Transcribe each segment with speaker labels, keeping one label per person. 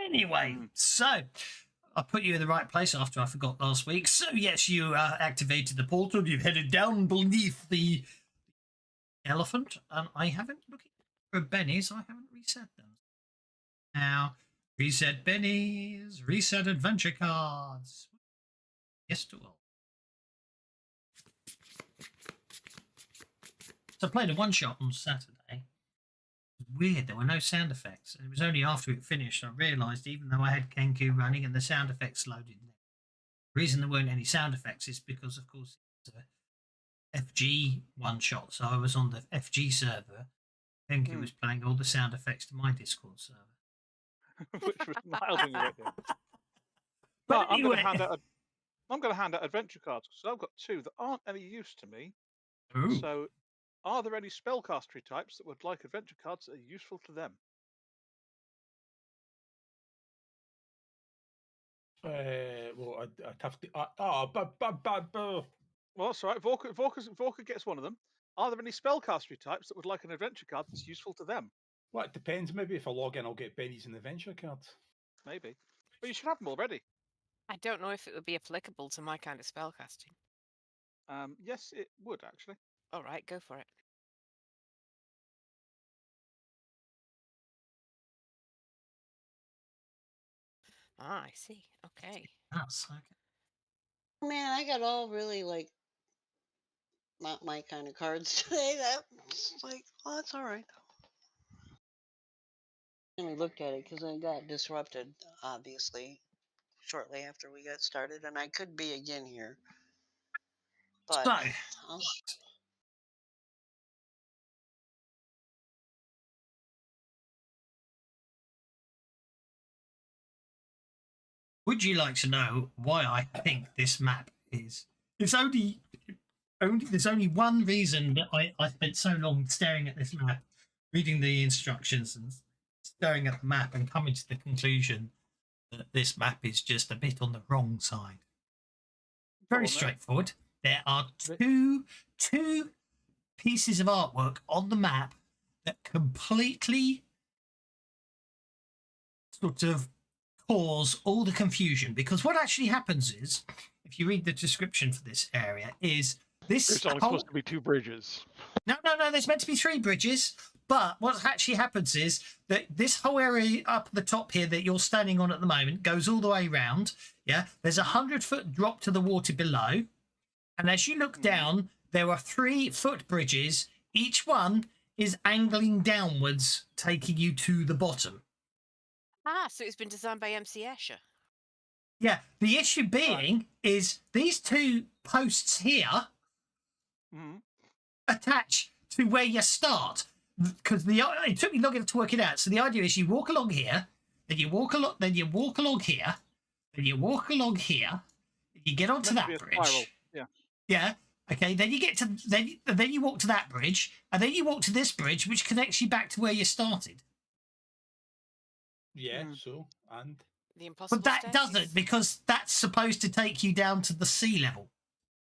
Speaker 1: Anyway, so I put you in the right place after I forgot last week. So yes, you activated the portal. You've headed down beneath the elephant, and I haven't looking for bennies. I haven't reset them. Now, reset bennies, reset adventure cards. Yes, to all. So I played a one-shot on Saturday. It was weird, there were no sound effects. And it was only after it finished I realised, even though I had Kenku running and the sound effects loaded in, the reason there weren't any sound effects is because, of course, it's a FG one-shot. So I was on the FG server. Kenku was playing all the sound effects to my Discord server.
Speaker 2: Which was miles in your way.
Speaker 1: But
Speaker 2: I'm
Speaker 1: anyway.
Speaker 2: going to hand out adventure cards. So I've got two that aren't any use to me.
Speaker 1: Ooh.
Speaker 2: So, are there any spellcastery types that would like adventure cards that are useful to them?
Speaker 3: Well, I'd have to.
Speaker 2: Well, that's all right. Vorka gets one of them. Are there any spellcastery types that would like an adventure card that's useful to them?
Speaker 3: Well, it depends. Maybe if I log in, I'll get bennies and adventure cards.
Speaker 2: Maybe. But you should have them already.
Speaker 4: I don't know if it would be applicable to my kind of spellcasting.
Speaker 2: Yes, it would, actually.
Speaker 4: All right, go for it. Ah, I see. Okay.
Speaker 1: That's okay.
Speaker 5: Man, I got all really like not my kind of cards today. That's like, oh, that's all right. And I looked at it because I got disrupted, obviously, shortly after we got started, and I could be again here. But
Speaker 1: So, would you like to know why I think this map is? There's only one reason that I spent so long staring at this map, reading the instructions and staring at the map and coming to the conclusion that this map is just a bit on the wrong side. Very straightforward. There are two pieces of artwork on the map that completely sort of cause all the confusion, because what actually happens is, if you read the description for this area, is this
Speaker 2: There's only supposed to be 2 bridges.
Speaker 1: No, there's meant to be 3 bridges, but what actually happens is that this whole area up at the top here that you're standing on at the moment goes all the way around. Yeah, there's a 100-foot drop to the water below, and as you look down, there are 3 footbridges. Each one is angling downwards, taking you to the bottom.
Speaker 4: Ah, so it's been designed by MC Escher.
Speaker 1: Yeah, the issue being is these 2 posts here attach to where you start, because it took me long enough to work it out. So the idea is you walk along here, then you walk along, then you walk along here, then you walk along here, you get onto that bridge. Yeah. Okay. Then you get to then you walk to that bridge, and then you walk to this bridge, which connects you back to where you started.
Speaker 3: Yeah. So and
Speaker 4: the impossible.
Speaker 1: But that doesn't, because that's supposed to take you down to the sea level.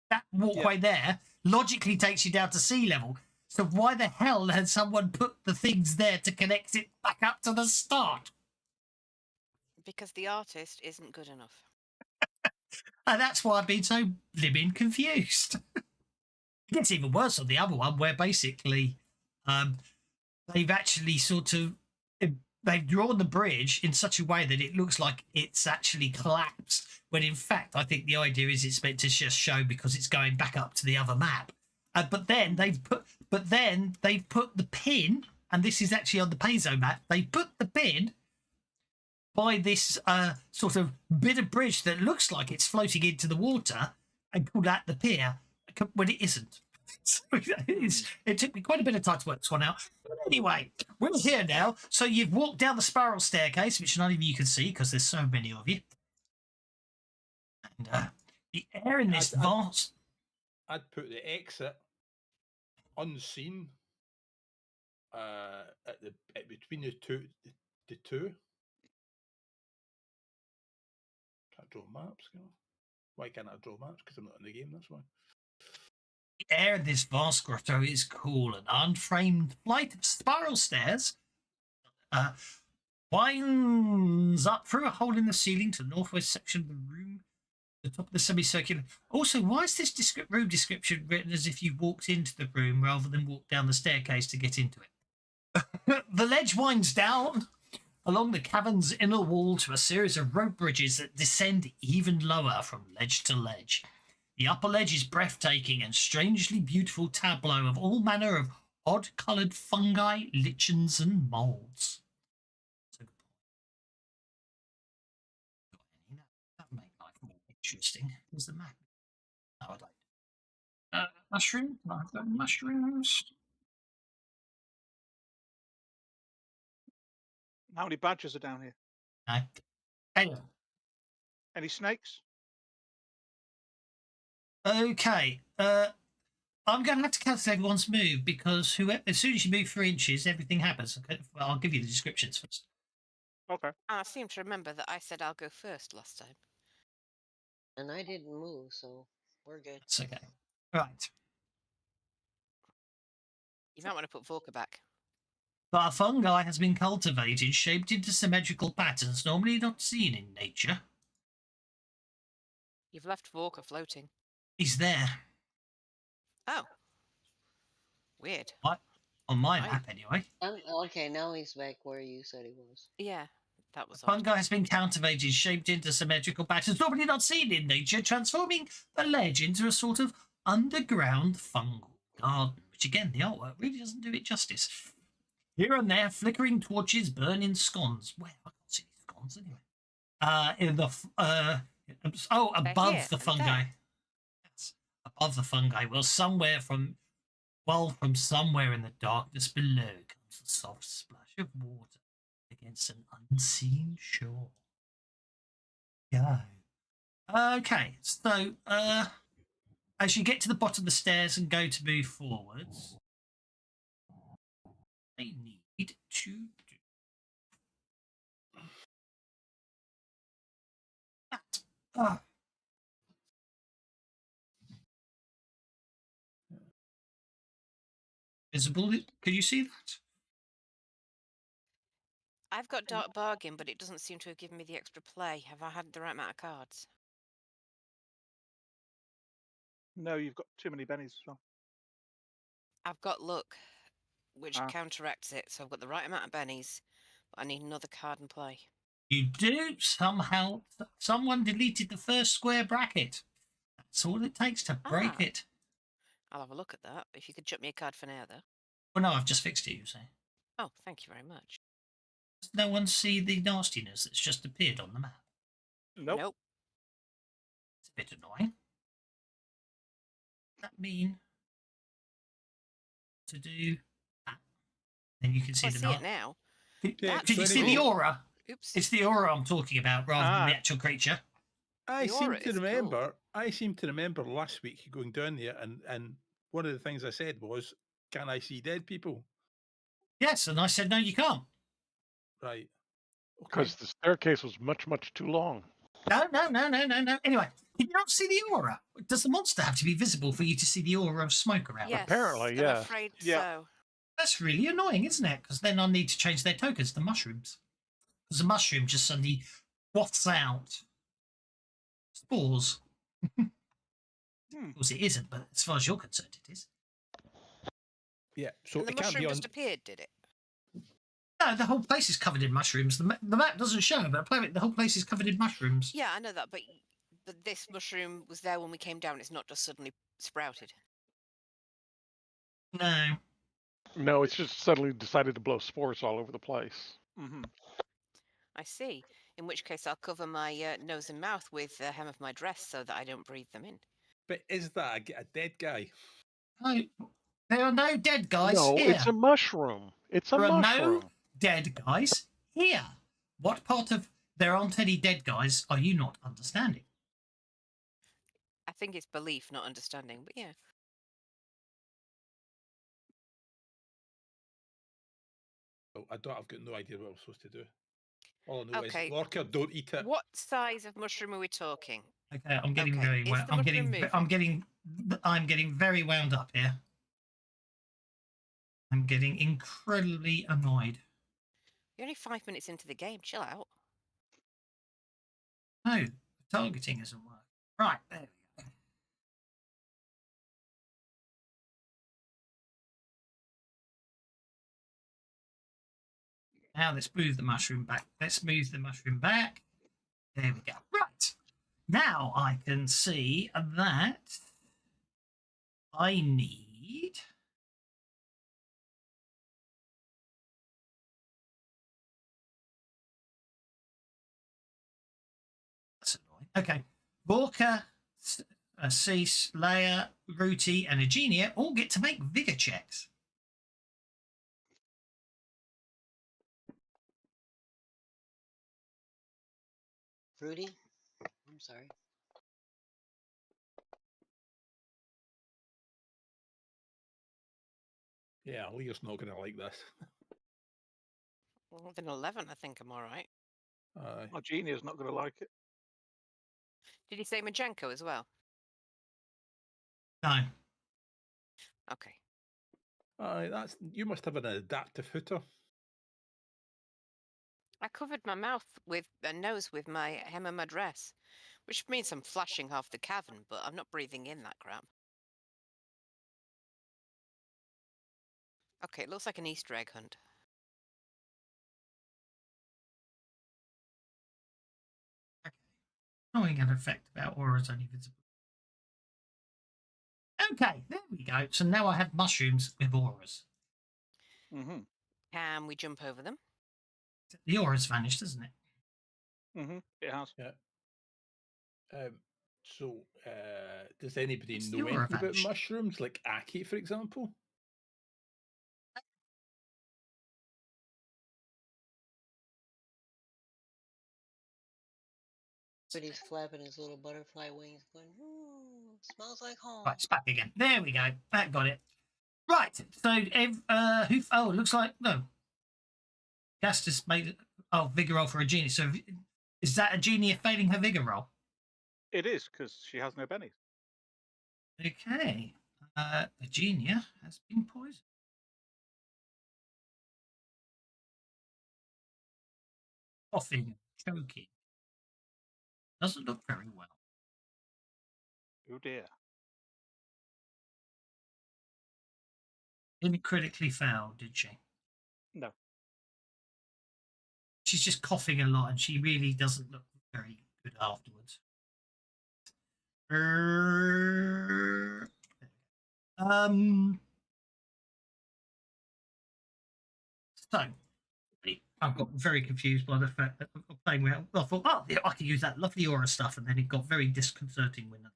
Speaker 1: That walkway there logically takes you down to sea level. So why the hell had someone put the things there to connect it back up to the start?
Speaker 4: Because the artist isn't good enough.
Speaker 1: And that's why I've been so blimmin' confused. It gets even worse on the other one, where basically they've actually they've drawn the bridge in such a way that it looks like it's actually collapsed, when in fact I think the idea is it's meant to just show because it's going back up to the other map. But then they've put the pin, and this is actually on the Paizo map, they put the pin by this sort of bit of bridge that looks like it's floating into the water, and call that the pier, when it isn't. So it took me quite a bit of time to work this one out. But anyway, we're here now. So you've walked down the spiral staircase, which none of you can see because there's so many of you. And the air in this vast...
Speaker 3: I'd put the exit unseen between the two. Can't draw maps. Why can't I draw maps? Because I'm not in the game. That's why.
Speaker 1: The air in this vast grotto is cool. An unframed flight of spiral stairs winds up through a hole in the ceiling to the northwest section of the room, the top of the semicircular. Also, why is this room description written as if you walked into the room rather than walked down the staircase to get into it? The ledge winds down along the cavern's inner wall to a series of rope bridges that descend even lower from ledge to ledge. The upper ledge is breathtaking and strangely beautiful tableau of all manner of odd-coloured fungi, lichens, and moulds. That would make life more interesting. There's the map. Oh, I'd like mushroom. Can I have the mushrooms?
Speaker 2: How many badgers are down here?
Speaker 1: No. Anyway.
Speaker 2: Any snakes?
Speaker 1: Okay. I'm going to have to cancel everyone's move because as soon as you move 3 inches, everything happens. Okay? Well, I'll give you the descriptions first.
Speaker 2: Okay.
Speaker 4: I seem to remember that I said I'll go first last time.
Speaker 5: And I didn't move, so we're good.
Speaker 1: It's okay. Right.
Speaker 4: You might want to put Vorka back.
Speaker 1: But a fungi has been cultivated, shaped into symmetrical patterns normally not seen in nature.
Speaker 4: You've left Vorka floating.
Speaker 1: He's there.
Speaker 4: Oh. Weird.
Speaker 1: What? On my
Speaker 4: Right.
Speaker 1: map, anyway.
Speaker 5: Okay, now he's back where you said he was.
Speaker 4: Yeah, that was odd.
Speaker 1: Fungi has been cultivated, shaped into symmetrical patterns normally not seen in nature, transforming the ledge into a sort of underground fungal garden, which again, the artwork really doesn't do it justice. Here and there, flickering torches burn in scones. Where? I can't see any scones anyway. In the above
Speaker 4: here
Speaker 1: the
Speaker 4: and
Speaker 1: fungi.
Speaker 4: there.
Speaker 1: Yes, above the fungi. Well, from somewhere in the darkness below comes the soft splash of water against an unseen shore. Go. Okay, so as you get to the bottom of the stairs and go to move forwards, I need to do that. Visible? Can you see that?
Speaker 4: I've got Dark Bargain, but it doesn't seem to have given me the extra play. Have I had the right amount of cards?
Speaker 2: No, you've got too many bennies as well.
Speaker 4: I've got Luck, which
Speaker 2: Ah.
Speaker 4: counteracts it, so I've got the right amount of bennies, but I need another card in play.
Speaker 1: You do. Somehow, someone deleted the first square bracket. That's all it takes to break
Speaker 4: Ah.
Speaker 1: it.
Speaker 4: I'll have a look at that. If you could chuck me a card for now, though.
Speaker 1: Well, no, I've just fixed it, you see.
Speaker 4: Oh, thank you very much.
Speaker 1: Does no one see the nastiness that's just appeared on the map?
Speaker 2: Nope.
Speaker 1: It's a bit annoying. Does that mean to do that? Then you can see
Speaker 4: I
Speaker 1: the
Speaker 4: see it now.
Speaker 1: Did
Speaker 2: That's
Speaker 1: you
Speaker 2: very
Speaker 1: see the
Speaker 2: cool.
Speaker 1: aura?
Speaker 4: Oops.
Speaker 1: It's the aura I'm talking about rather than the
Speaker 2: Ah.
Speaker 1: actual creature.
Speaker 3: I
Speaker 4: The
Speaker 3: seem
Speaker 4: aura
Speaker 3: to
Speaker 4: is cool.
Speaker 3: remember. I seem to remember last week going down there, and one of the things I said was, "Can I see dead people?"
Speaker 1: Yes, and I said, no, you can't.
Speaker 3: Right. Okay.
Speaker 6: Because the staircase was much, much too long.
Speaker 1: No. Anyway, did you not see the aura? Does the monster have to be visible for you to see the aura of smoke around?
Speaker 4: Yes,
Speaker 6: Apparently,
Speaker 4: I'm
Speaker 6: yeah.
Speaker 4: afraid
Speaker 2: Yeah.
Speaker 4: so.
Speaker 1: That's really annoying, isn't it? Because then I need to change their tokens to mushrooms. Because the mushroom just suddenly wafts out spores. Of course, it isn't, but as far as you're concerned, it is.
Speaker 3: Yeah. So
Speaker 4: And the
Speaker 3: it can't
Speaker 4: mushroom
Speaker 3: be on.
Speaker 4: just appeared, did it?
Speaker 1: No, the whole place is covered in mushrooms. The map doesn't show, but the whole place is covered in mushrooms.
Speaker 4: Yeah, I know that, but this mushroom was there when we came down. It's not just suddenly sprouted.
Speaker 1: No.
Speaker 6: No, it's just suddenly decided to blow spores all over the place.
Speaker 2: Mm-hmm.
Speaker 4: I see. In which case, I'll cover my nose and mouth with the hem of my dress so that I don't breathe them in.
Speaker 3: But is that a dead guy?
Speaker 1: No, there are no dead guys
Speaker 6: no,
Speaker 1: here.
Speaker 6: it's a mushroom. It's a
Speaker 1: There are
Speaker 6: mushroom.
Speaker 1: no dead guys here. What part of there aren't any dead guys are you not understanding?
Speaker 4: I think it's belief, not understanding, but yeah.
Speaker 3: Oh, I've got no idea what I'm supposed to do. All I know
Speaker 4: Okay.
Speaker 3: is Lorca, don't eat it.
Speaker 4: What size of mushroom are we talking?
Speaker 1: Okay, I'm getting
Speaker 4: Okay,
Speaker 1: very
Speaker 4: is
Speaker 1: well.
Speaker 4: the
Speaker 1: I'm
Speaker 4: mushroom
Speaker 1: getting very wound up here. I'm getting incredibly annoyed.
Speaker 4: You're only 5 minutes into the game. Chill out.
Speaker 1: No, targeting isn't working. Right, there we go. Now let's move the mushroom back. Let's move the mushroom back. There we go. Right. Now I can see that I need... That's annoying. Okay. Vorka, Cease, Leia, Ruti, and Eugenia all get to make vigor checks.
Speaker 5: Fruity? I'm sorry.
Speaker 3: Yeah, Leah's not going to like this.
Speaker 4: Well, with an 11, I think I'm all right.
Speaker 2: My Genia's not going to like it.
Speaker 4: Did you say Majenko as well?
Speaker 1: No.
Speaker 4: Okay.
Speaker 3: That's you must have an adaptive hooter.
Speaker 4: I covered my mouth with a nose with my hem of my dress, which means I'm flashing half the cavern, but I'm not breathing in that crap. Okay, it looks like an Easter egg hunt.
Speaker 1: Okay. Knowing an effect about auras only visible. Okay, there we go. So now I have mushrooms with auras.
Speaker 2: Mm-hmm.
Speaker 4: Can we jump over them?
Speaker 1: The aura's vanished, isn't it?
Speaker 2: Mm-hmm. It has.
Speaker 3: Yeah. So, does anybody
Speaker 1: What's
Speaker 3: know
Speaker 1: the aura
Speaker 3: anything about
Speaker 1: vanished?
Speaker 3: mushrooms, like Aki, for example?
Speaker 5: But he's flapping his little butterfly wings, going, "Ooh, smells like home."
Speaker 1: Right, it's back again. There we go. That got it. Right. So, who? Oh, it looks like no. Gastus made vigor roll for a genie. So, is that a genie failing her vigor roll?
Speaker 2: It is, because she has no bennies.
Speaker 1: Okay. Eugenia has been poisoned. Coughing, choking. Doesn't look very well.
Speaker 2: Oh dear.
Speaker 1: Didn't critically fail, did she?
Speaker 2: No.
Speaker 1: She's just coughing a lot and she really doesn't look very good afterwards. So I got very confused by the fact that I'm playing with. I thought, oh, yeah, I could use that lovely aura stuff, and then it got very disconcerting when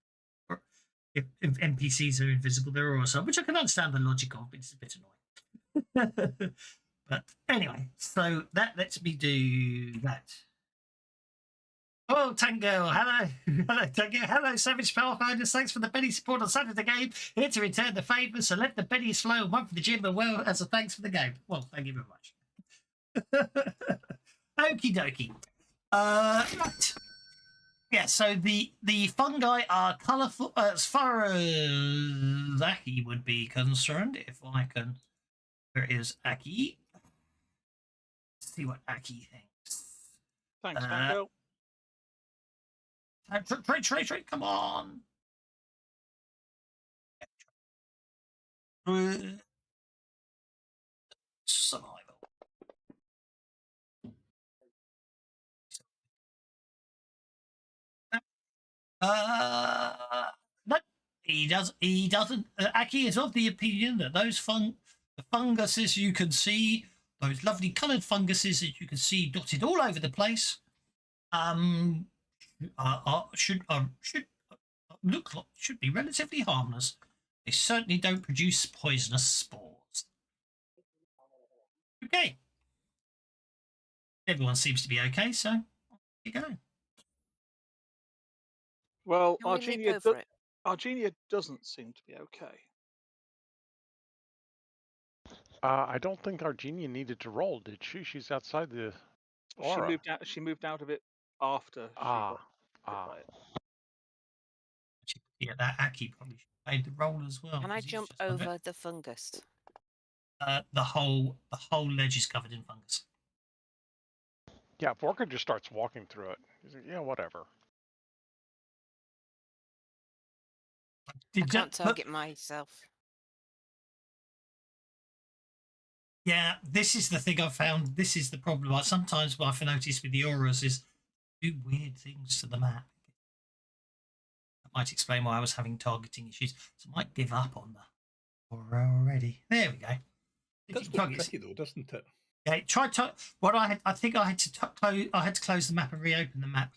Speaker 1: if NPCs are invisible, they're aura stuff, which I can understand the logic of, but it's a bit annoying. But anyway, so that lets me do that. Oh, Tango, hello. Hello, Tango. Hello, Savage Pathfinders. Thanks for the Benny support on Saturday game. Here to return the favour, so let the Bennies flow, one for the gym, and well as a thanks for the game. Well, thank you very much. Okie dokie. Right. Yeah, so the fungi are colourful as far as Aki would be concerned. If I can, there is Aki. Let's see what Aki thinks.
Speaker 2: Thanks, Tango.
Speaker 1: Trade, come on. Survival. No, he does. He doesn't. Aki is of the opinion that those the funguses you can see, those lovely coloured funguses that you can see dotted all over the place, should look like should be relatively harmless. They certainly don't produce poisonous spores. Okay, everyone seems to be okay, so here you go.
Speaker 2: Well,
Speaker 4: Can we leap over it?
Speaker 2: Argenia doesn't seem to be okay.
Speaker 6: I don't think Argenia needed to roll, did she? She's outside the aura.
Speaker 2: She moved out of it after she got hit by it.
Speaker 1: Yeah, that Aki probably should have made the roll as well.
Speaker 4: Can I
Speaker 1: 'cause he's
Speaker 4: jump
Speaker 1: just done it.
Speaker 4: over the fungus?
Speaker 1: The whole ledge is covered in fungus.
Speaker 6: Yeah, Vorka just starts walking through it. He's like, yeah, whatever.
Speaker 4: I
Speaker 1: Did
Speaker 4: can't
Speaker 1: that, but
Speaker 4: target myself.
Speaker 1: yeah, this is the thing I've found. This is the problem. Like sometimes what I've noticed with the auras is do weird things to the map. That might explain why I was having targeting issues. So I might give up on the aura already. There we go.
Speaker 3: It does look pretty though, doesn't it?
Speaker 1: Yeah, try to. What I had, I think I had to close. I had to close the map and reopen the map.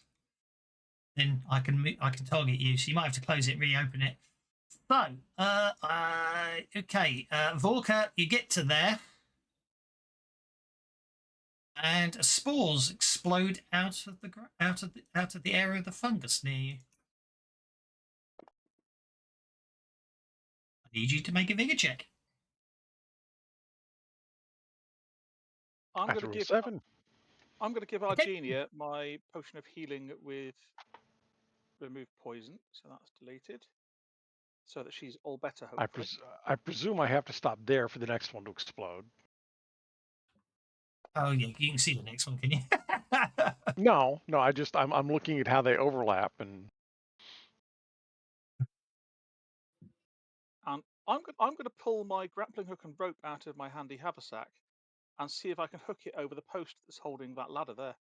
Speaker 1: Then I can target you. So you might have to close it, reopen it. So, okay, Vorka, you get to there, and spores explode out of the area of the fungus near you. I need you to make a vigor check.
Speaker 2: I'm
Speaker 6: I
Speaker 2: going to
Speaker 6: threw a
Speaker 2: give
Speaker 6: 7.
Speaker 2: I'm going to give
Speaker 1: Okay.
Speaker 2: Argenia my potion of healing with remove poison, so that's deleted, so that she's all better. Hopefully,
Speaker 6: I presume I have to stop there for the next one to explode.
Speaker 1: Oh yeah, you can see the next one, can you?
Speaker 6: No, I'm looking at how they overlap, and
Speaker 2: and I'm going to pull my grappling hook and rope out of my handy haversack and see if I can hook it over the post that's holding that ladder there.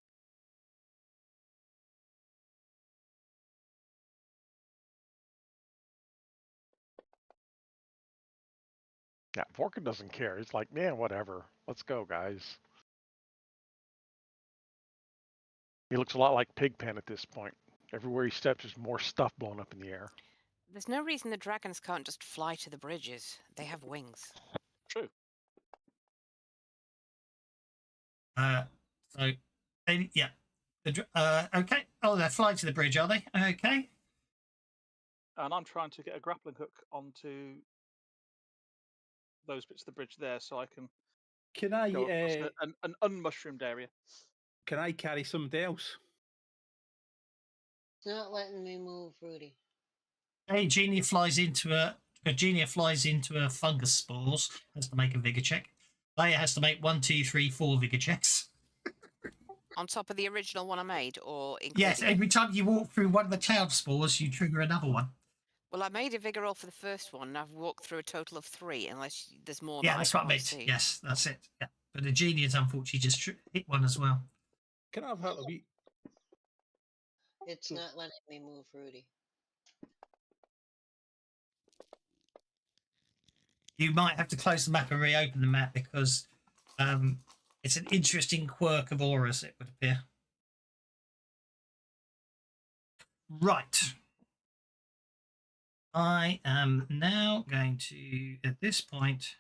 Speaker 6: yeah, Vorka doesn't care. He's like, man, whatever. Let's go, guys. He looks a lot like Pigpen at this point. Everywhere he steps, there's more stuff blowing up in the air.
Speaker 4: There's no reason the dragons can't just fly to the bridges. They have wings.
Speaker 2: True.
Speaker 1: So, yeah. Okay. Oh, they're flying to the bridge, are they? Okay.
Speaker 2: And I'm trying to get a grappling hook onto those bits of the bridge there, so I can
Speaker 3: Can
Speaker 2: go
Speaker 3: I
Speaker 2: across an unmushroomed area.
Speaker 3: can I carry somebody else?
Speaker 5: It's not letting me move, Rudy.
Speaker 1: A genia flies into a fungus spores. Has to make a vigor check. Leia has to make 1, 2, 3, 4 vigor checks.
Speaker 4: On top of the original one I made, or including
Speaker 1: Yes, every time you walk through one of the cloud spores, you trigger another one.
Speaker 4: Well, I made a vigor roll for the first one, and I've walked through a total of 3, unless there's more.
Speaker 1: Yeah,
Speaker 4: that
Speaker 1: that's
Speaker 4: I
Speaker 1: what I meant.
Speaker 4: see.
Speaker 1: Yes, that's it. Yeah, but the genius unfortunately just hit one as well.
Speaker 3: Can I have a wee?
Speaker 5: It's not letting me move, Rudy.
Speaker 1: You might have to close the map and reopen the map because it's an interesting quirk of auras, it would appear. Right. I am now going to, at this point,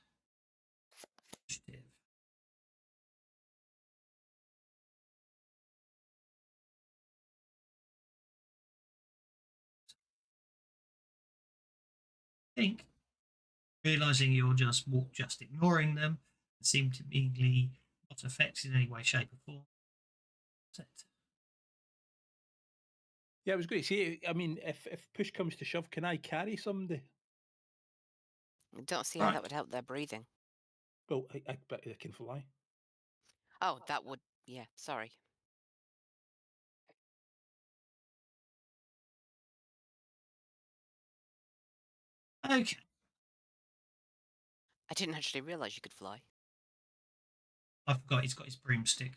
Speaker 1: think, realizing you're just ignoring them, seem to be not affected in any way, shape, or form. That's it.
Speaker 3: Yeah, I was going to say. I mean, if push comes to shove, can I carry somebody?
Speaker 4: I don't see how
Speaker 1: Right.
Speaker 4: that would help their breathing.
Speaker 3: Well, I bet I can fly.
Speaker 4: Oh, that would. Yeah, sorry.
Speaker 1: Okay.
Speaker 4: I didn't actually realise you could fly.
Speaker 1: I forgot he's got his broomstick.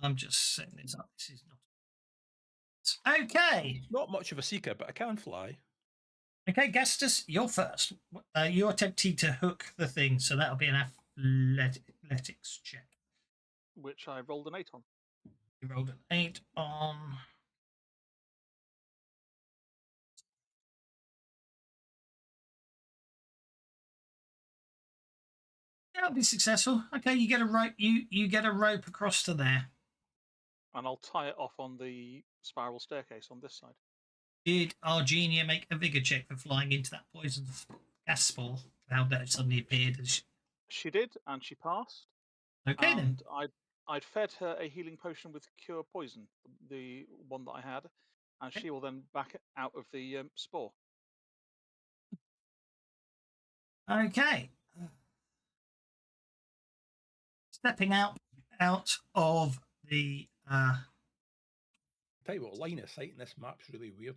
Speaker 1: I'm just setting this up. This is not. Okay.
Speaker 3: Not much of a seeker, but I can fly.
Speaker 1: Okay, Gastus, you're first. You're attempting to hook the thing, so that'll be an athletics check.
Speaker 2: Which I rolled an 8 on.
Speaker 1: You rolled an 8 on. That'll be successful. Okay, you get a rope. You get a rope across to there.
Speaker 2: And I'll tie it off on the spiral staircase on this side.
Speaker 1: Did Argenia make a vigor check for flying into that poison gas spore? How that suddenly appeared as.
Speaker 2: She did, and she passed.
Speaker 1: Okay then.
Speaker 2: And I'd fed her a healing potion with cure poison, the one that I had, and she will then back out of the spore.
Speaker 1: Okay. Stepping out of the
Speaker 3: Tell you what, line of sight in this map's really weird.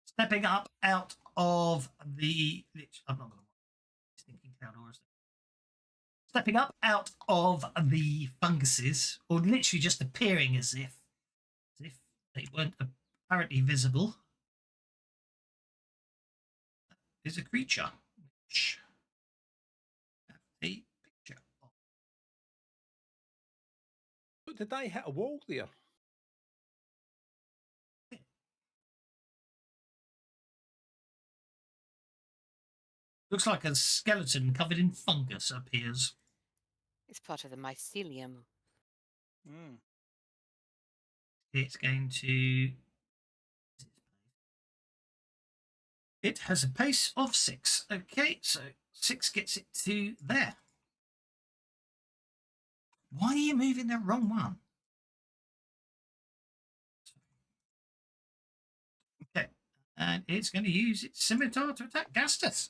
Speaker 1: stepping up out of the. I'm not going to thinking cloud or stepping up out of the funguses, or literally just appearing as if they weren't apparently visible, is a creature which have a picture of.
Speaker 3: But did I hit a wall there?
Speaker 1: Looks like a skeleton covered in fungus appears.
Speaker 4: It's part of the mycelium.
Speaker 2: Mm.
Speaker 1: It's going to. It has a pace of 6. Okay, so 6 gets it to there. Why are you moving the wrong one? Okay, and it's going to use its scimitar to attack Gastus.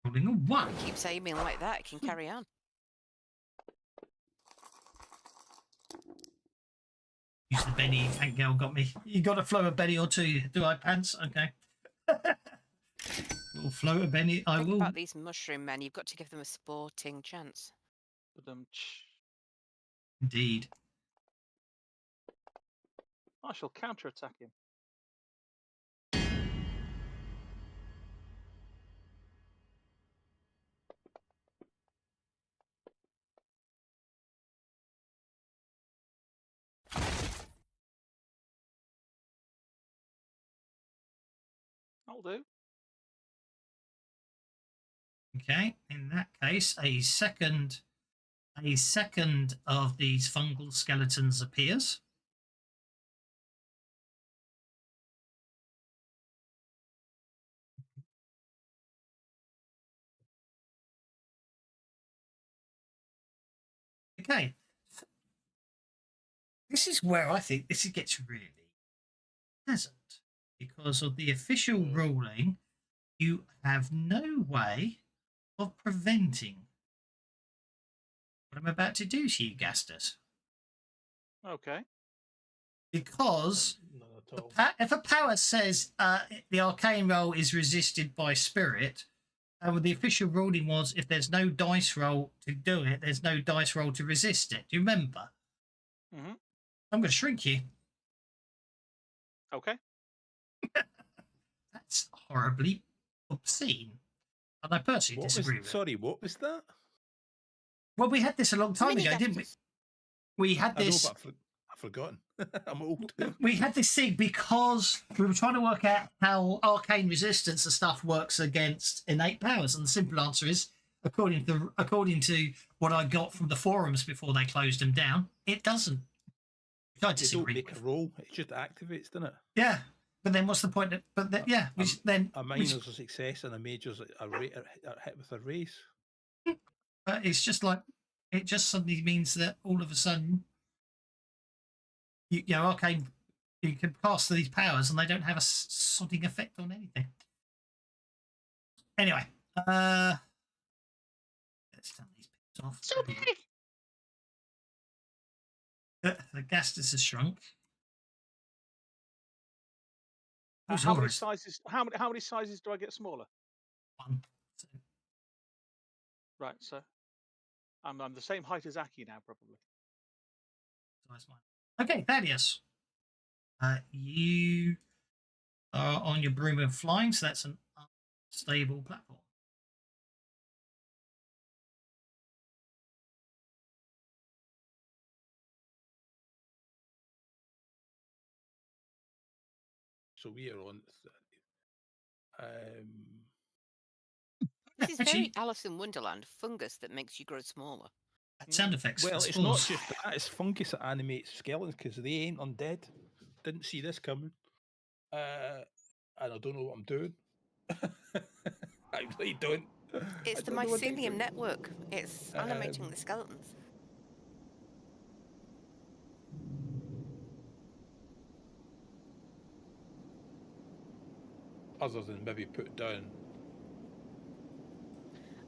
Speaker 1: Rolling a 1.
Speaker 4: Keeps aiming like that, it can carry on.
Speaker 1: Use the Benny. Thank girl got me. You got to float a Benny or two, do I, Pants? Okay. We'll float a Benny. I
Speaker 4: Think
Speaker 1: will.
Speaker 4: about these mushroom men. You've got to give them a sporting chance.
Speaker 1: Indeed.
Speaker 2: I shall counterattack him. I'll do.
Speaker 1: Okay. In that case, a second of these fungal skeletons appears. Okay. This is where I think this gets really pleasant, because of the official ruling, you have no way of preventing what I'm about to do to you, Gastus.
Speaker 2: Okay.
Speaker 1: Because
Speaker 3: None at all.
Speaker 1: if a power says the arcane roll is resisted by spirit, the official ruling was if there's no dice roll to do it, there's no dice roll to resist it. Do you remember?
Speaker 2: Mm-hmm.
Speaker 1: I'm going to shrink you.
Speaker 2: Okay.
Speaker 1: That's horribly obscene. And I personally disagree with it.
Speaker 3: Sorry, what was that?
Speaker 1: Well, we had this a long time
Speaker 4: Mini
Speaker 1: ago, didn't we?
Speaker 4: Gastus.
Speaker 1: We had
Speaker 3: I know,
Speaker 1: this.
Speaker 3: but I've forgotten. I'm old.
Speaker 1: We had this thing because we were trying to work out how arcane resistance and stuff works against innate powers, and the simple answer is, according to what I got from the forums before they closed them down, it doesn't. Which I
Speaker 3: They don't
Speaker 1: disagree
Speaker 3: make a
Speaker 1: with.
Speaker 3: roll. It just activates, doesn't it?
Speaker 1: Yeah, but then what's the point?
Speaker 3: A minor's a success and a major's a hit with a raise.
Speaker 1: It's just like it just suddenly means that all of a sudden, arcane, you can cast these powers and they don't have a sodding effect on anything. Anyway, let's turn these bits off.
Speaker 5: So big.
Speaker 1: The Gastus has shrunk. Who's
Speaker 2: How many
Speaker 1: yours?
Speaker 2: sizes? How many sizes do I get smaller?
Speaker 1: 1. So,
Speaker 2: Right. So I'm the same height as Aki now, probably.
Speaker 1: size 1. Okay, Thaddeus. You are on your broom of flying, so that's an unstable platform.
Speaker 3: So we are on.
Speaker 4: This is
Speaker 1: Actually-
Speaker 4: very Alice in Wonderland. Fungus that makes you grow smaller.
Speaker 1: Sound effects.
Speaker 3: Well,
Speaker 1: for
Speaker 3: it's not
Speaker 1: spores.
Speaker 3: just that. It's fungus that animates skeletons because they ain't undead. Didn't see this coming. And I don't know what I'm doing. I really don't.
Speaker 4: It's
Speaker 3: I
Speaker 4: the
Speaker 3: don't know what I'm
Speaker 4: mycelium
Speaker 3: doing.
Speaker 4: network. It's animating
Speaker 3: Um,
Speaker 4: the skeletons.
Speaker 3: other than maybe put down.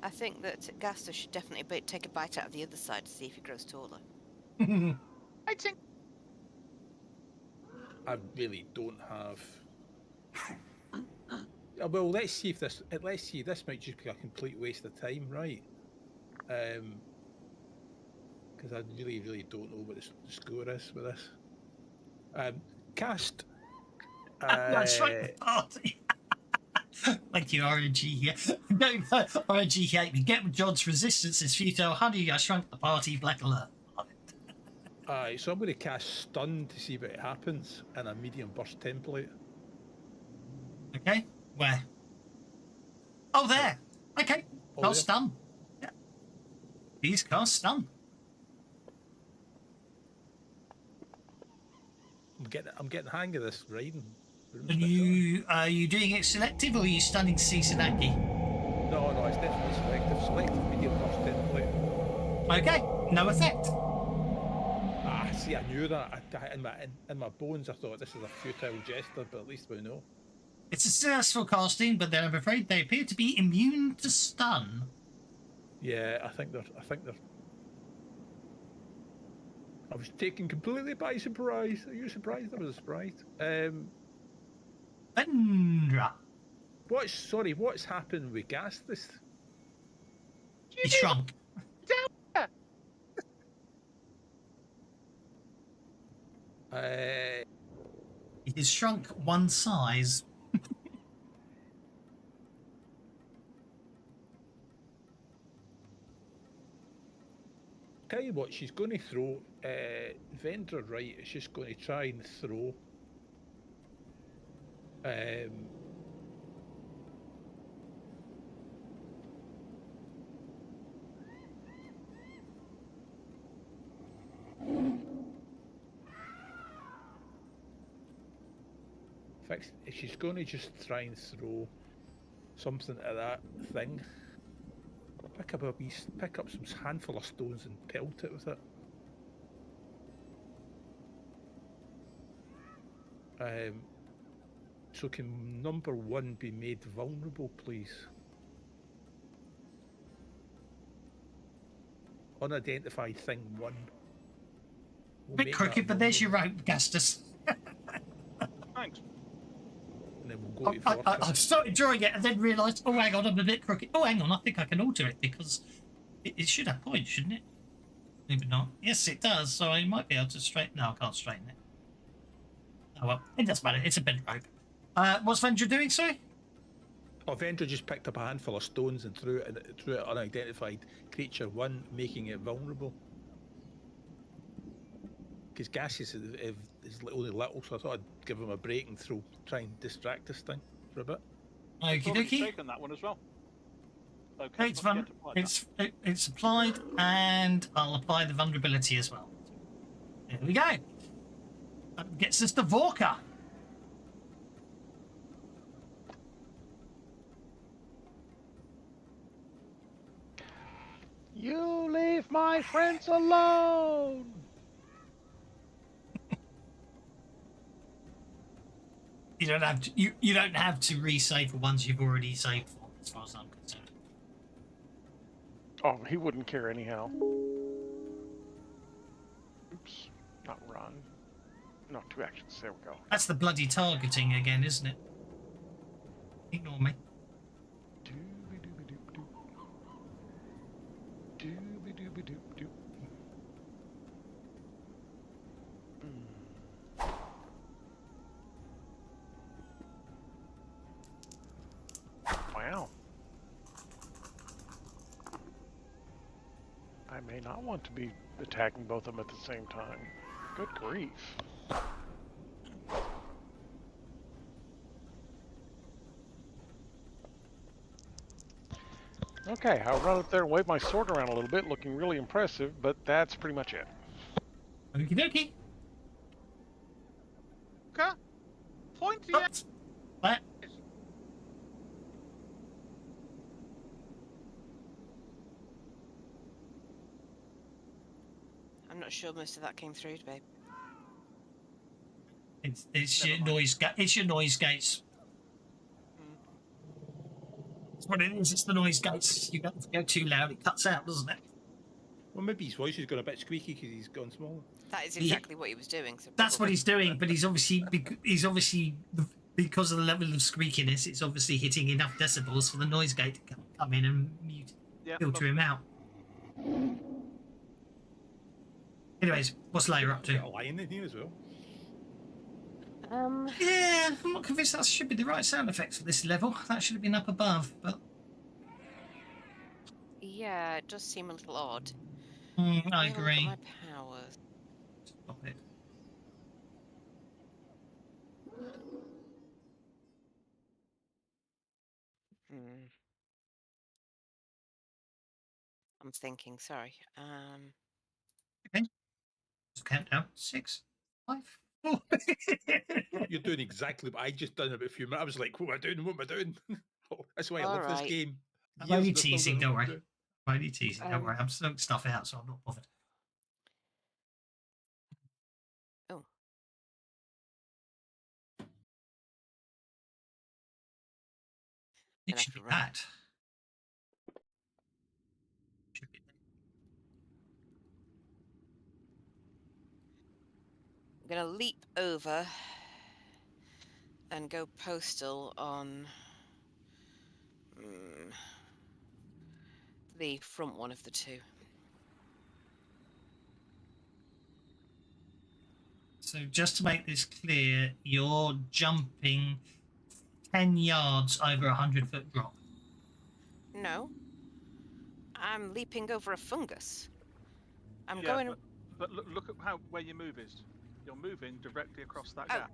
Speaker 4: I think that Gaster should definitely take a bite out of the other side to see if he grows taller.
Speaker 2: I think
Speaker 3: I really don't have. Well, let's see if this. Let's see. This might just be a complete waste of time, right? Because I really don't know what the score is with this. Cast.
Speaker 1: That's right, the party. Thank you, RNG. No, RNG hate me. Get John's resistance is futile. Honey, I shrunk the party. Black alert.
Speaker 3: So I'm going to cast stun to see what happens in a medium burst template.
Speaker 1: Okay, where? Oh, there. Okay,
Speaker 3: Oh,
Speaker 1: cast stun. Yeah, please cast stun.
Speaker 3: I'm getting the hang of this riding.
Speaker 1: Are you doing it selective or are you stunning Sanity?
Speaker 3: No, it's definitely selective. Selective medium burst template.
Speaker 1: Okay, no effect.
Speaker 3: See, I knew that. In my bones, I thought this is a futile jester, but at least we know.
Speaker 1: It's a successful casting, but then I'm afraid they appear to be immune to stun.
Speaker 3: Yeah, I think they're. I was taken completely by surprise. Are you surprised? I was surprised.
Speaker 1: Vendra.
Speaker 3: What's happened with Gastus?
Speaker 1: He shrunk. It has shrunk one size.
Speaker 3: Tell you what, she's going to throw. Vendra, right, is just going to try and throw. She's going to just try and throw something at that thing. Pick up some handful of stones and pelt it with it. So can number 1 be made vulnerable, please? Unidentified thing 1. We'll
Speaker 1: Bit
Speaker 3: make
Speaker 1: crooked,
Speaker 3: that
Speaker 1: but there's your
Speaker 3: vulnerable,
Speaker 1: rope, Gastus.
Speaker 2: thanks.
Speaker 3: and then we'll go to
Speaker 1: I
Speaker 3: fortress.
Speaker 1: started drawing it and then realised, oh, hang on, I'm a bit crooked. Oh, hang on, I think I can alter it because it should have points, shouldn't it? Maybe not. Yes, it does, so I might be able to straighten. No, I can't straighten it. Oh, well, it doesn't matter. It's a bent rope. What's Vendra doing, sorry?
Speaker 3: Oh, Vendra just picked up a handful of stones and threw it at unidentified creature 1, making it vulnerable. Because Gaseous is only little, so I thought I'd give him a break and try and distract this thing for a bit.
Speaker 1: Okie
Speaker 2: Already
Speaker 1: dokie.
Speaker 2: taken that one as well. Okay,
Speaker 1: It's fun. It's applied, and I'll apply the vulnerability as well. There we go. That gets us to Vorka.
Speaker 6: You leave my friends alone.
Speaker 1: You don't have to. You don't have to resave for ones you've already saved for, as far as I'm concerned.
Speaker 6: Oh, he wouldn't care anyhow. Oops, not run. No, 2 actions. There we go.
Speaker 1: That's the bloody targeting again, isn't it? Ignore me.
Speaker 6: Dooby-dooby-doop-doop. Dooby-dooby-doop-doop. Wow. I may not want to be attacking both of them at the same time. Good grief. Okay, I'll run up there and wave my sword around a little bit, looking really impressive, but that's pretty much it.
Speaker 1: Okie dokie.
Speaker 2: Okay. Pointy.
Speaker 1: Oops. That.
Speaker 4: I'm not sure most of that came through, babe.
Speaker 1: It's your noise. It's your noise gates. That's what it is. It's the noise gates. You go too loud, it cuts out, doesn't it?
Speaker 3: Well, maybe his voice has gone a bit squeaky because he's gone smaller.
Speaker 4: That is exactly what he was doing. So
Speaker 1: That's what
Speaker 4: probably-
Speaker 1: he's doing, but he's obviously because of the level of squeakiness, it's obviously hitting enough decibels for the noise gate to come in and mute,
Speaker 2: Yeah,
Speaker 1: filter him out. Anyways, what's Leia up
Speaker 3: Got
Speaker 1: to?
Speaker 3: a lion in here as well.
Speaker 1: Yeah, I'm not convinced that should be the right sound effects for this level. That should have been up above, but
Speaker 4: Yeah, it does seem a little odd.
Speaker 1: I
Speaker 4: Let me have a look at
Speaker 1: agree.
Speaker 4: my powers.
Speaker 1: Stop it.
Speaker 4: Hmm. I'm thinking. Sorry.
Speaker 1: Just count down. 6, 5, 4.
Speaker 3: You're doing exactly what I just done about a few minutes. I was like, what am I doing? What am I doing? That's why I
Speaker 4: All
Speaker 3: love this
Speaker 4: right.
Speaker 3: game.
Speaker 1: I'm
Speaker 3: Years
Speaker 1: only
Speaker 3: and I still
Speaker 1: teasing,
Speaker 3: know
Speaker 1: don't
Speaker 3: what I'm
Speaker 1: worry.
Speaker 3: doing.
Speaker 1: I'm only teasing, don't worry. I'm sorting stuff out, so I'm not bothered.
Speaker 4: Oh.
Speaker 1: It
Speaker 4: Gonna
Speaker 1: should be
Speaker 4: have to run.
Speaker 1: that. Should be
Speaker 4: I'm gonna leap over and go postal on the front one of the two.
Speaker 1: So just to make this clear, you're jumping 10 yards over a 100-foot drop.
Speaker 4: No. I'm leaping over a fungus. I'm
Speaker 2: Yeah,
Speaker 4: going.
Speaker 2: but look at where your move is. You're moving directly across that
Speaker 4: Oh.
Speaker 2: gap.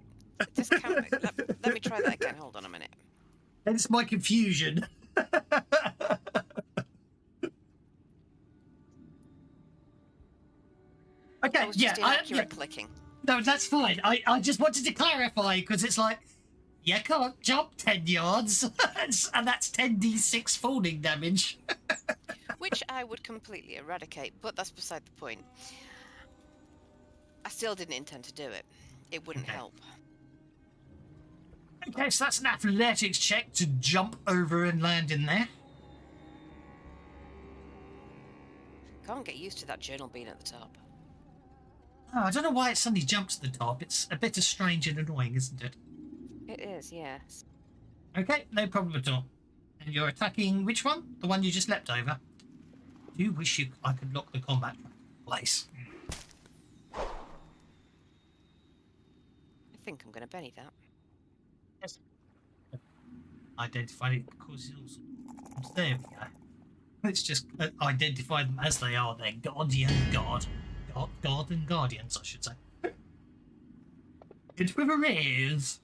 Speaker 4: Discount. let me try that again. Hold on a minute.
Speaker 1: Hence my confusion. Okay,
Speaker 4: That was just
Speaker 1: yeah,
Speaker 4: inaccurate clicking.
Speaker 1: no, that's fine. I just wanted to clarify because it's like, you can't jump 10 yards, and that's 10d6 falling damage.
Speaker 4: Which I would completely eradicate, but that's beside the point. I still didn't intend to do it. It wouldn't
Speaker 1: Okay.
Speaker 4: help.
Speaker 1: Okay, so that's an athletics check to jump over and land in there.
Speaker 4: Can't get used to that journal being at the top.
Speaker 1: Oh, I don't know why it suddenly jumped to the top. It's a bit strange and annoying, isn't it?
Speaker 4: It is, yes.
Speaker 1: Okay, no problem at all. And you're attacking which one? The one you just leapt over? I do wish I could lock the combat place.
Speaker 4: I think I'm going to Benny that.
Speaker 1: Yes. Identified it because it's also... There we go. Let's just identify them as they are. They're guardian God and guardians, I should say. It's with arrears.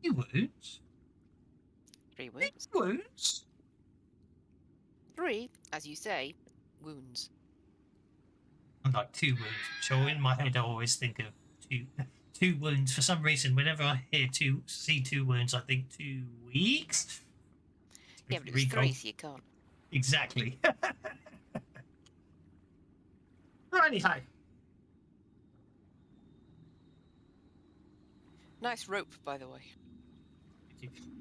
Speaker 1: You wounds.
Speaker 4: 3 wounds.
Speaker 1: Wounds.
Speaker 4: 3, as you say, wounds.
Speaker 1: And like 2 wounds, which in my head I always think of two wounds. For some reason, whenever I see 2 wounds, I think 2 weeks.
Speaker 4: Yeah, but it was 3, so you can't.
Speaker 1: Exactly. Righty-ho.
Speaker 4: Nice rope, by the way.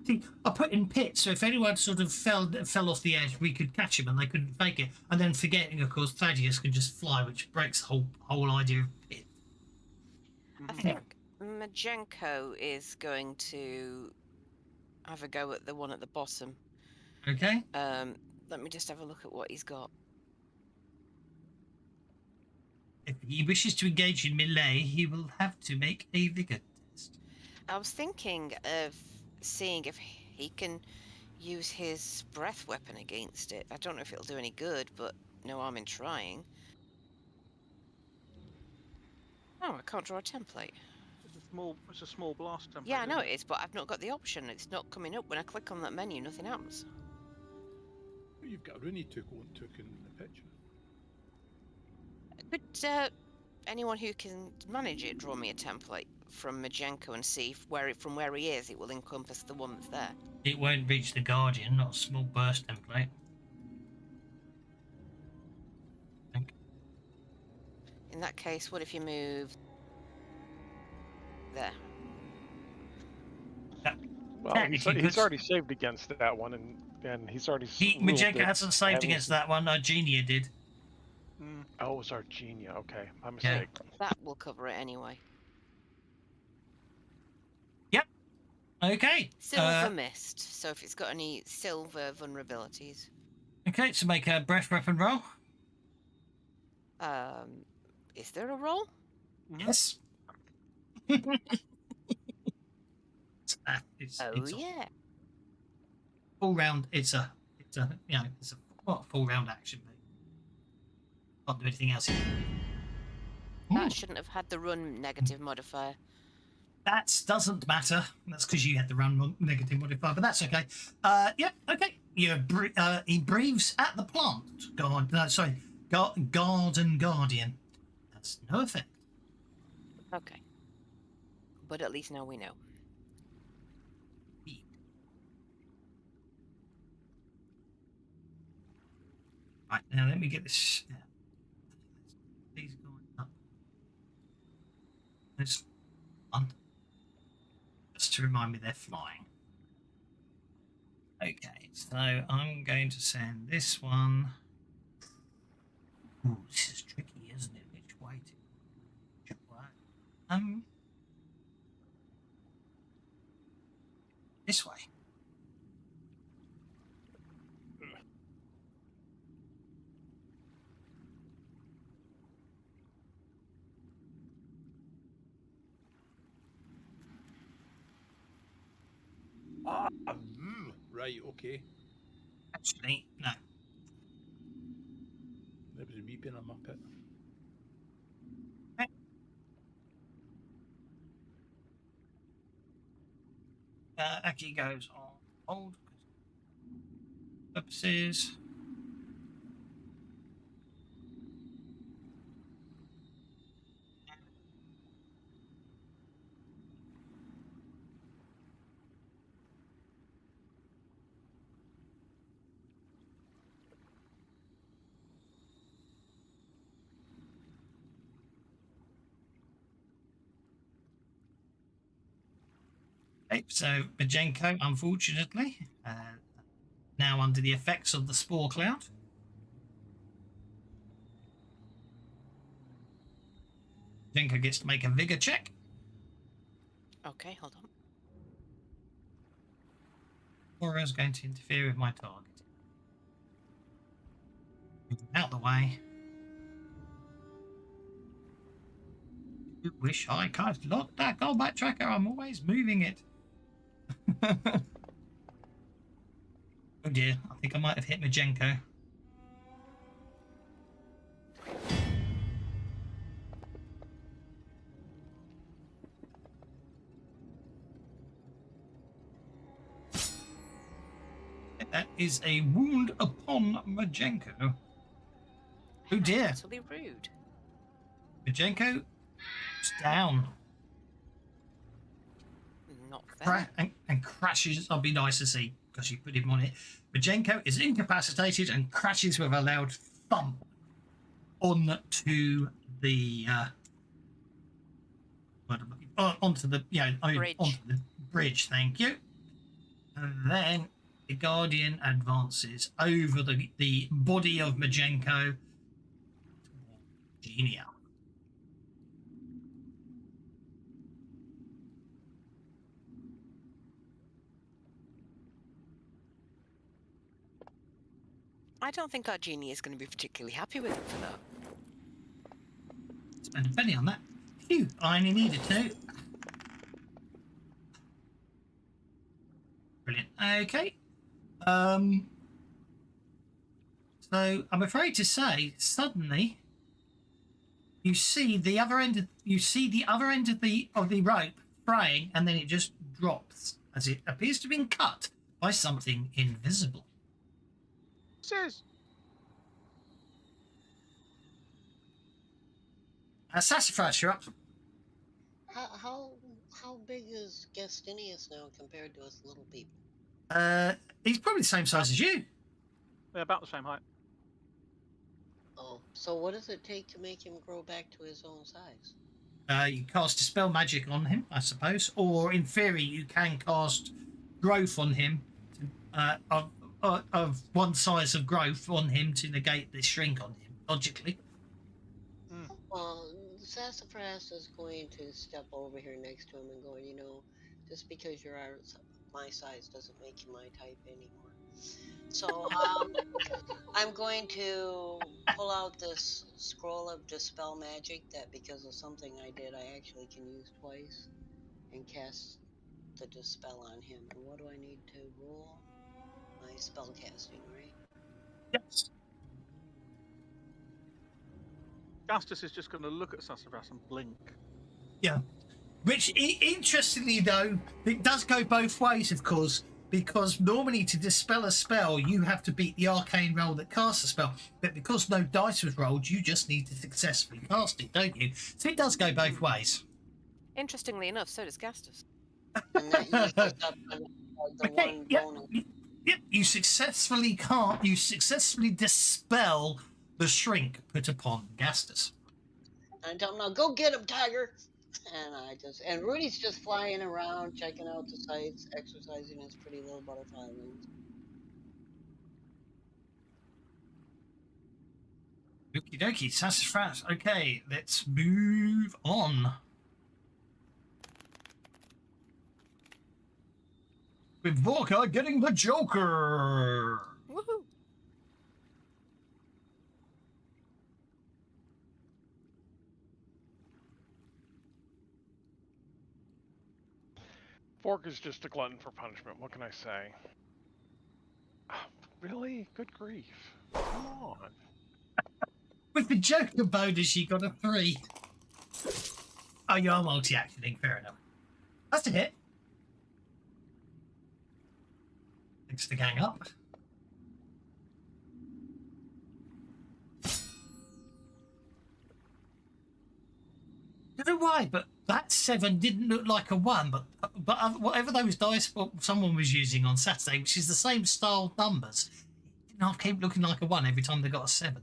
Speaker 1: See, I put in pits, so if anyone sort of fell off the edge, we could catch him and they couldn't fake it. And then forgetting, of course, Thaddeus can just fly, which breaks the whole idea of pit.
Speaker 4: I think Majenko is going to have a go at the one at the bottom.
Speaker 1: Okay.
Speaker 4: Let me just have a look at what he's got.
Speaker 1: If he wishes to engage in melee, he will have to make a vigor test.
Speaker 4: I was thinking of seeing if he can use his breath weapon against it. I don't know if it'll do any good, but no harm in trying. Oh, I can't draw a template.
Speaker 2: It's a small blast template.
Speaker 4: Yeah, I know
Speaker 2: isn't
Speaker 4: it is, but I've not got the option. It's not coming up. When I click on that menu, nothing happens.
Speaker 3: You've got a Rooney took in the picture.
Speaker 4: Could anyone who can manage it draw me a template from Majenko and see if from where he is, it will encompass the one that's there?
Speaker 1: It won't reach the Guardian, not a small burst template. I think.
Speaker 4: In In that case, what if you move there?
Speaker 6: Well,
Speaker 1: Technically,
Speaker 6: he's
Speaker 1: good.
Speaker 6: already saved against that one, and he's already ruled
Speaker 1: Majenko
Speaker 6: that
Speaker 1: hasn't saved
Speaker 6: having-
Speaker 1: against that one. Genia did.
Speaker 2: Mm.
Speaker 6: Oh, it was our genia. Okay, my
Speaker 1: Yeah.
Speaker 6: mistake.
Speaker 4: That will cover it anyway.
Speaker 1: Okay.
Speaker 4: Silver mist. So if it's got any silver vulnerabilities.
Speaker 1: Okay, so make a breath weapon roll.
Speaker 4: Is there a roll?
Speaker 1: Yes. It's
Speaker 4: Oh
Speaker 1: a
Speaker 4: yeah.
Speaker 1: full round. It's a full round action. Can't do anything else.
Speaker 4: That shouldn't have had the run negative modifier.
Speaker 1: That doesn't matter. That's because you had the run negative modifier, but that's okay. Yeah, okay. He breathes at the plant. Garden guardian. That's no effect.
Speaker 4: Okay. But at least now we know.
Speaker 1: Right, now let me get this. These going up. This one. Just to remind me they're flying. Okay, so I'm going to send this one. Ooh, this is tricky, isn't it? Which way to? This way.
Speaker 3: Right, okay.
Speaker 1: Actually, no.
Speaker 3: There was me being a muppet.
Speaker 1: Actually goes on hold purposes. Okay, so Majenko, unfortunately, now under the effects of the spore cloud. Majenko gets to make a vigor check.
Speaker 4: Okay, hold on.
Speaker 1: Aura is going to interfere with my target. Move out of the way. I wish I could lock that combat tracker. I'm always moving it. Oh dear, I think I might have hit Majenko. That is a wound upon Majenko. Oh dear.
Speaker 4: Totally rude.
Speaker 1: Majenko is down.
Speaker 4: Not fair.
Speaker 1: And crashes. I'll be nice to see because you put him on it. Majenko is incapacitated and crashes with a loud thump onto the onto the
Speaker 4: Bridge.
Speaker 1: onto the bridge. Thank you. And then the Guardian advances over the body of Majenko. Genial.
Speaker 4: I don't think our genie is going to be particularly happy with it for that.
Speaker 1: Spend a penny on that. Phew, I only needed two. Brilliant. Okay. So I'm afraid to say, suddenly you see the other end of the rope fraying, and then it just drops as it appears to have been cut by something invisible.
Speaker 2: Says
Speaker 1: Sassafras, you're up.
Speaker 5: How big is Gastinius now compared to us little people?
Speaker 1: He's probably the same size as you.
Speaker 2: they're about the same height.
Speaker 5: Oh, so what does it take to make him grow back to his own size?
Speaker 1: You cast dispel magic on him, I suppose, or in theory, you can cast growth on him of one size of growth on him to negate the shrink on him. Logically,
Speaker 5: Well, Sassafras is going to step over here next to him and going, just because you're my size doesn't make you my type anymore. So I'm going to pull out this scroll of dispel magic that because of something I did, I actually can use twice and cast the dispel on him. And what do I need to roll? My spell casting, right?
Speaker 1: yes.
Speaker 2: Gastus is just going to look at Sassafras and blink.
Speaker 1: Yeah. Which, interestingly, though, it does go both ways, of course, because normally to dispel a spell, you have to beat the arcane roll that casts the spell. But because no dice was rolled, you just need to successfully cast it, don't you? So it does go both ways.
Speaker 4: Interestingly enough, so does Gastus.
Speaker 5: And that uses up the
Speaker 1: Okay,
Speaker 5: one
Speaker 1: yep,
Speaker 5: bonus.
Speaker 1: yep. You successfully can't. You successfully dispel the shrink put upon Gastus.
Speaker 5: And I tell him, now go get him, Tiger. And Rudy's just flying around, checking out the sights, exercising his pretty little butterfly wings.
Speaker 1: Okie dokie, sassafras. Okay, let's move on. With Vorka getting the Joker.
Speaker 4: Woohoo!
Speaker 6: Fork is just a glutton for punishment. What can I say? Really? Good grief. Come on.
Speaker 1: With the Joker bonus, you got a 3. Oh, you are multi-actioning. Fair enough. That's a hit. Thanks to gang up. I don't know why, but that 7 didn't look like a 1, but whatever those dice someone was using on Saturday, which is the same style numbers, it did not keep looking like a 1 every time they got a 7.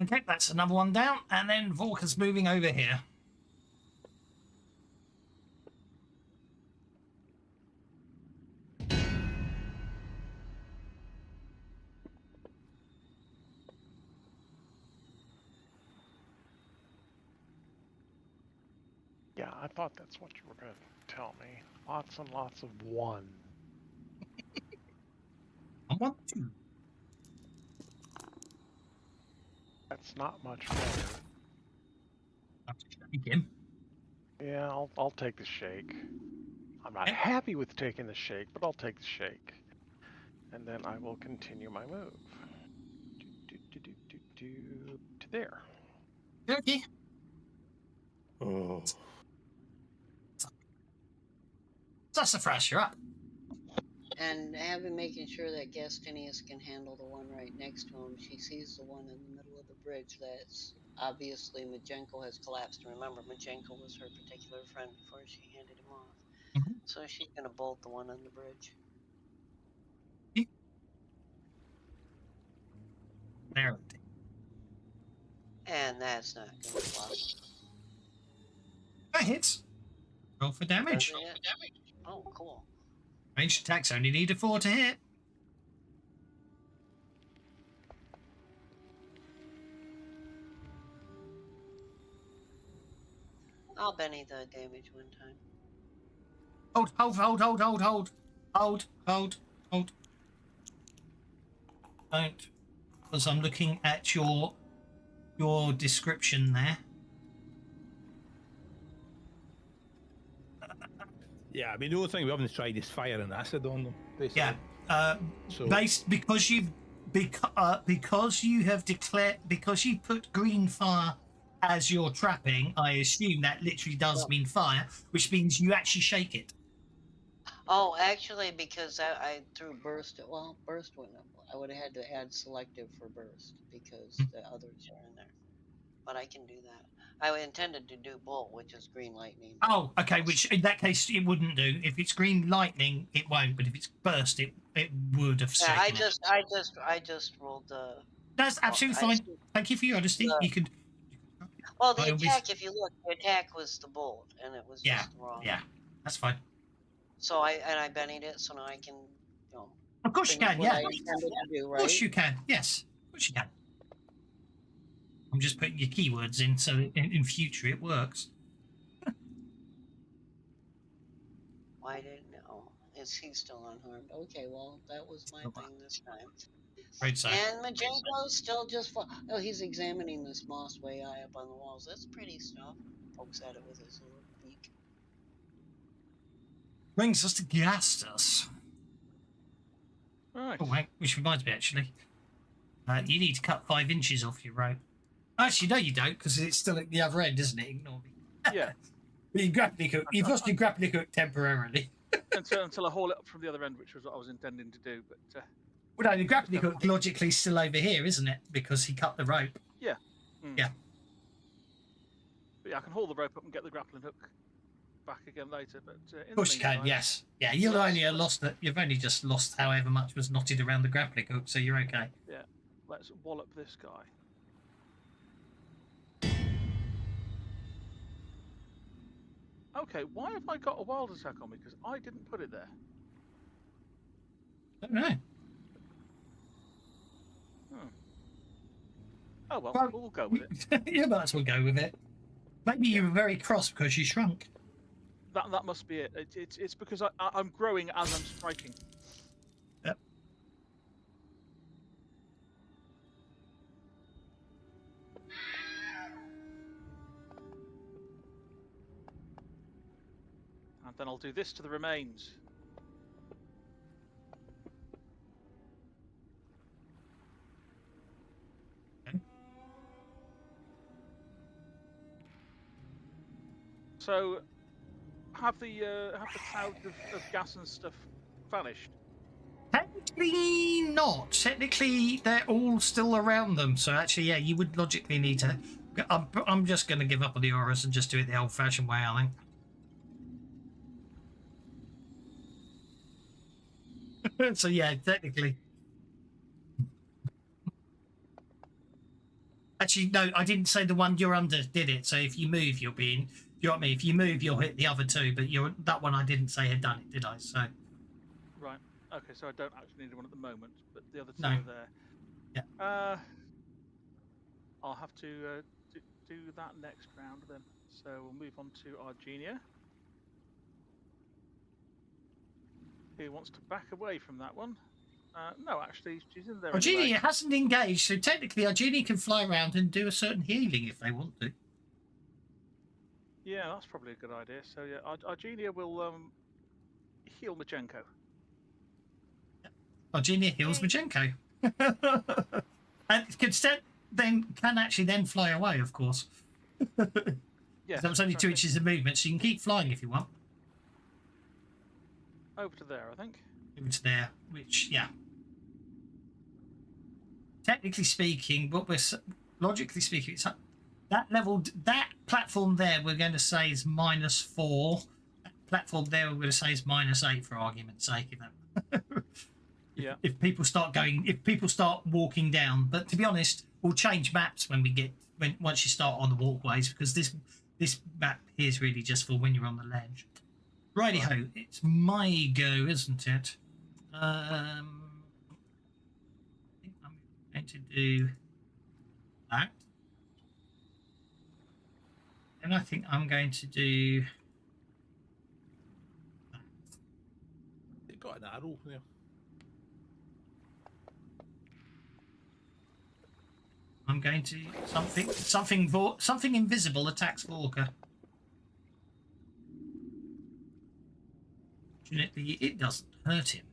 Speaker 1: Okay, that's another one down, and then Vorka's moving over here.
Speaker 6: Yeah, I thought that's what you were going to tell me. Lots and lots of 1.
Speaker 1: I want to.
Speaker 6: That's not much better.
Speaker 1: Begin.
Speaker 6: Yeah, I'll take the shake. I'm not happy with taking the shake, but I'll take the shake. And then I will continue my move. To there.
Speaker 1: Okay.
Speaker 3: Oh.
Speaker 1: Sassafras, you're up.
Speaker 5: And making sure that Gastinius can handle the one right next to him. She sees the one in the middle of the bridge that's obviously Majenko has collapsed. Remember, Majenko was her particular friend before she handed him off.
Speaker 1: Mm-hmm.
Speaker 5: So she's going to bolt the one on the bridge.
Speaker 1: There.
Speaker 5: And that's not going to fly.
Speaker 1: That hits. Roll for damage.
Speaker 5: Oh, cool.
Speaker 1: Ranged attacks only need a 4 to hit.
Speaker 5: I'll Benny the damage one time.
Speaker 1: Hold. Don't, because I'm looking at your description there.
Speaker 3: Yeah, I mean, the only thing we haven't tried is fire and acid on them. Basically.
Speaker 1: Yeah.
Speaker 3: So
Speaker 1: Based because you have declared, because you put green fire as your trapping, I assume that literally does mean fire, which means you actually shake it.
Speaker 5: Oh, actually, because I threw burst. Well, burst wouldn't have. I would have had to add selective for burst because the others are in there. But I can do that. I intended to do bolt, which is green lightning.
Speaker 1: Oh, okay. Which in that case it wouldn't do. If it's green lightning, it won't. But if it's burst, it would have.
Speaker 5: Yeah, I
Speaker 1: shaken it.
Speaker 5: just rolled the.
Speaker 1: That's absolutely fine. Thank you for your honesty. You could.
Speaker 5: Well, the
Speaker 1: by all means-
Speaker 5: attack, if you look, the attack was the bolt, and it was
Speaker 1: Yeah,
Speaker 5: just wrong.
Speaker 1: yeah, that's fine.
Speaker 5: So I bennied it, so now I can,
Speaker 1: Of course you
Speaker 5: finish
Speaker 1: can.
Speaker 5: what
Speaker 1: Yeah,
Speaker 5: I intended to do,
Speaker 1: of
Speaker 5: right?
Speaker 1: course you can. Yes, of course you can. I'm just putting your keywords in so that in future it works.
Speaker 5: Why didn't know? Is he still unharmed? Okay, well, that was my thing this time.
Speaker 1: Right, so
Speaker 5: And Majenko's still just. Oh, he's examining this moss way high up on the walls. That's pretty stuff. Pokes at it with his little beak.
Speaker 1: brings us to Gastus.
Speaker 2: Right.
Speaker 1: Oh, wait, which reminds me actually, you need to cut 5 inches off your rope. Actually, no, you don't, because it's still at the other end, isn't it? Ignore me.
Speaker 2: Yeah.
Speaker 1: You've lost your grappling hook temporarily.
Speaker 2: until I haul it up from the other end, which was what I was intending to do. But
Speaker 1: Well, no, the grappling hook logically is still over here, isn't it? Because he cut the rope.
Speaker 2: yeah.
Speaker 1: Yeah.
Speaker 2: But yeah, I can haul the rope up and get the grappling hook back again later. But in
Speaker 1: Of course you can, yes. Yeah, you've only lost it. You've only just lost however much was knotted around the grappling hook, so you're okay.
Speaker 2: Yeah. Let's wallop this guy. Okay, why have I got a wild attack on me? Because I didn't put it there.
Speaker 1: Don't know.
Speaker 2: Oh well,
Speaker 1: Well,
Speaker 2: we'll go with it.
Speaker 1: You might as well go with it. Maybe you were very cross because you shrunk.
Speaker 2: That must be it. It's because I'm growing as I'm striking.
Speaker 1: Yep.
Speaker 2: And then I'll do this to the remains.
Speaker 1: Okay.
Speaker 2: So, have the cloud of gas and stuff vanished?
Speaker 1: Technically not. Technically, they're all still around them. So actually, yeah, you would logically need to. I'm just going to give up on the auras and just do it the old-fashioned way, I think. So yeah, technically. Actually, no, I didn't say the one you're under did it. So if you move, you'll be in. You know what I mean? If you move, you'll hit the other two. But that one I didn't say had done it, did I? So.
Speaker 2: Right. Okay, so I don't actually need one at the moment, but the other two
Speaker 1: No.
Speaker 2: are there.
Speaker 1: Yeah.
Speaker 2: I'll have to do that next round then. So we'll move on to Argenia, who wants to back away from that one. No, actually, she's in there.
Speaker 1: Argenia
Speaker 2: Anyway.
Speaker 1: hasn't engaged, so technically Argenia can fly around and do a certain healing if they want to.
Speaker 2: Yeah, that's probably a good idea. So yeah, Argenia will heal Majenko.
Speaker 1: Argenia heals Majenko. And can actually then fly away, of course.
Speaker 2: Yeah,
Speaker 1: That was only 2 inches of movement, so you can keep flying if you want.
Speaker 2: over to there, I think.
Speaker 1: Over to there, which, yeah. Technically speaking, logically speaking, it's that level, that platform there, we're going to say is -4. That platform there, we're going to say is -8 for argument's sake.
Speaker 2: Yeah.
Speaker 1: If people start walking down, but to be honest, we'll change maps once you start on the walkways, because this map here is really just for when you're on the ledge. Righty ho, it's my go, isn't it? I think I'm going to do that, and I think I'm going to do that.
Speaker 3: It got an arrow there.
Speaker 1: I'm going to something invisible attacks Vorka. Fortunately, it doesn't hurt him.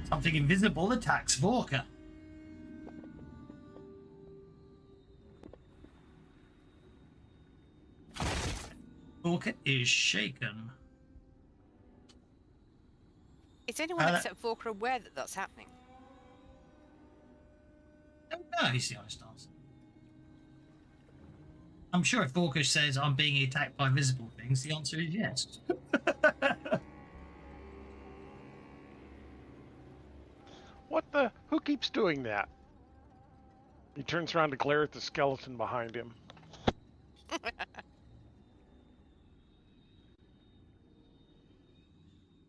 Speaker 1: Something invisible attacks Vorka. Orca is shaken.
Speaker 4: Is anyone
Speaker 1: that-
Speaker 4: except Vorka aware that that's happening?
Speaker 1: No, is the honest answer. I'm sure if Vorka says I'm being attacked by visible things, the answer is yes.
Speaker 6: What the? Who keeps doing that? He turns around to glare at the skeleton behind him.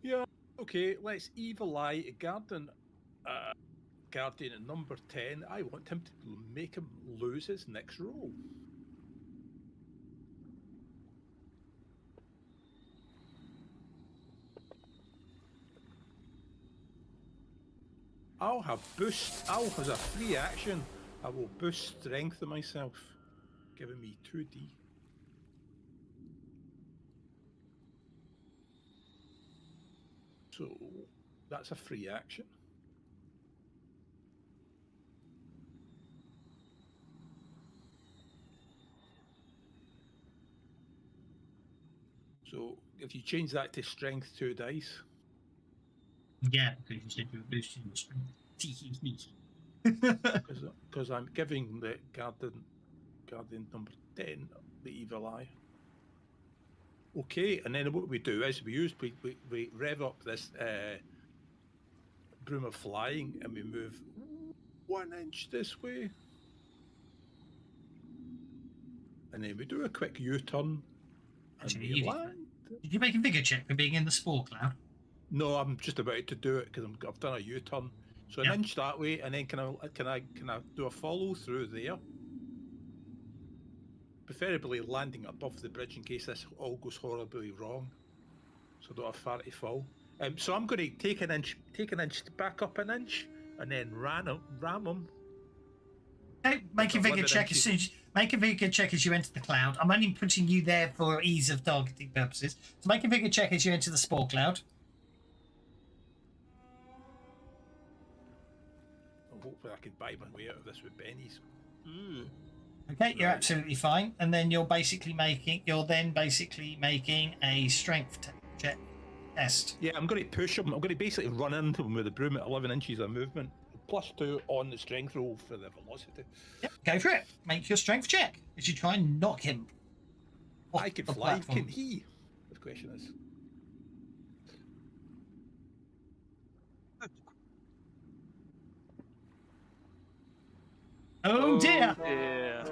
Speaker 3: Yeah, okay, let's evil eye Guardian at number 10. I want him to make him lose his next roll. I'll have boost. As a free action, I will boost strength of myself, giving me 2d. So that's a free action. So if you change that to strength 2 dice.
Speaker 1: Yeah, because you said you were boosting your strength.
Speaker 3: Because I'm giving the Guardian number 10 the evil eye. Okay, and then what we do is we rev up this broom of flying and we move 1 inch this way. And then we do a quick U-turn and
Speaker 1: Actually,
Speaker 3: we land.
Speaker 1: Did you make a vigor check for being in the spore cloud?
Speaker 3: No, I'm just about to do it because I've done a U-turn. So an inch that way, and then can I do a follow through there? Preferably landing above the bridge in case this all goes horribly wrong, so I don't have far to fall. So I'm going to take an inch back up an inch, and then ram him.
Speaker 1: Okay, make a vigor check as soon as make a vigor check as you enter the cloud. I'm only putting you there for ease of targeting purposes. So make a vigor check as you enter the spore cloud.
Speaker 3: Hopefully I can buy my way out of this with bennies.
Speaker 1: Okay, you're absolutely fine. And then you're then basically making a strength check test.
Speaker 3: Yeah, I'm going to push him. I'm going to basically run into him with the broom at 11 inches of movement. +2 on the strength roll for the velocity.
Speaker 1: Yep, go for it. Make your strength check as you try and knock him off
Speaker 3: I can
Speaker 1: the
Speaker 3: fly,
Speaker 1: platform.
Speaker 3: can he? The question is.
Speaker 1: Oh dear.
Speaker 2: Yeah.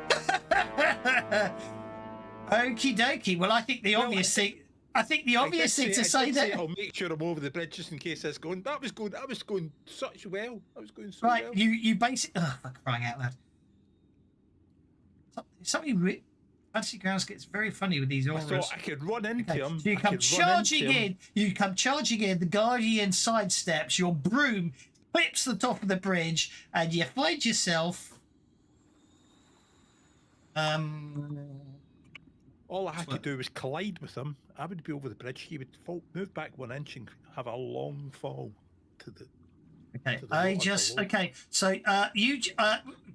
Speaker 1: Okie dokie. Well, I think the obvious thing. I think the obvious thing to say that.
Speaker 3: I'll make sure I'm over the bridge just in case that's going. That was going such well. I was going so
Speaker 1: Right,
Speaker 3: well.
Speaker 1: you basically. Oh, for crying out loud. Something. Fantasy Grounds gets very funny with these
Speaker 3: I
Speaker 1: auras.
Speaker 3: thought I could run into him.
Speaker 1: So you come charging in. You come charging in. The Guardian sidesteps. Your broom clips the top of the bridge, and you find yourself.
Speaker 3: All I had to do was collide with him. I would be over the bridge. He would move back 1 inch and have a long fall to the.
Speaker 1: Okay,
Speaker 3: to the water below.
Speaker 1: okay. So you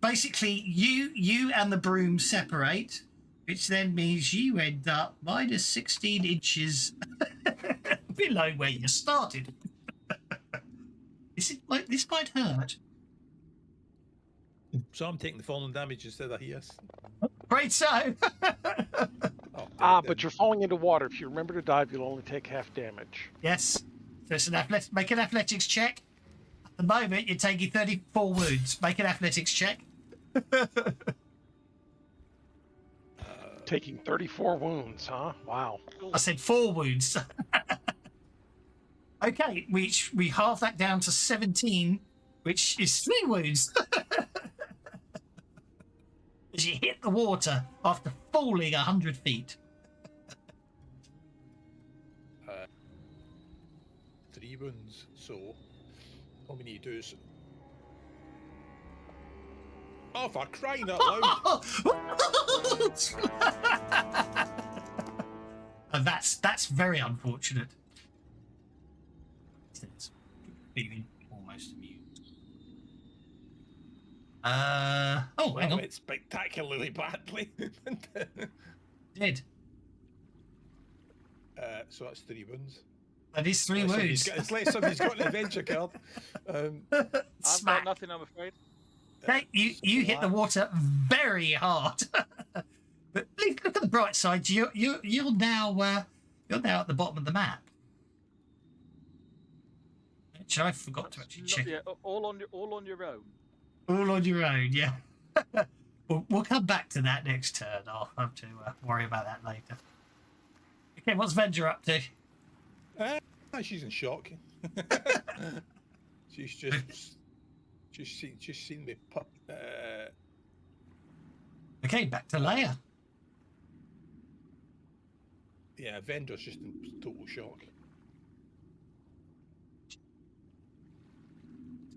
Speaker 1: basically you and the broom separate, which then means you end up minus 16 inches below where you started. This might hurt.
Speaker 3: So I'm taking the falling damage instead of his.
Speaker 1: Great, so.
Speaker 6: But you're falling into water. If you remember to dive, you'll only take half damage.
Speaker 1: Yes. So it's make an athletics check. At the moment, you're taking 34 wounds. Make an athletics check.
Speaker 6: Taking 34 wounds, huh? Wow.
Speaker 1: I said 4 wounds. Okay, which we halve that down to 17, which is 3 wounds. As you hit the water after falling 100 feet.
Speaker 3: 3 wounds. So all we need to do is. Oh, for crying out loud!
Speaker 1: And that's very unfortunate. It's feeling almost immune. Hang on.
Speaker 3: It's spectacularly badly.
Speaker 1: Dead.
Speaker 3: So that's 3 wounds.
Speaker 1: That is 3 wounds.
Speaker 3: It's like somebody's got an adventure card.
Speaker 2: I've got
Speaker 1: Smack.
Speaker 2: nothing, I'm afraid.
Speaker 1: Okay, you hit the water very hard. But look at the bright side. You're now at the bottom of the map. Which I forgot to actually check.
Speaker 2: Yeah, all on your own.
Speaker 1: All on your own, yeah. We'll come back to that next turn. I'll have to worry about that later. Okay, what's Vendor up to?
Speaker 3: She's in shock. She's just seen me pop.
Speaker 1: Okay, back to Leia.
Speaker 3: Yeah, Vendor's just in total shock.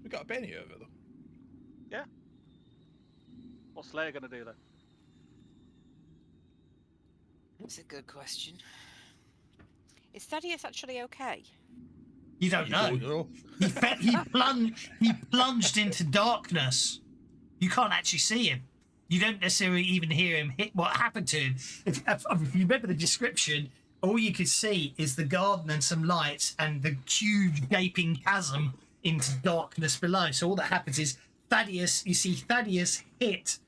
Speaker 3: We got a penny over though.
Speaker 2: Yeah. What's Leia going to do then?
Speaker 4: That's a good question. Is Thaddeus actually okay?
Speaker 1: You don't know. He plunged into darkness. You can't actually see him. You don't necessarily even hear him hit. What happened to him? If you remember the description, all you could see is the garden and some lights and the huge gaping chasm into darkness below. So all that happens is Thaddeus hit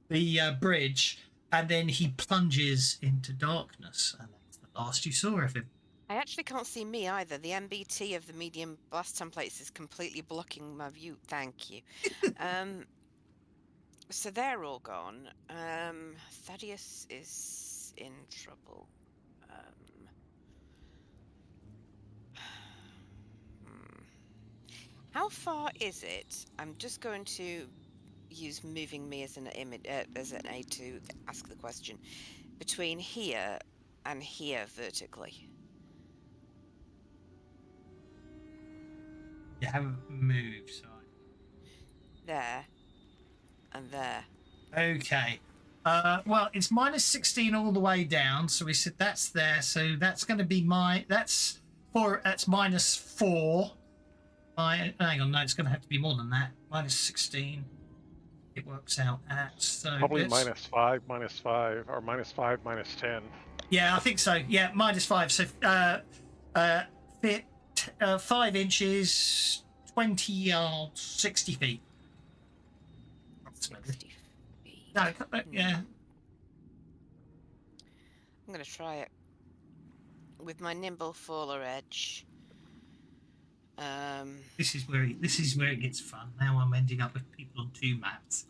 Speaker 1: the bridge, and then he plunges into darkness, and that's the last you saw of him.
Speaker 4: I actually can't see me either. The MBT of the medium blast templates is completely blocking my view. Thank you. So they're all gone. Thaddeus is in trouble. How far is it? I'm just going to use moving me as an image, as an aid to ask the question. Between here and here vertically.
Speaker 1: You haven't moved, so.
Speaker 4: There. And there.
Speaker 1: Okay. Well, it's minus 16 all the way down, so we said that's there. So that's going to be that's minus 4. Hang on, no, it's going to have to be more than that. Minus 16. It works out at so
Speaker 6: probably minus 5, or minus 5, minus 10.
Speaker 1: Yeah, I think so. Yeah, minus 5. So 5 inches, 20 yards, 60 feet.
Speaker 4: 60 feet.
Speaker 1: No, yeah.
Speaker 4: I'm going to try it with my nimble faller edge.
Speaker 1: This is where it gets fun. Now I'm ending up with people on 2 maps.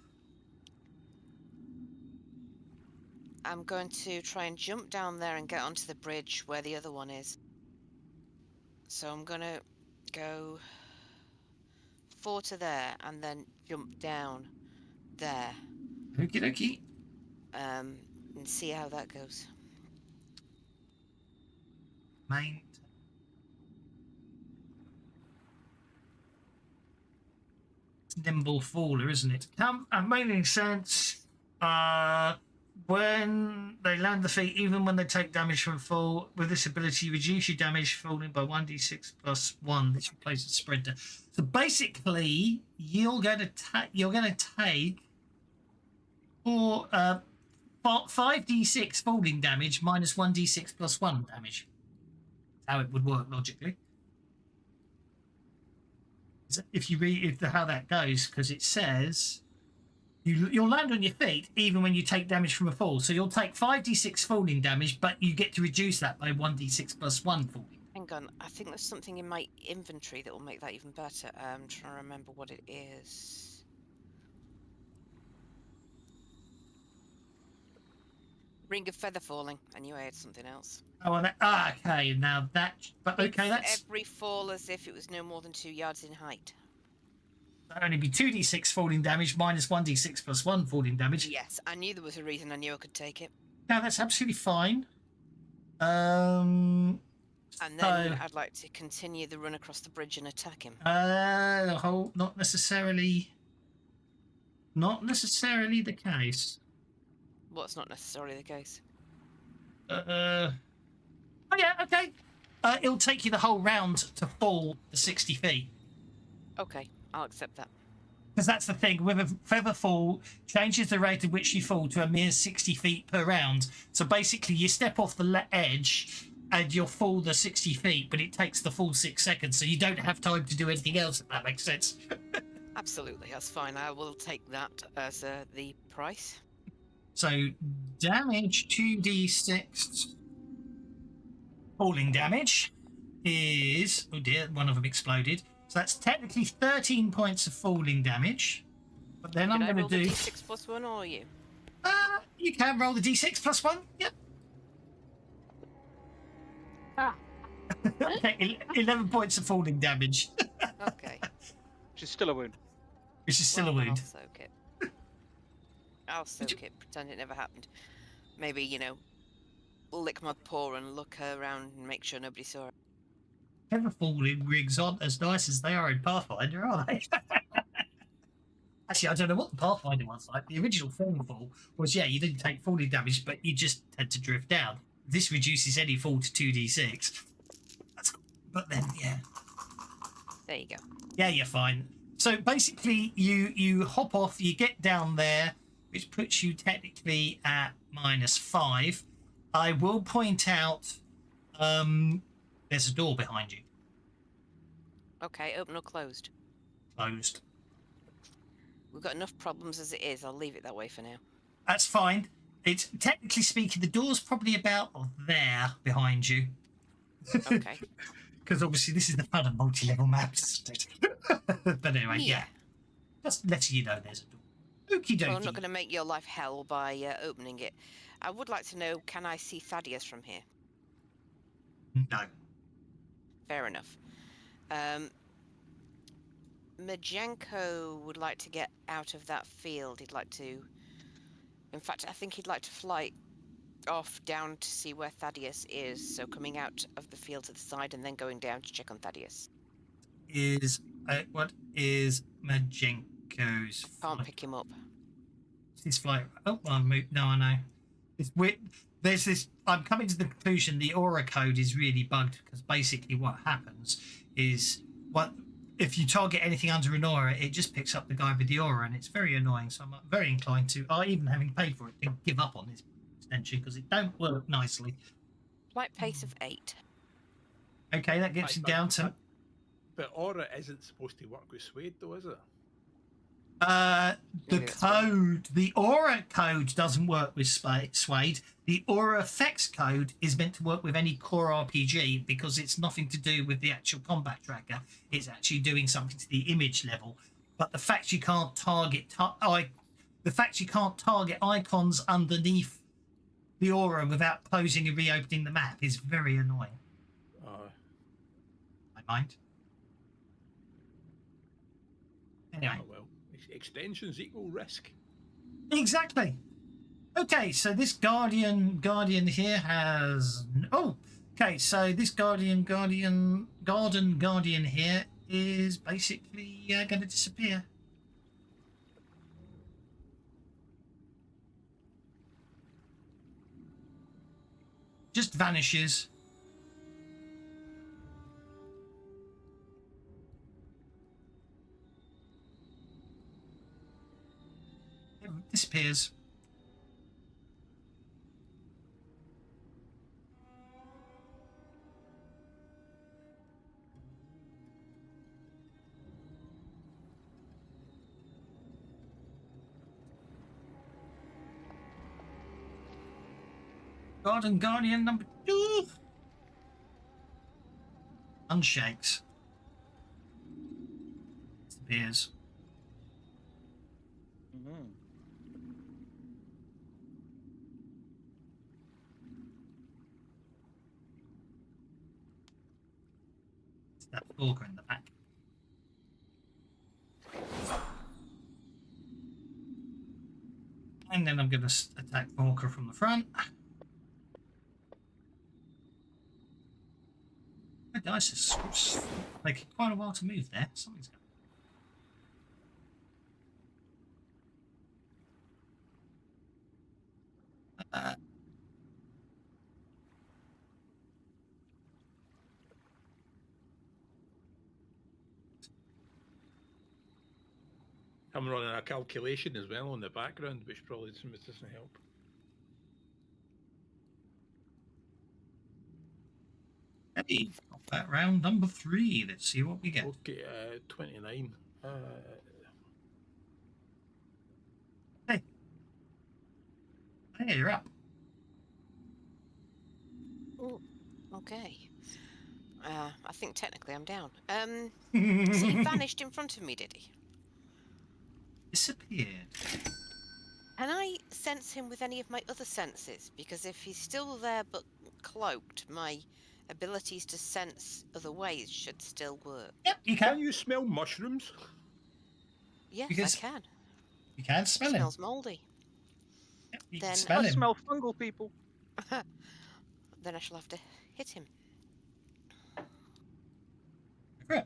Speaker 4: I'm going to try and jump down there and get onto the bridge where the other one is. So I'm going to go 4 to there and then jump down there.
Speaker 1: Okie dokie.
Speaker 4: And see how that goes.
Speaker 1: Main. It's nimble faller, isn't it? Making sense. When they land the feet, even when they take damage from fall, with this ability, you reduce your damage falling by 1d6 plus 1. This replaces Sprinter. So basically, you're going to take 5d6 falling damage minus 1d6 plus 1 damage. That's how it would work logically. If you read how that goes, because it says you'll land on your feet even when you take damage from a fall. So you'll take 5d6 falling damage, but you get to reduce that by 1d6 plus 1 falling.
Speaker 4: Hang on, I think there's something in my inventory that will make that even better. I'm trying to remember what it is. Ring of feather falling. I knew I had something else.
Speaker 1: Oh, and okay. Now that, but okay, that's
Speaker 4: every fall as if it was no more than 2 yards in height.
Speaker 1: That'd only be 2d6 falling damage minus 1d6 plus 1 falling damage.
Speaker 4: Yes, I knew there was a reason. I knew I could take it.
Speaker 1: No, that's absolutely fine.
Speaker 4: And then I'd like to continue the run across the bridge and attack him.
Speaker 1: Not necessarily the case.
Speaker 4: What's not necessarily the case?
Speaker 1: Oh yeah, okay. It'll take you the whole round to fall the 60 feet.
Speaker 4: Okay, I'll accept that.
Speaker 1: Because that's the thing, with a feather fall, changes the rate at which you fall to a mere 60 feet per round. So basically, you step off the edge, and you'll fall the 60 feet, but it takes the full 6 seconds, so you don't have time to do anything else, if that makes sense.
Speaker 4: Absolutely, that's fine. I will take that as the price.
Speaker 1: So damage 2d6 falling damage is, oh dear, one of them exploded. So that's technically 13 points of falling damage. But then I'm
Speaker 4: Did I
Speaker 1: going
Speaker 4: roll
Speaker 1: to
Speaker 4: the
Speaker 1: do.
Speaker 4: d6 plus 1 or you?
Speaker 1: You can roll the d6 plus 1. Yep. Okay, 11 points of falling damage,
Speaker 4: Okay.
Speaker 2: Which is still a wound.
Speaker 1: which is still
Speaker 4: Well,
Speaker 1: a wound.
Speaker 4: I'll soak it. I'll soak it, pretend it never happened. Maybe, you know, lick my paw and look around and make sure nobody saw it.
Speaker 1: Never falling rigs aren't as nice as they are in Pathfinder, are they? Actually, I don't know what the Pathfinder was like. The original fall was, yeah, you didn't take falling damage, but you just had to drift down. This reduces any fall to 2d6. But then, yeah.
Speaker 4: There you go.
Speaker 1: Yeah, you're fine. So basically, you hop off, you get down there, which puts you technically at -5. I will point out there's a door behind you.
Speaker 4: Okay, open or closed?
Speaker 1: Closed.
Speaker 4: We've got enough problems as it is. I'll leave it that way for now.
Speaker 1: That's fine. It's technically speaking, the door's probably about there behind you.
Speaker 4: Okay.
Speaker 1: Because obviously this is the fun of multi-level maps. But anyway, yeah. Just letting you know there's a door. Okie dokie.
Speaker 4: Well, I'm not going to make your life hell by opening it. I would like to know, can I see Thaddeus from here?
Speaker 1: No.
Speaker 4: Fair enough. Majenko would like to get out of that field. He'd like to... In fact, I think he'd like to fly off down to see where Thaddeus is. So coming out of the field to the side and then going down to check on Thaddeus.
Speaker 1: What is Majenko's
Speaker 4: Can't
Speaker 1: flight?
Speaker 4: pick him up.
Speaker 1: His flight. Oh, I moved. No, I know. It's weird. There's this. I'm coming to the conclusion the aura code is really bugged because basically what happens is if you target anything under an aura, it just picks up the guy with the aura, and it's very annoying. So I'm very inclined to, even having paid for it, to give up on this extension because it don't work nicely.
Speaker 4: Flight pace of 8.
Speaker 1: Okay, that gets you down to.
Speaker 3: But aura isn't supposed to work with Suede, though, is it?
Speaker 1: The code, the aura code doesn't work with Suede. The aura effects code is meant to work with any core RPG because it's nothing to do with the actual combat tracker. It's actually doing something to the image level. But the fact you can't target, icons underneath the aura without closing and reopening the map is very annoying. I mind. Anyway.
Speaker 3: Oh, well. Extensions equal risk.
Speaker 1: Exactly. Okay, so this guardian here has. Oh, okay. So this garden here is basically going to disappear. Just vanishes. Disappears. Guardian number 2 unshakes. Disappears. That Walker in the back. And then I'm going to attack Walker from the front. My dice is taking quite a while to move there. Something's going on.
Speaker 3: I'm running a calculation as well on the background, which probably doesn't help.
Speaker 1: Okay, got that round number 3. Let's see what we get.
Speaker 3: Okay, 29.
Speaker 1: Hey, you're up.
Speaker 4: Ooh, okay. I think technically I'm down. So he vanished in front of me, did he?
Speaker 1: Disappeared.
Speaker 4: Can I sense him with any of my other senses? Because if he's still there but cloaked, my abilities to sense other ways should still work.
Speaker 1: Yep, you
Speaker 3: Can
Speaker 1: can.
Speaker 3: you smell mushrooms?
Speaker 4: Yes,
Speaker 1: Because-
Speaker 4: I can.
Speaker 1: You can smell him.
Speaker 4: Smells mouldy.
Speaker 1: Yep, you
Speaker 4: Then-
Speaker 1: can smell
Speaker 2: I
Speaker 1: him.
Speaker 2: smell fungal people.
Speaker 4: Then I shall have to hit him.
Speaker 1: Great.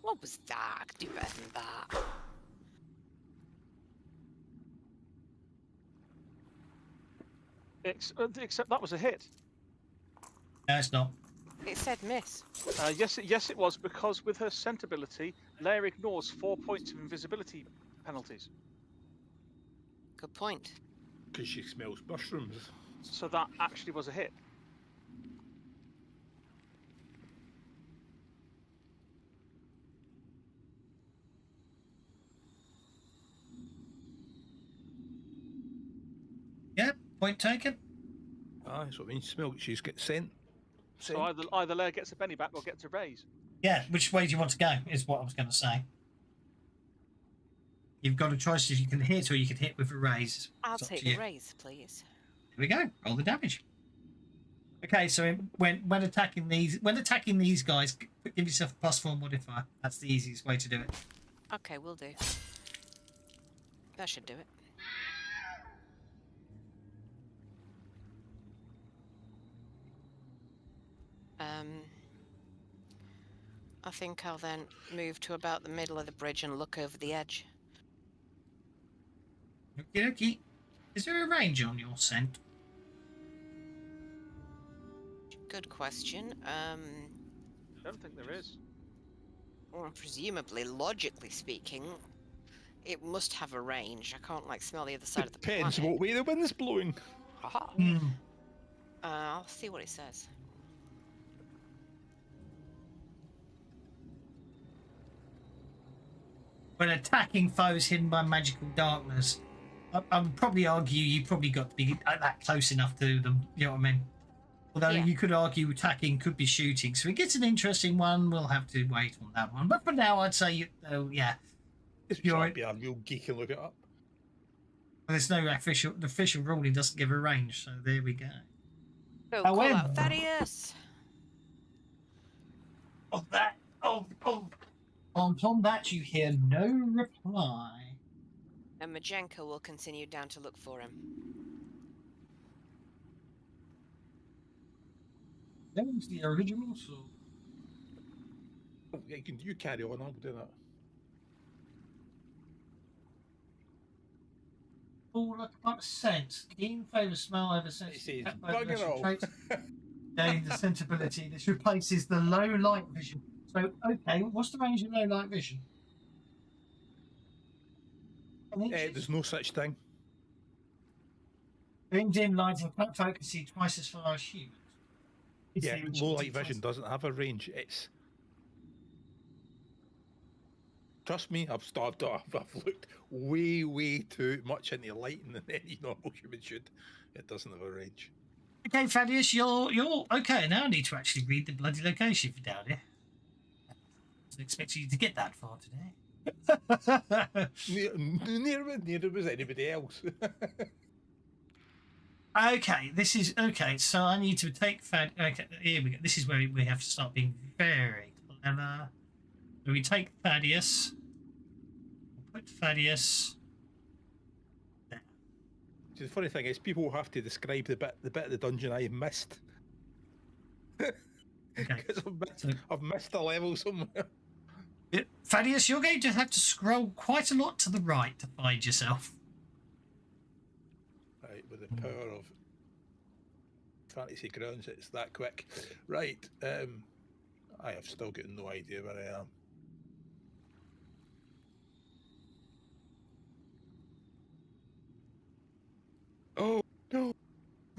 Speaker 4: What was that? I could do better than that.
Speaker 2: Except that was a hit.
Speaker 1: No, it's not.
Speaker 4: It said miss.
Speaker 2: Yes, it was, because with her scent ability, Lair ignores 4 points of invisibility penalties.
Speaker 4: Good point.
Speaker 3: Because she smells mushrooms.
Speaker 2: So that actually was a hit.
Speaker 1: Yep, point taken.
Speaker 3: Ah, that's what I mean. She's got scent.
Speaker 2: So either Lair gets a penny back or gets a raise.
Speaker 1: Yeah, which way do you want to go, is what I was going to say. You've got a choice if you can hit or you can hit with a raise.
Speaker 4: I'll
Speaker 1: It's up
Speaker 4: take
Speaker 1: to
Speaker 4: the
Speaker 1: you.
Speaker 4: raise, please.
Speaker 1: Here we go. Roll the damage. Okay, so when attacking these guys, give yourself a +4 modifier. That's the easiest way to do it.
Speaker 4: Okay, we'll do. That should do it. I think I'll then move to about the middle of the bridge and look over the edge.
Speaker 1: Okie dokie. Is there a range on your scent?
Speaker 4: Good question.
Speaker 2: I don't think there is.
Speaker 4: Well, presumably, logically speaking, it must have a range. I can't, like, smell the other side of the
Speaker 3: Depends
Speaker 4: planet.
Speaker 3: what way the wind's blowing.
Speaker 4: Haha.
Speaker 1: Hmm.
Speaker 4: I'll see what it says.
Speaker 1: When attacking foes hidden by magical darkness, I would probably argue you probably got to be that close enough to them. You know what I mean? Although
Speaker 4: Yeah.
Speaker 1: you could argue attacking could be shooting, so it gets an interesting one. We'll have to wait on that one. But for now, I'd say, yeah,
Speaker 3: It's
Speaker 1: You're
Speaker 3: trying to be a real geek and look it up.
Speaker 1: there's no official. The official ruling doesn't give a range, so there we go.
Speaker 4: Go call
Speaker 1: However-
Speaker 4: out Thaddeus!
Speaker 1: Of that, on that, you hear no reply.
Speaker 4: And Majenko will continue down to look for him.
Speaker 1: That was the original, so.
Speaker 3: Oh, yeah, you carry on, I'll do that.
Speaker 1: Oh, look, like sense. Gain favour smell over sense.
Speaker 3: It says,
Speaker 1: Attack by
Speaker 3: bugger
Speaker 1: aggressive
Speaker 3: all.
Speaker 1: traits. Gain the sensibility. This replaces the low light vision. So, okay, what's the range of low light vision? 10 inches?
Speaker 3: There's no such thing.
Speaker 1: In dim light, a plant folk can see twice as far as humans. It's
Speaker 3: Yeah,
Speaker 1: the range
Speaker 3: low
Speaker 1: of
Speaker 3: light vision doesn't have a range. It's. Trust me, I've looked way too much into lighting than any normal human should. It doesn't have a range.
Speaker 1: Okay, Thaddeus, you're okay. Now I need to actually read the bloody location for down here. I wasn't expecting you to get that far today.
Speaker 3: Neither was anybody else.
Speaker 1: Okay, this is okay. So I need to take Okay, here we go. This is where we have to start being very clever. So we take Thaddeus. We'll put Thaddeus there.
Speaker 3: See, the funny thing is, people have to describe the bit of the dungeon I've missed.
Speaker 1: Okay.
Speaker 3: Because I've missed a level somewhere.
Speaker 1: Thaddeus, you're going to have to scroll quite a lot to the right to find yourself.
Speaker 3: Right, with the power of fantasy grounds, it's that quick. Right, I have still got no idea where I am. Oh no!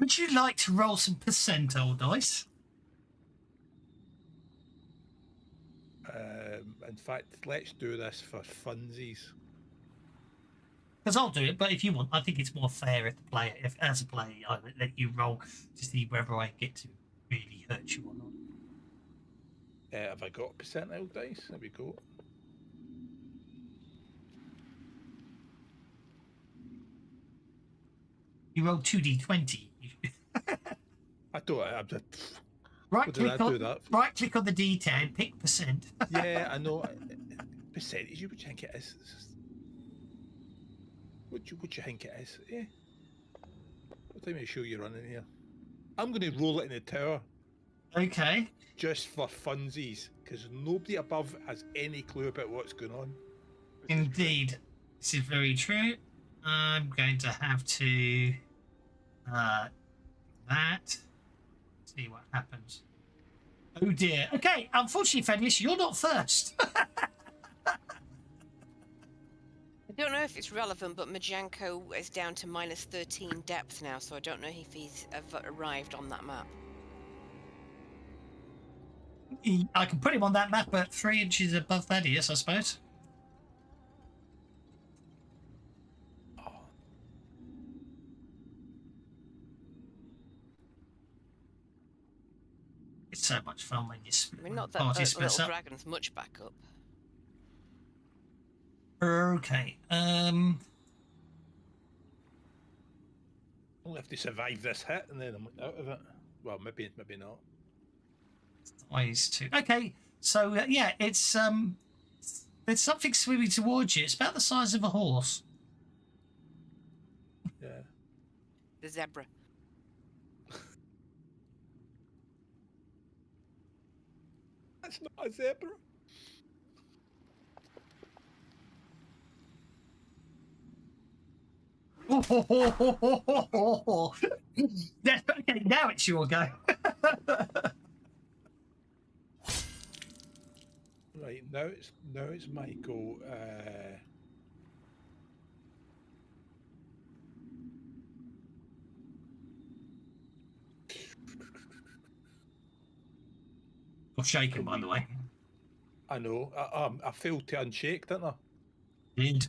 Speaker 1: Would you like to roll some percent, old dice?
Speaker 3: In fact, let's do this for funsies.
Speaker 1: Because I'll do it, but if you want, I think it's more fair if the player, if as a player, I let you roll to see whether I get to really hurt you or not.
Speaker 3: Have I got percentile dice? There we go.
Speaker 1: You roll 2d20.
Speaker 3: I don't. I'm just.
Speaker 1: Right
Speaker 3: Did I
Speaker 1: click
Speaker 3: do
Speaker 1: on
Speaker 3: that?
Speaker 1: right click on the D10, pick percent.
Speaker 3: Yeah, I know. Percentage. What do you think it is? What do you think it is? Yeah. What time are you sure you're running here? I'm going to roll it in the tower
Speaker 1: Okay.
Speaker 3: just for funsies, because nobody above has any clue about what's going on.
Speaker 1: Indeed. This is very true. I'm going to have to that. See what happens. Oh dear. Okay, unfortunately, Fiendish, you're not first.
Speaker 4: I don't know if it's relevant, but Majanko is down to minus 13 depth now, so I don't know if he's arrived on that map.
Speaker 1: I can put him on that map at 3 inches above Thaddeus, I suppose. It's so much fun when you
Speaker 4: I mean, not that
Speaker 1: party
Speaker 4: little
Speaker 1: splits up.
Speaker 4: dragon's much back up.
Speaker 1: Okay.
Speaker 3: I'll have to survive this hit, and then I'm out of it. Well, maybe not.
Speaker 1: Ways to. Okay. So yeah, it's there's something swimming towards you. It's about the size of a horse.
Speaker 3: Yeah.
Speaker 4: The zebra.
Speaker 3: That's not a zebra.
Speaker 1: Yes, okay, now it's your go.
Speaker 3: Right, now it's my go.
Speaker 1: Or shaken, by the way.
Speaker 3: I know. I failed to unshake, didn't I?
Speaker 1: Indeed.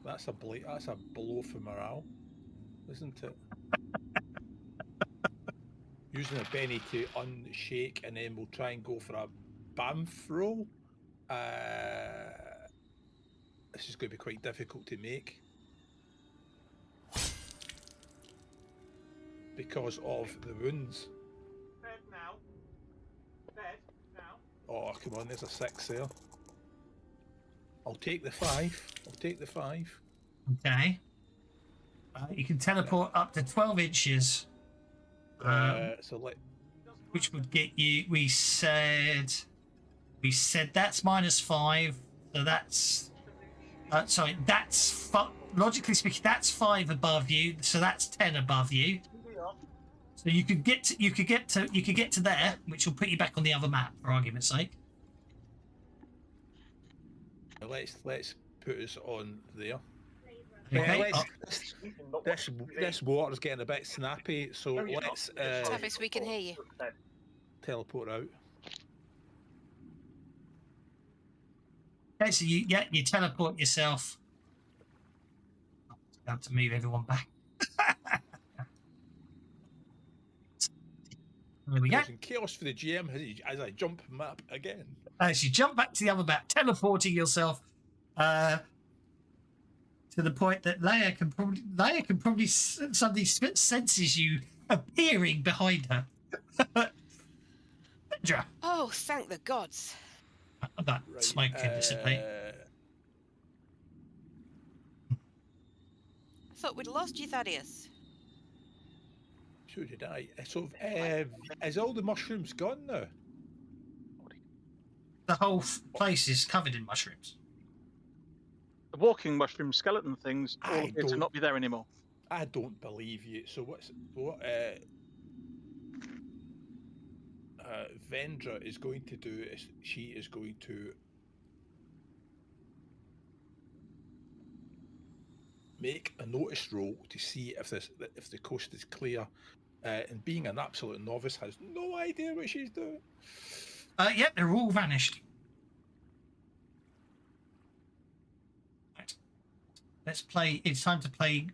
Speaker 3: That's a blow for morale, isn't it? Using a Benny to unshake, and then we'll try and go for a Bamf roll. This is going to be quite difficult to make because of the wounds.
Speaker 2: Bed now. Bed now.
Speaker 3: Oh, come on, there's a 6 there. I'll take the 5.
Speaker 1: Okay. You can teleport up to 12 inches.
Speaker 3: So let.
Speaker 1: Which would get you. We said that's -5. So that's. Sorry, that's logically speaking, that's 5 above you. So that's 10 above you. So you could get to there, which will put you back on the other map, for argument's sake.
Speaker 3: Let's put us on there.
Speaker 1: Okay.
Speaker 3: This water's getting a bit snappy, so let's
Speaker 4: Travis, we can hear you.
Speaker 3: teleport out.
Speaker 1: Okay, so you teleport yourself. I have to move everyone back. There we go.
Speaker 3: Causing chaos for the GM as I jump map again.
Speaker 1: As you jump back to the other map, teleporting yourself to the point that Leia can probably suddenly senses you appearing behind her. Pedra.
Speaker 4: Oh, thank the gods.
Speaker 1: That smoke can dissipate.
Speaker 4: I thought we'd lost you, Thaddeus.
Speaker 3: So did I. So, is all the mushrooms gone now?
Speaker 1: The whole place is covered in mushrooms.
Speaker 2: The walking mushroom skeleton things all appear to not be there anymore.
Speaker 3: I don't believe you. So what Vendra is going to do is she is going to make a notice roll to see if the coast is clear and being an absolute novice has no idea what she's doing.
Speaker 1: Yep, they're all vanished. Right. Let's play. It's time to play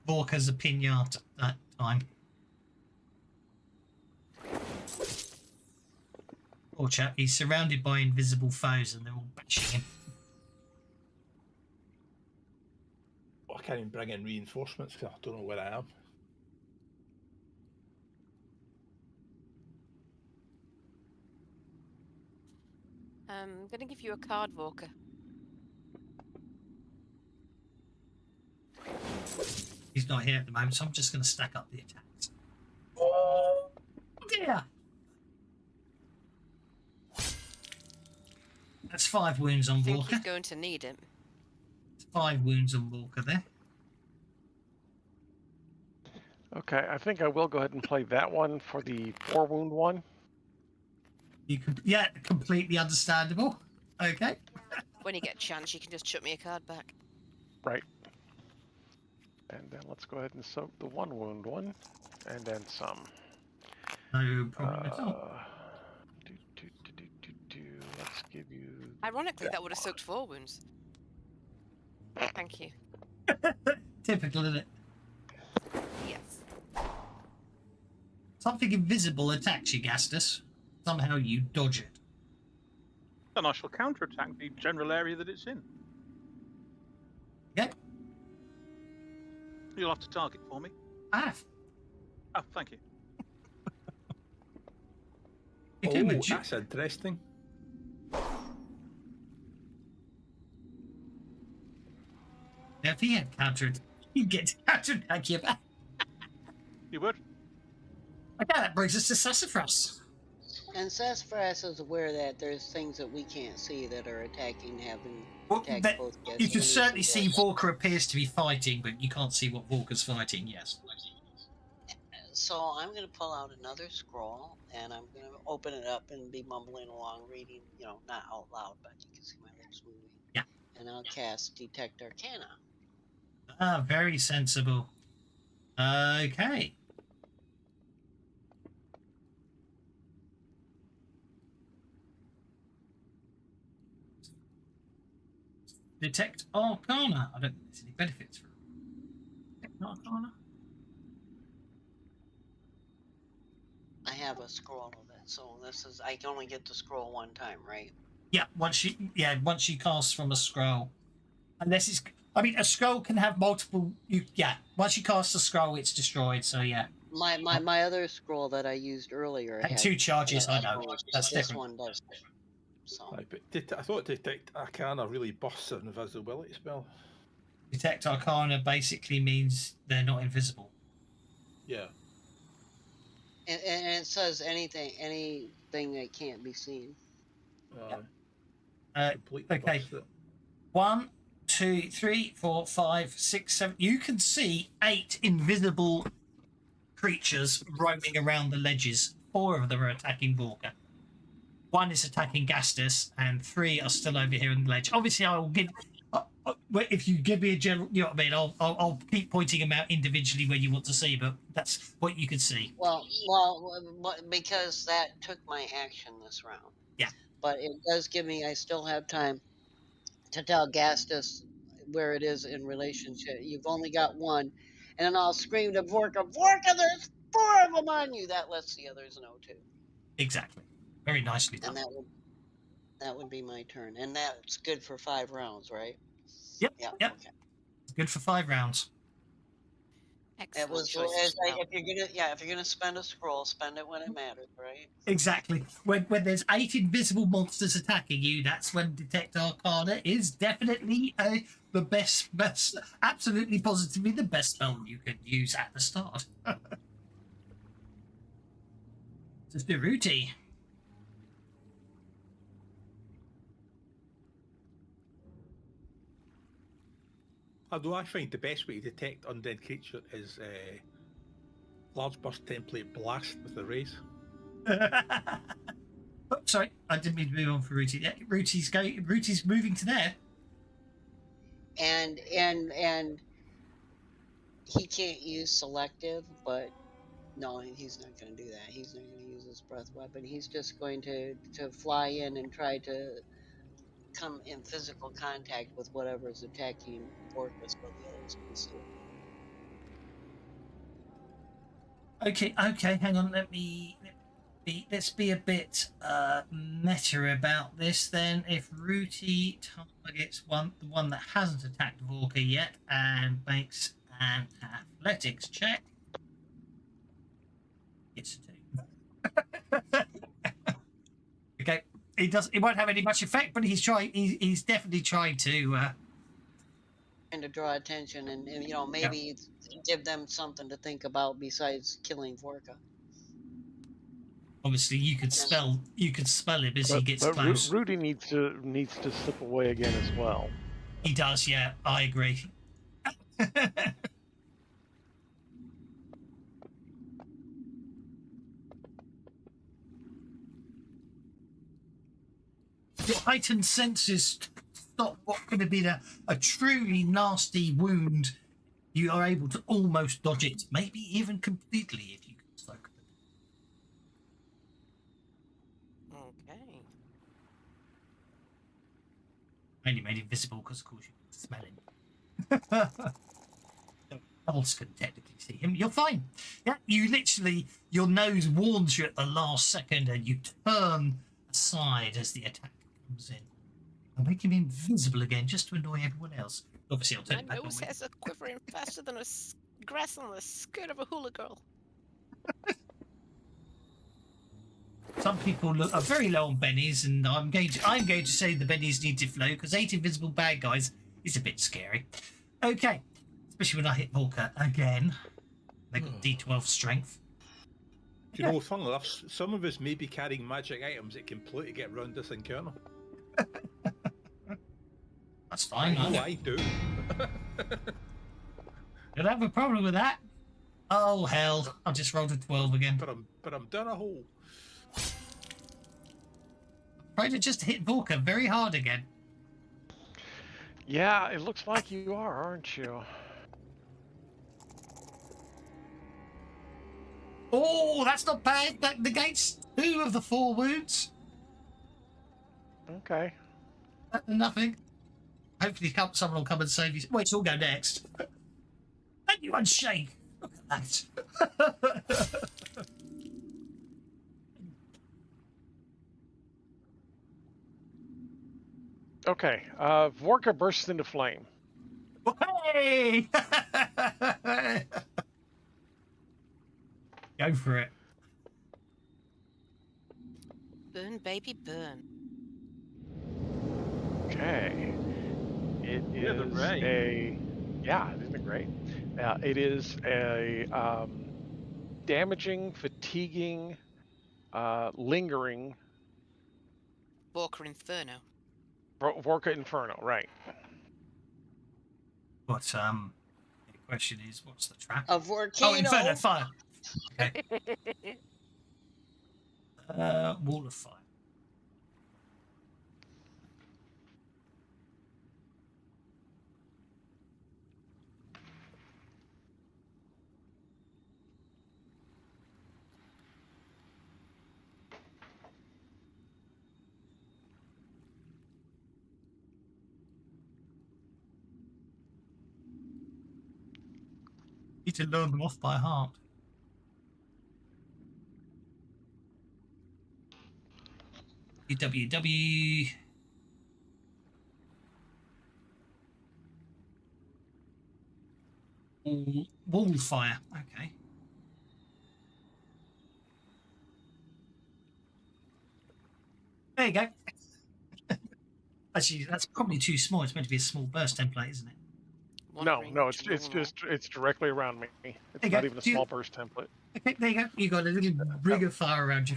Speaker 1: Vorka's a pinata that time. Poor chap, he's surrounded by invisible foes and they're all bashing him.
Speaker 3: I can't even bring in reinforcements because I don't know where I am.
Speaker 4: I'm going to give you a card, Walker.
Speaker 1: He's not here at the moment, so I'm just going to stack up the attacks. Oh dear! That's 5 wounds on
Speaker 4: I think
Speaker 1: Walker.
Speaker 4: he's going to need it.
Speaker 1: 5 wounds on Walker there.
Speaker 6: Okay, I think I will go ahead and play that one for the 4 wound one.
Speaker 1: You can, yeah, completely understandable. Okay.
Speaker 4: When you get a chance, you can just chuck me a card back.
Speaker 6: Right. And then let's go ahead and soak the 1 wound one, and then some.
Speaker 1: No problem at all.
Speaker 6: Let's give you.
Speaker 4: Ironically, that would have soaked 4 wounds. Thank you.
Speaker 1: Typical, isn't it?
Speaker 4: Yes.
Speaker 1: Something invisible attacks you, Gastus. Somehow you dodge it.
Speaker 2: Then I shall counterattack the general area that it's in.
Speaker 1: Okay.
Speaker 2: You'll have to target for me.
Speaker 1: Ah,
Speaker 2: Oh, thank you.
Speaker 1: you do
Speaker 3: That's interesting.
Speaker 1: Now, if he had countered, you get to counterattack you back.
Speaker 2: You would?
Speaker 1: Okay, that brings us to Sassafras.
Speaker 5: And Sassafras is aware that there's things that we can't see that are attacking,
Speaker 1: Well,
Speaker 5: attacked both
Speaker 1: you
Speaker 5: guests
Speaker 1: can
Speaker 5: and
Speaker 1: certainly
Speaker 5: us.
Speaker 1: see Vorka appears to be fighting, but you can't see what Vorka's fighting, yes.
Speaker 5: So I'm going to pull out another scroll, and I'm going to open it up and be mumbling along, reading, not out loud, but you can see my lips moving.
Speaker 1: Yeah.
Speaker 5: And I'll cast Detect Arcana.
Speaker 1: Ah, very sensible. Okay. Detect Arcana. I don't think there's any benefits for it. Detect Arcana.
Speaker 5: I have a scroll of it, so I can only get the scroll one time, right?
Speaker 1: Yeah, once she casts from a scroll. Unless it's, I mean, a scroll can have multiple. Once you cast a scroll, it's destroyed. So yeah.
Speaker 5: My other scroll that I used earlier
Speaker 1: And 2 charges. I know. That's
Speaker 5: this
Speaker 1: different.
Speaker 5: one does. So
Speaker 3: Right, but I thought Detect Arcana really busts an invisibility spell.
Speaker 1: Detect Arcana basically means they're not invisible.
Speaker 3: Yeah.
Speaker 5: and it says anything that can't be seen.
Speaker 3: Completely
Speaker 1: Okay.
Speaker 3: busts it.
Speaker 1: 1, 2, 3, 4, 5, 6, 7. You can see 8 invisible creatures roaming around the ledges. 4 of them are attacking Vorka. 1 is attacking Gastus, and 3 are still over here on the ledge. Obviously, I will give. If you give me a general, you know what I mean. I'll keep pointing them out individually where you want to see, but that's what you can see.
Speaker 5: Well, because that took my action this round.
Speaker 1: Yeah.
Speaker 5: But it does give me. I still have time to tell Gastus where it is in relationship. You've only got 1, and then I'll scream to Vorka, there's 4 of them on you. That lets the others know too.
Speaker 1: Exactly. Very nicely done.
Speaker 5: And that would be my turn, and that's good for 5 rounds, right?
Speaker 1: Yep.
Speaker 5: Yeah.
Speaker 1: Yep.
Speaker 5: Okay.
Speaker 1: Good for 5 rounds.
Speaker 4: Excellent
Speaker 5: It was
Speaker 4: choice
Speaker 5: it's
Speaker 4: as
Speaker 5: like
Speaker 4: well.
Speaker 5: if you're gonna spend a scroll, spend it when it matters, right?
Speaker 1: Exactly. When there's 8 invisible monsters attacking you, that's when Detect Arcana is definitely the best, absolutely positively the best spell you can use at the start. Just do Ruti.
Speaker 3: Although I find the best way to detect undead creature is large burst template blast with the raise.
Speaker 1: Oh, sorry, I didn't mean to move on for Ruti. Yeah, Ruti's moving to there.
Speaker 5: And he can't use selective, but No, he's not going to do that. He's not going to use his breath weapon. He's just going to fly in and try to come in physical contact with whatever's attacking Vorka so the others can see him.
Speaker 1: Okay, hang on. Let's be a bit meta about this then. If Rooty targets the one that hasn't attacked Vorka yet and makes an athletics check. Yes, okay. It won't have any much effect, but he's trying. He's definitely trying to.
Speaker 5: And to draw attention and maybe give them something to think about besides killing Vorka.
Speaker 1: Obviously, you could spell him as he gets close.
Speaker 6: Rudy needs to slip away again as well.
Speaker 1: He does, yeah. I agree. Your heightened senses stop what could have been a truly nasty wound. You are able to almost dodge it, maybe even completely if you can soak them.
Speaker 4: Okay.
Speaker 1: Only made invisible because, of course, you can smell him. No one else can technically see him. You're fine. Yeah, you literally, your nose warns you at the last second and you turn aside as the attack comes in. I'll make him invisible again just to annoy everyone else. Obviously, I'll turn
Speaker 4: My
Speaker 1: it back on.
Speaker 4: nose has a quivering faster than grass on the skirt of a hula girl.
Speaker 1: Some people are very low on bennies, and I'm going to say the bennies need to flow because 8 invisible bad guys is a bit scary. Okay, especially when I hit Volker again. They got D12 strength.
Speaker 3: Do you know, funnily enough, some of us may be carrying magic items that completely get around this encounter.
Speaker 1: That's fine.
Speaker 3: I do.
Speaker 1: Don't have a problem with that. Oh hell! I just rolled a 12 again.
Speaker 3: But I'm down a hole.
Speaker 1: Try to just hit Volker very hard again.
Speaker 6: Yeah, it looks like you are, aren't you?
Speaker 1: Oh, that's not bad. That negates 2 of the 4 wounds.
Speaker 6: Okay.
Speaker 1: Nothing. Hopefully someone will come and save you. Wait, you'll go next. Anyone shake. Look at that.
Speaker 6: Okay. Vorka bursts into flame.
Speaker 1: Hey! Go for it.
Speaker 4: Burn, baby, burn.
Speaker 6: Okay. It
Speaker 3: Yeah,
Speaker 6: is
Speaker 3: right.
Speaker 6: isn't it great? It is a damaging, fatiguing, lingering
Speaker 4: Walker Inferno.
Speaker 6: Vorka Inferno, right?
Speaker 1: But the question is, what's the trap?
Speaker 5: A volcano.
Speaker 1: Oh, Inferno, fire. Okay. Wall of fire. Need to learn them off by heart. WW. Wall fire. Okay. There you go. Actually, that's probably too small. It's meant to be a small burst template, isn't it?
Speaker 6: No, it's directly around me. It's not even a small burst template.
Speaker 1: Okay, there you go. You got a little ring of fire around you.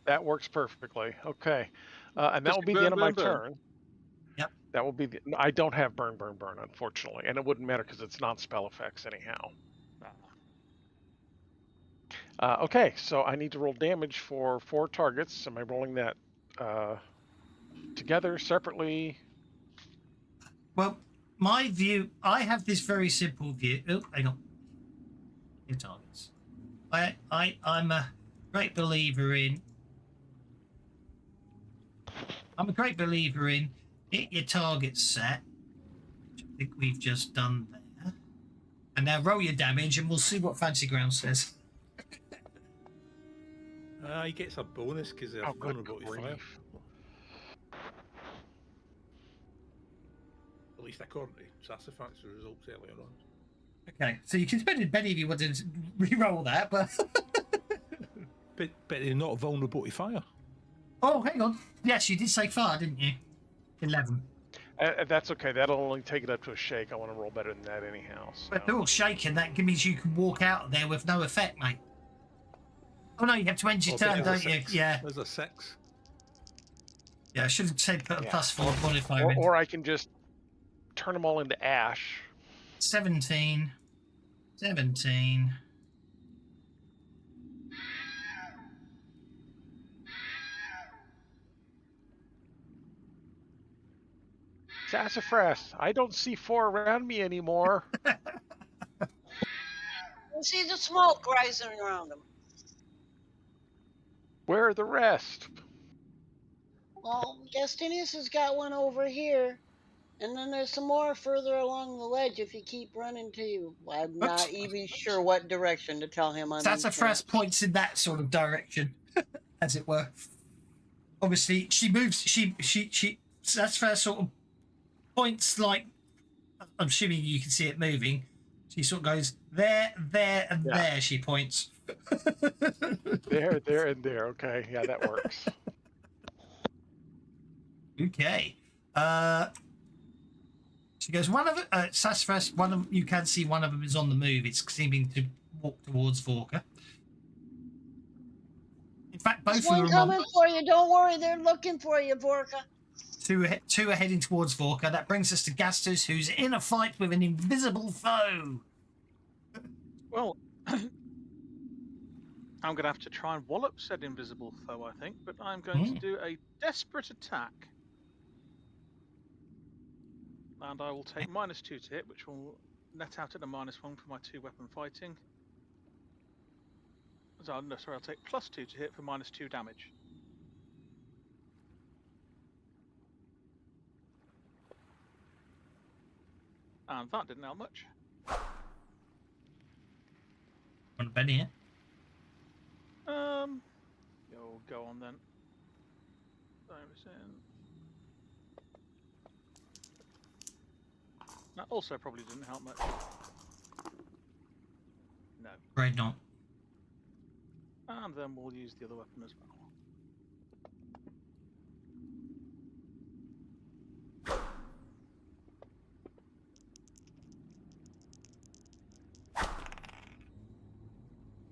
Speaker 6: That works perfectly. Okay, and that will be the end of my turn.
Speaker 1: Yep.
Speaker 6: That will be. I don't have burn, unfortunately, and it wouldn't matter because it's non-spell effects anyhow. Okay, so I need to roll damage for 4 targets. Am I rolling that together, separately?
Speaker 1: Well, my view, I have this very simple view. Oh, hang on. Your targets. I'm a great believer in. I'm a great believer in hit your target set, which I think we've just done there. And now roll your damage, and we'll see what Fancy Ground says.
Speaker 3: He gets a bonus because they're
Speaker 6: Oh, good
Speaker 3: vulnerable to fire.
Speaker 6: grief.
Speaker 3: At least according to Sassafrax's results earlier on.
Speaker 1: Okay, so you can spend it. Many of you wanted to re-roll that, but
Speaker 3: But they're not vulnerable to fire.
Speaker 1: oh, hang on. Yes, you did say fire, didn't you? 11.
Speaker 6: That's okay. That'll only take it up to a shake. I want to roll better than that anyhow. So.
Speaker 1: But they're all shaking. That means you can walk out of there with no effect, mate. Oh no, you have to end your turn, don't you? Yeah.
Speaker 3: There's a 6.
Speaker 1: Yeah, I should have said put a
Speaker 6: Yeah.
Speaker 1: +4 modifier in.
Speaker 6: Or I can just turn them all into ash.
Speaker 1: 17. 17.
Speaker 6: Sassafras, I don't see 4 around me anymore.
Speaker 5: You see the smoke rising around them.
Speaker 6: Where are the rest?
Speaker 5: Well, Gastinius has got one over here. And then there's some more further along the ledge if you keep running to you. I'm not even sure what direction to tell him on these
Speaker 1: Sassafras
Speaker 5: things.
Speaker 1: points in that sort of direction, as it were. Obviously, she moves. She Sassafras sort of points like. I'm assuming you can see it moving. She sort of goes there, there, and there. She points.
Speaker 6: There, and there. Okay, yeah, that works.
Speaker 1: Okay. She goes. One of Sassafras. One of you can see one of them is on the move. It's seeming to walk towards Vorka. In fact, both
Speaker 5: There's
Speaker 1: of them
Speaker 5: one
Speaker 1: are
Speaker 5: coming for you. Don't worry, they're looking for you, Vorka.
Speaker 1: Two are heading towards Vorka. That brings us to Gastos, who's in a fight with an invisible foe.
Speaker 2: Well, I'm going to have to try and wallop said invisible foe, I think, but I'm going to do a desperate attack. And I will take -2 to hit, which will net out at a -1 for my 2-weapon fighting. So, no, sorry, I'll take +2 to hit for -2 damage. And that didn't help much.
Speaker 1: Want to bet here?
Speaker 2: You'll go on then. That also probably didn't help much. No.
Speaker 1: Afraid not.
Speaker 2: And then we'll use the other weapon as well.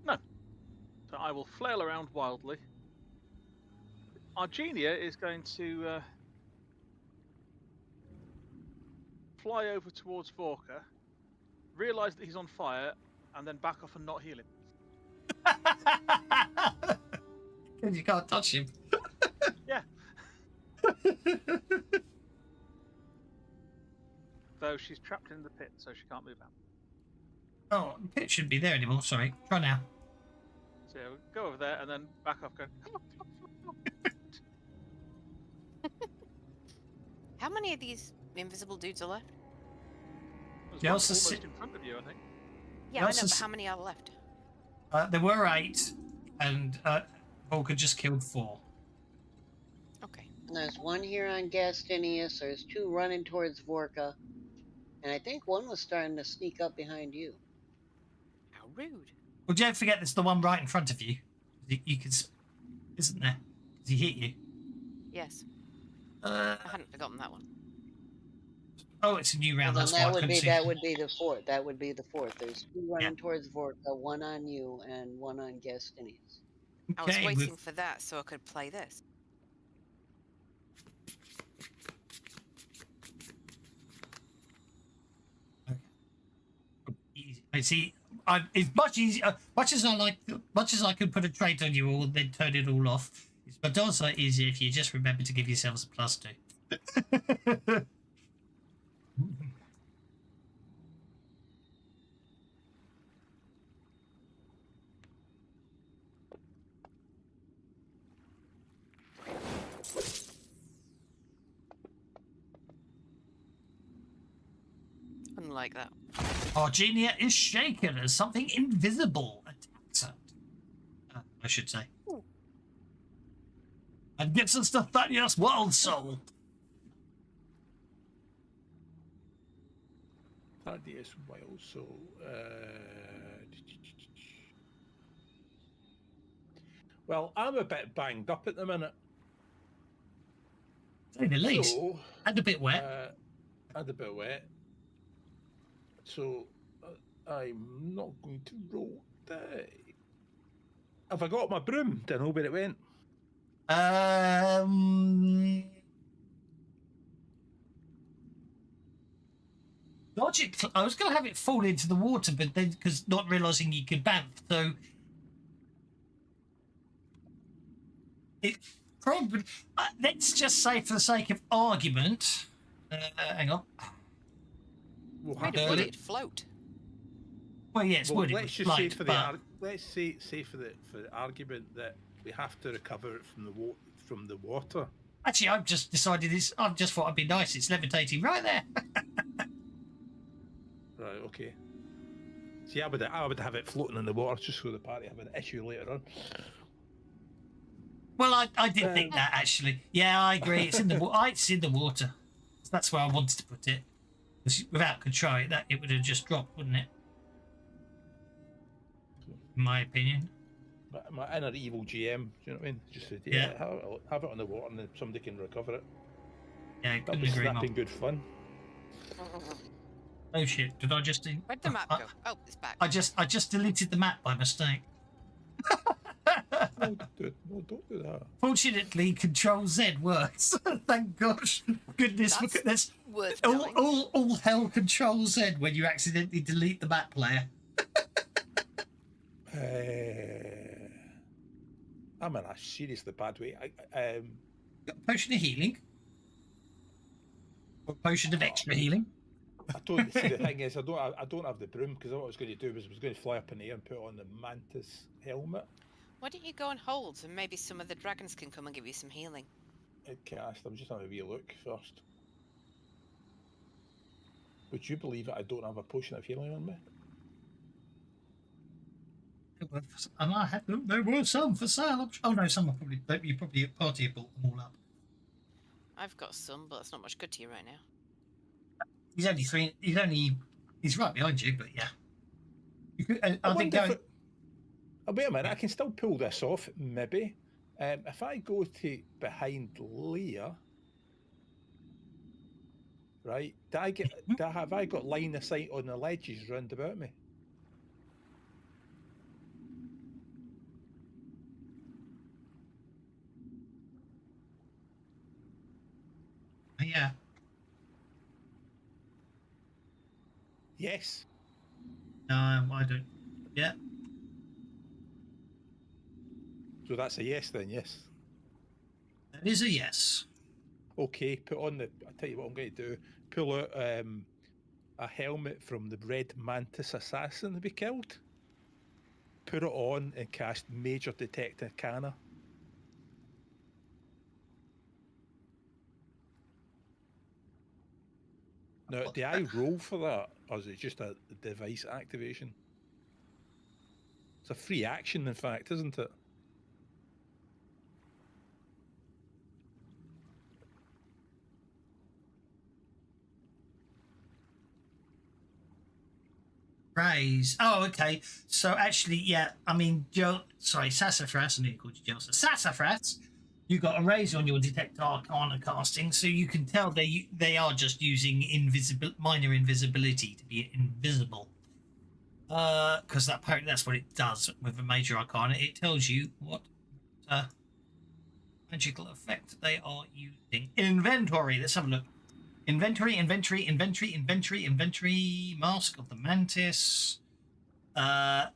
Speaker 2: No. So I will flail around wildly. Argenia is going to fly over towards Vorka, realise that he's on fire, and then back off and not heal him.
Speaker 1: Because you can't touch him.
Speaker 2: Yeah. Though she's trapped in the pit, so she can't move out.
Speaker 1: Oh, the pit shouldn't be there anymore. Sorry. Try now.
Speaker 2: So go over there and then back off. Go.
Speaker 4: How many of these invisible dudes are left?
Speaker 2: There's
Speaker 1: You
Speaker 2: one
Speaker 1: also
Speaker 2: almost
Speaker 1: sit-
Speaker 2: in front of you, I think.
Speaker 4: Yeah, I
Speaker 1: also
Speaker 4: know, but
Speaker 1: s-
Speaker 4: how many are left?
Speaker 1: There were 8, and Volker just killed 4.
Speaker 4: Okay.
Speaker 5: And there's one here on Gastinius. There's 2 running towards Vorka. And I think one was starting to sneak up behind you.
Speaker 4: How rude.
Speaker 1: Well, don't forget there's the one right in front of you. You can, isn't there? Does he hit you?
Speaker 4: Yes,
Speaker 1: Uh,
Speaker 4: I hadn't forgotten that one.
Speaker 1: oh, it's a new round.
Speaker 5: Well,
Speaker 1: That's
Speaker 5: then
Speaker 1: why I
Speaker 5: that would
Speaker 1: couldn't
Speaker 5: be
Speaker 1: see.
Speaker 5: that would be the fourth. That would be the fourth. There's 2 running towards Vorka, 1 on you, and 1 on Gastinius.
Speaker 4: I was
Speaker 1: Okay,
Speaker 4: waiting for that so I could play this.
Speaker 1: Easy. I see. It's much easier. Much as I could put a trait on you all, then turn it all off. It's but also easier if you just remember to give yourselves a +2.
Speaker 4: like that.
Speaker 1: Argenia is shaken as something invisible attacks her. I should say.
Speaker 4: Ooh.
Speaker 1: And gets us to Thaddeus Wild Soul.
Speaker 3: Thaddeus Wild Soul. Well, I'm a bit banged up at the minute.
Speaker 1: Say the least.
Speaker 3: So,
Speaker 1: And a bit wet.
Speaker 3: and a bit wet. So, I'm not going to roll die. Have I got my broom? Don't know where it went.
Speaker 1: Logic. I was going to have it fall into the water, but then because not realizing you could bamf, so it probably. Let's just say, for the sake of argument, hang on.
Speaker 3: We'll
Speaker 4: Made
Speaker 3: have
Speaker 4: of wood,
Speaker 3: to-
Speaker 4: it'd float.
Speaker 1: Well, yes,
Speaker 3: well,
Speaker 1: would it?
Speaker 3: let's just say for the let's say for the argument that we have to recover it from the water.
Speaker 1: Actually, I've just decided this. I've just thought it'd be nice. It's levitating right there.
Speaker 3: Right. Okay. See, I would have it floating in the water just so the party have an issue later on.
Speaker 1: Well, I did think that actually. Yeah, I agree. It's in the it's in the water. That's where I wanted to put it. 'Cause without control, it would have just dropped, wouldn't it? In my opinion.
Speaker 3: My inner evil GM, do you know what I mean? Just said,
Speaker 1: Yeah.
Speaker 3: have it on the water and then somebody can recover it.
Speaker 1: Yeah, I
Speaker 3: That
Speaker 1: couldn't
Speaker 3: was
Speaker 1: agree more.
Speaker 3: snapping good fun.
Speaker 1: Oh shit! Did I just?
Speaker 4: Where'd the map go? Oh, it's back.
Speaker 1: I just deleted the map by mistake.
Speaker 3: No, don't do that.
Speaker 1: Fortunately, Control Z works. Thank gosh, goodness!
Speaker 4: That's
Speaker 1: Look at this.
Speaker 4: Worth knowing.
Speaker 1: All hell Control Z when you accidentally delete the map player.
Speaker 3: I'm in a seriously bad way.
Speaker 1: Got a potion of healing. Or a potion of extra healing.
Speaker 3: I don't see the thing is I don't have the broom because what I was going to do was going to fly up in the air and put on the mantis helmet.
Speaker 4: Why don't you go and hold, and maybe some of the dragons can come and give you some healing?
Speaker 3: It cast. I'm just having a wee look first. Would you believe it? I don't have a potion of healing on me.
Speaker 1: And I had them. There were some for sale. Oh no, some are you probably at party have bought them all up.
Speaker 4: I've got some, but it's not much good to you right now.
Speaker 1: He's only three. He's right behind you, but yeah. You could, I think
Speaker 3: wonder
Speaker 1: going.
Speaker 3: if wait a minute, I can still pull this off, maybe. If I go to behind Leah, right? Have I got line of sight on the ledges round about me?
Speaker 1: Yeah.
Speaker 3: Yes.
Speaker 1: No, I don't. Yeah.
Speaker 3: So that's a yes then, yes.
Speaker 1: That is a yes.
Speaker 3: Okay, put on the. I'll tell you what I'm going to do. Pull out a helmet from the red mantis assassin that we killed. Put it on and cast Major Detect Arcana. Now, do I roll for that, or is it just a device activation? It's a free action, in fact, isn't it?
Speaker 1: Raise. Oh, okay. So actually, yeah. I mean, Sassafras. I knew you called you Joseph. Sassafras. You got a raise on your Detect Arcana casting, so you can tell they are just using minor invisibility to be invisible. Because apparently that's what it does with a Major Arcana. It tells you what magical effect they are using. Inventory. Let's have a look. Inventory. Mask of the Mantis.
Speaker 5: Oh,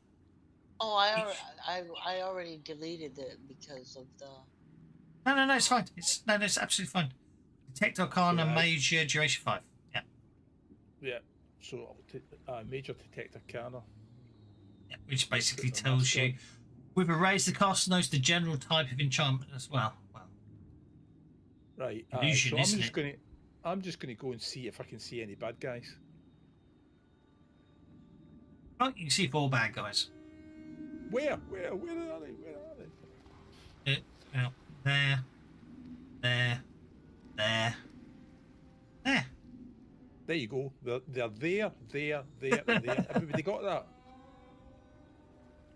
Speaker 5: I already deleted it because of the.
Speaker 1: No, it's fine. It's absolutely fine. Detect Arcana,
Speaker 3: Yeah.
Speaker 1: Major, duration 5. Yeah.
Speaker 3: Yeah. So I'll Major Detect Arcana.
Speaker 1: Yeah, which basically
Speaker 3: Put the
Speaker 1: tells
Speaker 3: mask
Speaker 1: you,
Speaker 3: on.
Speaker 1: with a raise, the caster knows the general type of enchantment as well. Well,
Speaker 3: Right.
Speaker 1: Illusion,
Speaker 3: so
Speaker 1: isn't it?
Speaker 3: I'm just going to go and see if I can see any bad guys.
Speaker 1: Oh, you can see 4 bad guys.
Speaker 3: Where are they? Where are they?
Speaker 1: Well, there. There.
Speaker 3: There you go. They're there, and there. Everybody got that?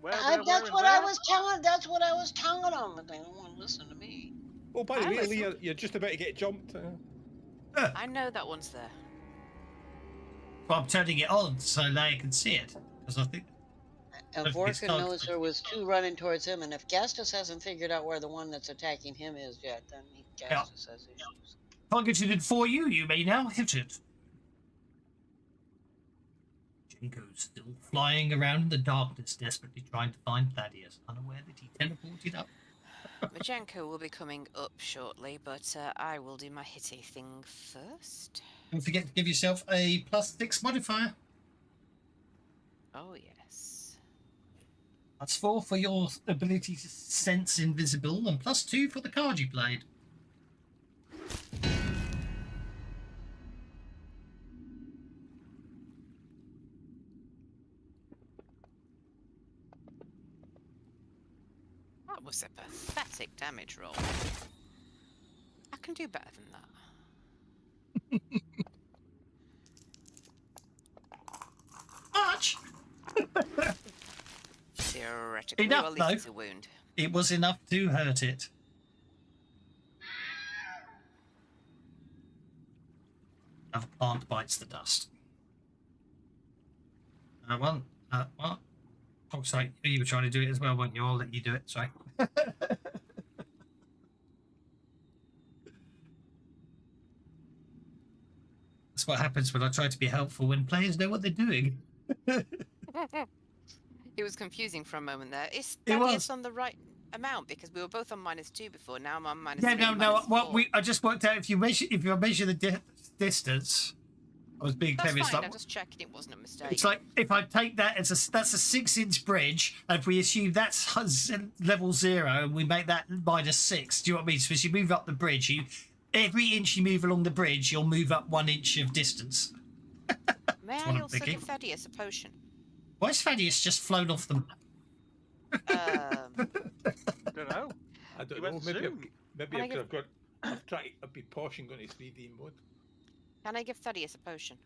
Speaker 2: Where,
Speaker 5: That's
Speaker 2: and
Speaker 5: what
Speaker 2: where?
Speaker 5: I was telling. That's what I was telling them, but they don't want to listen to me.
Speaker 3: Oh, by the
Speaker 4: I
Speaker 3: way, Lee,
Speaker 4: listened.
Speaker 3: you're just about to get jumped.
Speaker 4: I know that one's there.
Speaker 1: But I'm turning it on so they can see it. Because I think...
Speaker 5: And
Speaker 1: Don't forget
Speaker 5: Vorka
Speaker 1: stalks,
Speaker 5: knows
Speaker 1: but-
Speaker 5: there was 2 running towards him, and if Gastus hasn't figured out where the one that's attacking him is yet, then Gastus has issues.
Speaker 1: Targeted for you, you may now hit it. Jinko's still flying around in the darkness, desperately trying to find Thaddeus, unaware that he teleported up.
Speaker 4: Majenko will be coming up shortly, but I will do my hitty thing first.
Speaker 1: Don't forget to give yourself a +6 modifier.
Speaker 4: Oh, yes.
Speaker 1: +4 for your ability to sense invisible, and +2 for the card you played.
Speaker 4: That was a pathetic damage roll. I can do better than that.
Speaker 1: Much!
Speaker 4: Theoretically,
Speaker 1: Enough,
Speaker 4: or at least
Speaker 1: though.
Speaker 4: it's a wound.
Speaker 1: It was enough to hurt it. Another plant bites the dust. What? Oh, sorry. You were trying to do it as well, weren't you? I'll let you do it. Sorry. That's what happens when I try to be helpful when players know what they're doing.
Speaker 4: It was confusing for a moment there. Is
Speaker 1: It was.
Speaker 4: Thaddeus on the right amount? Because we were both on -2 before. Now I'm on -3.
Speaker 1: Yeah, no. What
Speaker 4: -4.
Speaker 1: I just worked out if you measure the distance. I was being
Speaker 4: That's
Speaker 1: clever. It's
Speaker 4: fine.
Speaker 1: like,
Speaker 4: I'm just checking it wasn't a mistake.
Speaker 1: it's like if I take that as that's a 6-inch bridge, and if we assume that's level 0 and we make that -6, do you know what I mean? So as you move up the bridge, every inch you move along the bridge, you'll move up 1 inch of distance.
Speaker 4: May
Speaker 1: what
Speaker 4: I
Speaker 1: I'm
Speaker 4: also
Speaker 1: thinking.
Speaker 4: give Thaddeus a potion?
Speaker 1: Why is Thaddeus just flown off the map?
Speaker 2: Don't know.
Speaker 3: I don't
Speaker 2: You
Speaker 3: know.
Speaker 2: went
Speaker 3: Maybe
Speaker 2: zoom.
Speaker 3: I've tried to be posh and gone to 3D mode.
Speaker 4: Can I give Thaddeus a potion?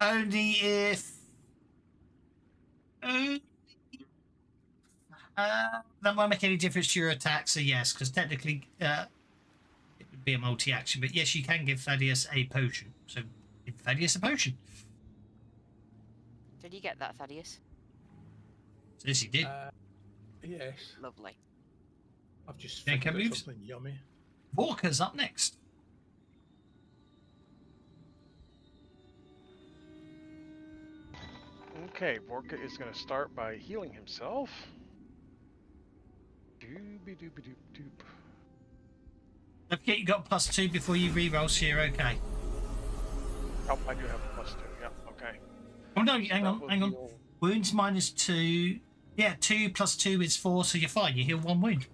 Speaker 1: Only if that won't make any difference to your attack. So yes, because technically it would be a multi-action. But yes, you can give Thaddeus a potion. So give Thaddeus a potion.
Speaker 4: Did you get that, Thaddeus?
Speaker 1: So yes, he did.
Speaker 3: Yes.
Speaker 4: Lovely.
Speaker 3: I've just
Speaker 1: Yeah,
Speaker 3: figured
Speaker 1: can
Speaker 3: out
Speaker 1: moves.
Speaker 3: something yummy.
Speaker 1: Walker's up next.
Speaker 6: Okay, Vorka is going to start by healing himself. Doop-a-doop-a-doop-doop.
Speaker 1: Don't forget you got +2 before you re-roll, so you're okay.
Speaker 6: Oh, I do have a +2. Yeah, okay.
Speaker 1: Oh no,
Speaker 6: So
Speaker 1: hang
Speaker 6: that
Speaker 1: on,
Speaker 6: will
Speaker 1: hang on.
Speaker 6: heal-
Speaker 1: Wounds -2. Yeah, 2 + 2 is 4, so you're fine. You heal 1 wound.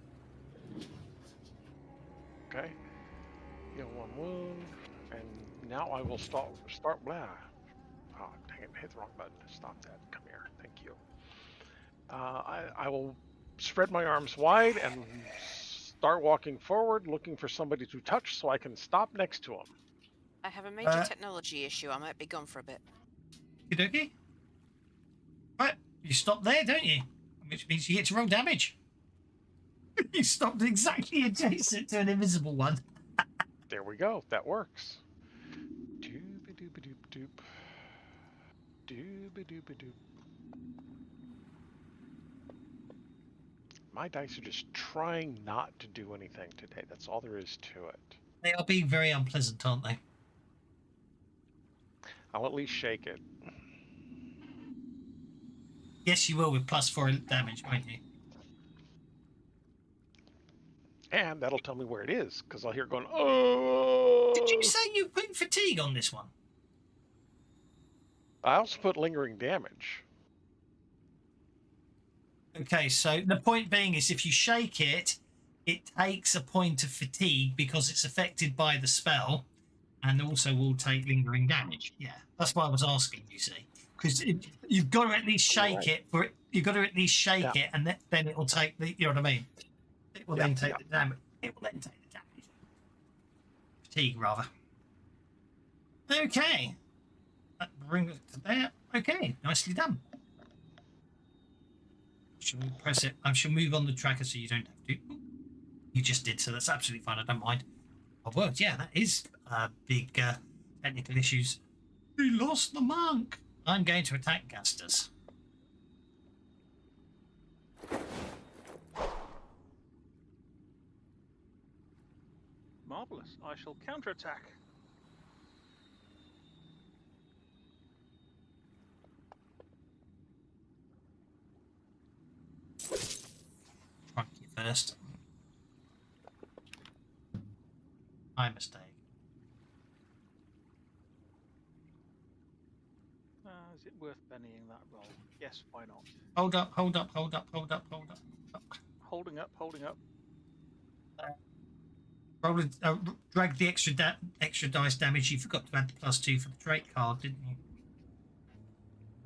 Speaker 6: Okay. Heal 1 wound, and now I will start. Blah. Oh, dang it! Hit the wrong button. Stop that. Come here. Thank you. I will spread my arms wide and start walking forward, looking for somebody to touch, so I can stop next to him.
Speaker 4: I have a major technology issue. I might be gone for a bit.
Speaker 1: Okey-dokey. Right, you stop there, don't you? Which means you get to roll damage. You stopped exactly adjacent to an invisible one.
Speaker 6: There we go. That works. Doop-a-doop-a-doop-doop. Doop-a-doop-a-doop. My dice are just trying not to do anything today. That's all there is to it.
Speaker 1: They are being very unpleasant, aren't they?
Speaker 6: I'll at least shake it.
Speaker 1: Yes, you will with +4 damage, won't you?
Speaker 6: And that'll tell me where it is, because I'll hear it going, oh!
Speaker 1: Did you say you put fatigue on this one?
Speaker 6: I also put lingering damage.
Speaker 1: Okay, so the point being is if you shake it, it takes a point of fatigue because it's affected by the spell and also will take lingering damage. Yeah, that's why I was asking, you see. because you've got to at least shake
Speaker 6: Right.
Speaker 1: it for it. You've got to at least shake
Speaker 6: Yeah.
Speaker 1: it, and then it will take the. You know what I mean? It will
Speaker 6: Yeah,
Speaker 1: then take
Speaker 6: yeah.
Speaker 1: the damage. It will then take the damage. Fatigue, rather. Okay. That brings it to there. Okay, nicely done. Shall we press it? I shall move on the tracker so you don't have to. You just did, so that's absolutely fine. I don't mind. Oh, well, yeah, that is big technical issues. We lost the monk. I'm going to attack Gastus.
Speaker 2: Marvelous. I shall counterattack.
Speaker 1: Front you first. My mistake.
Speaker 2: Is it worth Bennying that roll? Yes, why not?
Speaker 1: Hold up, hold up, hold up, hold up, hold up.
Speaker 2: Holding up, holding up.
Speaker 1: Roll it, drag the extra dice damage. You forgot to add the +2 for the trait card, didn't you?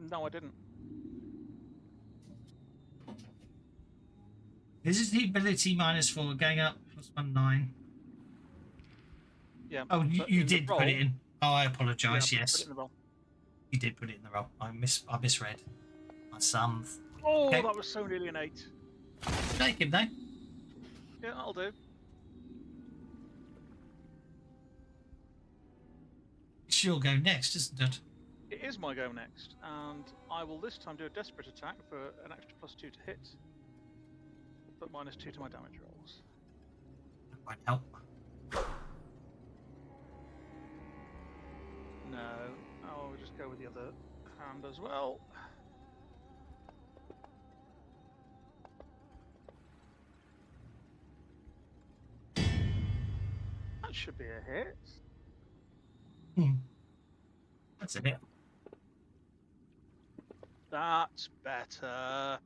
Speaker 2: No, I didn't.
Speaker 1: This is the ability -4, going up +1 9.
Speaker 2: Yeah.
Speaker 1: Oh,
Speaker 2: but
Speaker 1: you
Speaker 2: in the
Speaker 1: did
Speaker 2: roll-
Speaker 1: put it in. Oh, I
Speaker 2: Yeah,
Speaker 1: apologise.
Speaker 2: put it
Speaker 1: Yes,
Speaker 2: in the roll.
Speaker 1: you did put it in the roll. I misread. My son.
Speaker 2: Oh,
Speaker 1: Okay.
Speaker 2: that was so nearly an 8.
Speaker 1: Take him though.
Speaker 2: Yeah, that'll do.
Speaker 1: She'll go next, isn't it?
Speaker 2: It is my go next, and I will this time do a desperate attack for an extra +2 to hit, but -2 to my damage rolls.
Speaker 1: That might help.
Speaker 2: No, I'll just go with the other hand as well. That should be a hit.
Speaker 1: That's a hit.
Speaker 2: That's better.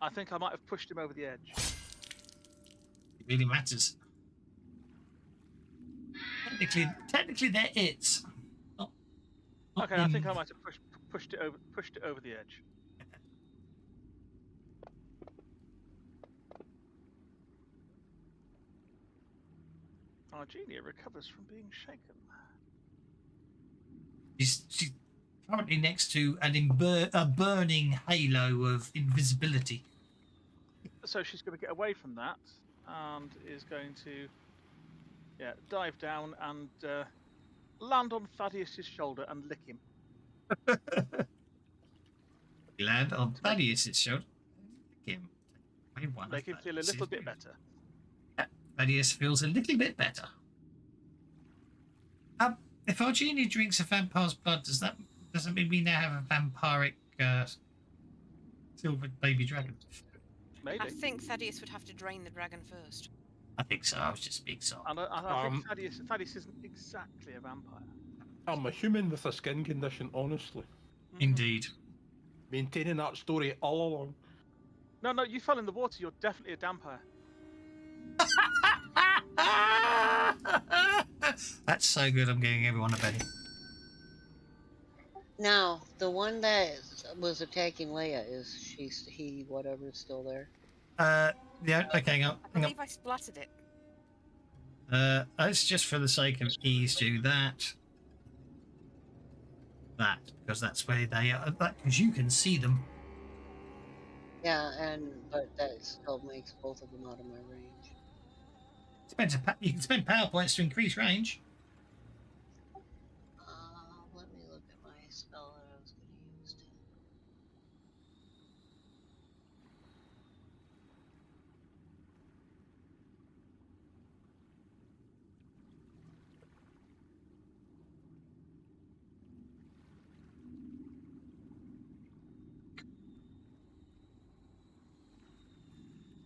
Speaker 2: I think I might have pushed him over the edge.
Speaker 1: It really matters. Technically, they're it. Not
Speaker 2: Okay, I think
Speaker 1: them.
Speaker 2: I might have pushed it over the edge. Argenia recovers from being shaken.
Speaker 1: She's currently next to a burning halo of invisibility.
Speaker 2: So she's going to get away from that and is going to, dive down and land on Thaddeus's shoulder and lick him.
Speaker 1: Land on Thaddeus's shoulder.
Speaker 2: Make him feel a little bit better.
Speaker 1: Thaddeus feels a little bit better. If Argenia drinks a vampire's blood, doesn't mean we now have a vampiric silver baby dragon?
Speaker 2: Maybe.
Speaker 4: I think Thaddeus would have to drain the dragon first.
Speaker 1: I think so. I was just being soft.
Speaker 2: And I think Thaddeus isn't exactly a vampire.
Speaker 3: I'm a human with a skin condition, honestly.
Speaker 1: Indeed.
Speaker 3: Maintaining that story all along.
Speaker 2: No, you fell in the water. You're definitely a vampire.
Speaker 1: That's so good. I'm giving everyone a penny.
Speaker 5: Now, the one that was attacking Leia, he whatever still there?
Speaker 1: Yeah. Okay. Hang
Speaker 4: I
Speaker 1: on.
Speaker 4: believe I splattered it.
Speaker 1: It's just for the sake of ease. Do that. That because that's where they are. Because you can see them.
Speaker 5: Yeah, but that still makes both of them out of my range.
Speaker 1: You can spend power points to increase range.
Speaker 5: Let me look at my spell that I was going to use.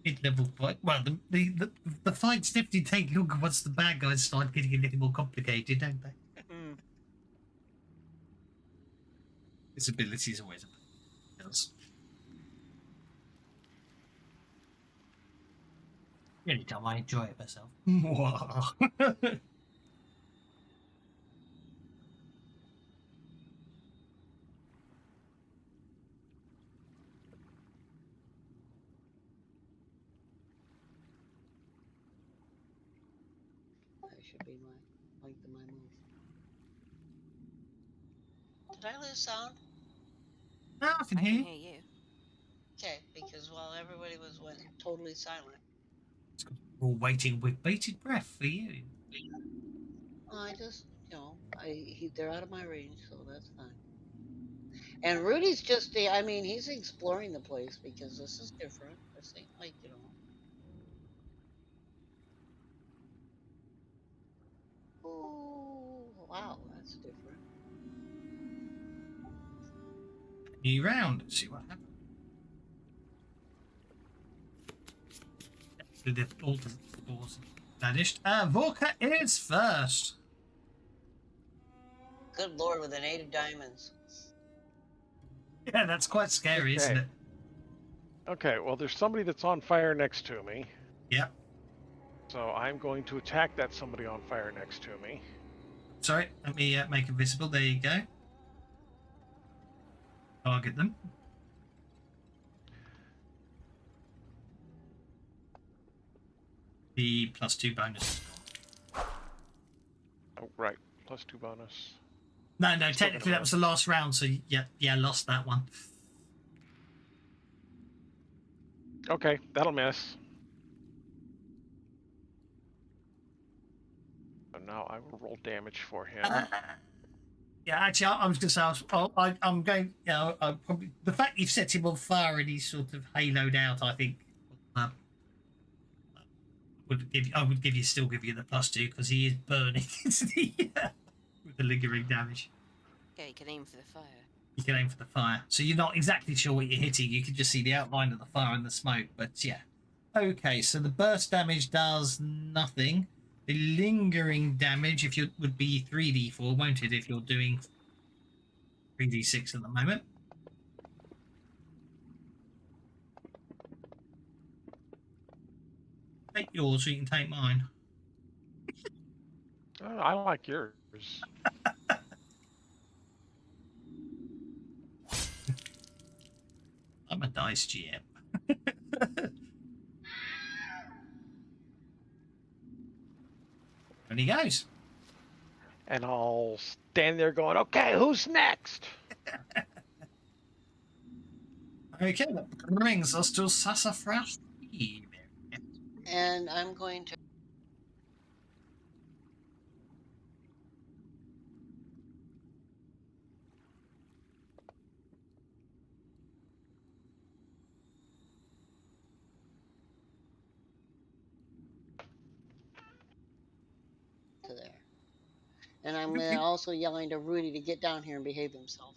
Speaker 1: Mid-level fight. Well, the fights definitely take longer once the bad guys start getting a little more complicated, don't they?
Speaker 2: Mm.
Speaker 1: His ability is always a does. The only time I enjoy it myself.
Speaker 5: That should be my length of my move. Did I lose sound?
Speaker 1: No, I can
Speaker 4: I
Speaker 1: hear
Speaker 4: can
Speaker 1: you.
Speaker 4: hear you.
Speaker 5: Okay, because while everybody went totally silent,
Speaker 1: We're all waiting with bated breath for you.
Speaker 5: I just, they're out of my range, so that's fine. And Rudy's just, I mean, he's exploring the place because this is different. This ain't like, oh, wow, that's different.
Speaker 1: New round. See what happens. The Old Korvosa vanished. Vorka is first.
Speaker 5: Good lord, with an 8 of diamonds.
Speaker 1: Yeah, that's quite scary, isn't
Speaker 6: Okay.
Speaker 1: it?
Speaker 6: Okay, well, there's somebody that's on fire next to me.
Speaker 1: Yep.
Speaker 6: So I'm going to attack that somebody on fire next to me.
Speaker 1: Sorry, let me make it visible. There you go. Target them. The +2 bonus.
Speaker 6: Oh, right. +2 bonus.
Speaker 1: No,
Speaker 6: Still
Speaker 1: technically that was the last round, so yeah, lost that one.
Speaker 6: Okay, that'll miss. So now I will roll damage for him.
Speaker 1: Yeah, actually, I was going to say, I'm going. Probably the fact you've set him on fire and he's sort of haloed out. I think still give you the +2 because he is burning, isn't he? With the lingering damage.
Speaker 4: Yeah, you can aim for the fire.
Speaker 1: You can aim for the fire, so you're not exactly sure what you're hitting. You can just see the outline of the fire and the smoke. But yeah, okay. So the burst damage does nothing. The lingering damage, if you would be 3d4, won't it? If you're doing 3d6 at the moment. Take yours, so you can take mine.
Speaker 6: I like yours.
Speaker 1: I'm a dice GM. And he goes.
Speaker 6: And I'll stand there going, okay, who's next?
Speaker 1: Okay, that brings us to Sassafras.
Speaker 5: And I'm going to. To there. And I'm also yelling to Rudy to get down here and behave himself.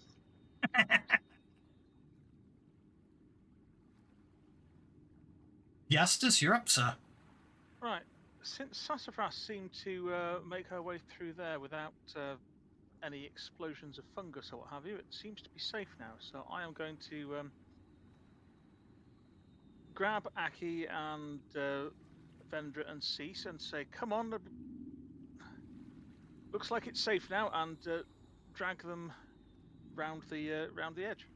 Speaker 1: Justus, you're up, sir.
Speaker 2: Right. Since Sassafras seemed to make her way through there without any explosions of fungus or what have you, it seems to be safe now. So I am going to grab Aki and Vendra and Cease and say, "Come on, looks like it's safe now," and drag them round the edge.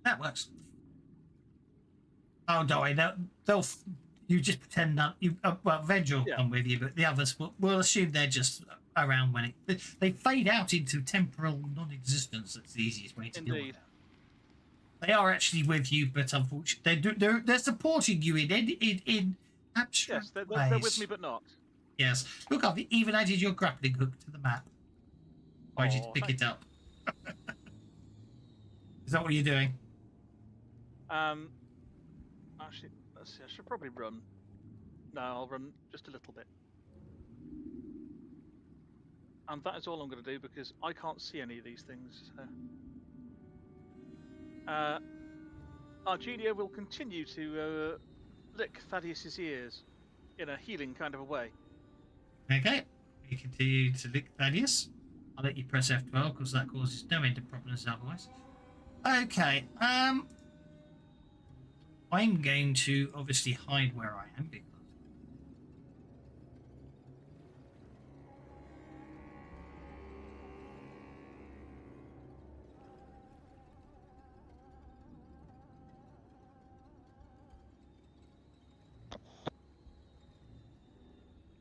Speaker 1: That works. Oh, don't worry. They'll you just pretend that you. Well, Veg will come with you, but the others will assume they're just around when they fade out into temporal non-existence. That's the easiest way to deal with it. They are actually with you, but unfortunately, they're supporting you in abstract
Speaker 2: Yes,
Speaker 1: ways.
Speaker 2: they're with me, but not.
Speaker 1: Yes. Look, I've even added your grappling hook to the map. Why did you pick it up? Is that what you're doing?
Speaker 2: Actually, let's see. I should probably run. No, I'll run just a little bit. And that is all I'm going to do because I can't see any of these things. So. Argelia will continue to lick Thaddeus's ears in a healing kind of a way.
Speaker 1: Okay. You continue to lick Thaddeus. I'll let you press F12 because that causes no end of problems otherwise. Okay. I'm going to obviously hide where I am because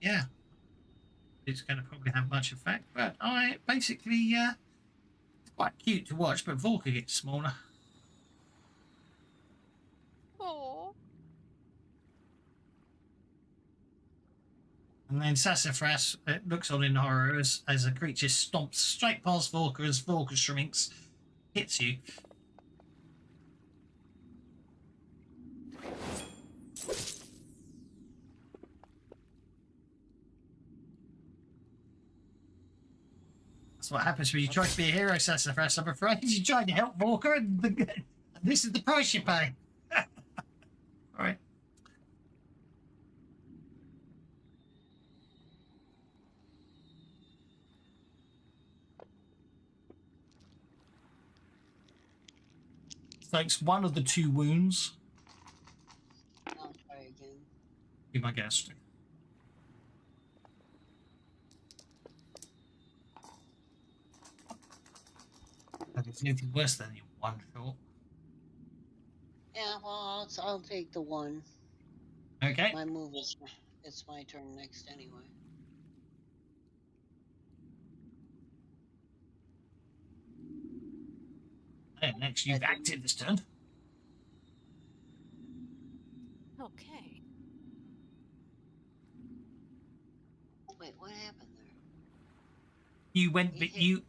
Speaker 1: yeah, it's going to probably have much effect. But I basically, it's quite cute to watch, but Volker gets smaller.
Speaker 4: Oh.
Speaker 1: And then Sassafras looks on in horror as a creature stomps straight past Volker as Volker shrinks, hits you. That's what happens when you try to be a hero, Sassafras. I'm afraid you tried to help Volker, and this is the price you pay. All right. Takes one of the 2 wounds.
Speaker 5: I'll try again.
Speaker 1: Be my guest. It's anything worse than your 1 shot.
Speaker 5: Yeah, well, I'll take the 1.
Speaker 1: Okay.
Speaker 5: My move is it's my turn next anyway.
Speaker 1: And next, you've acted this turn.
Speaker 4: Okay.
Speaker 5: Wait, what happened there?
Speaker 1: You went,
Speaker 5: He
Speaker 1: but
Speaker 5: hit-
Speaker 1: you.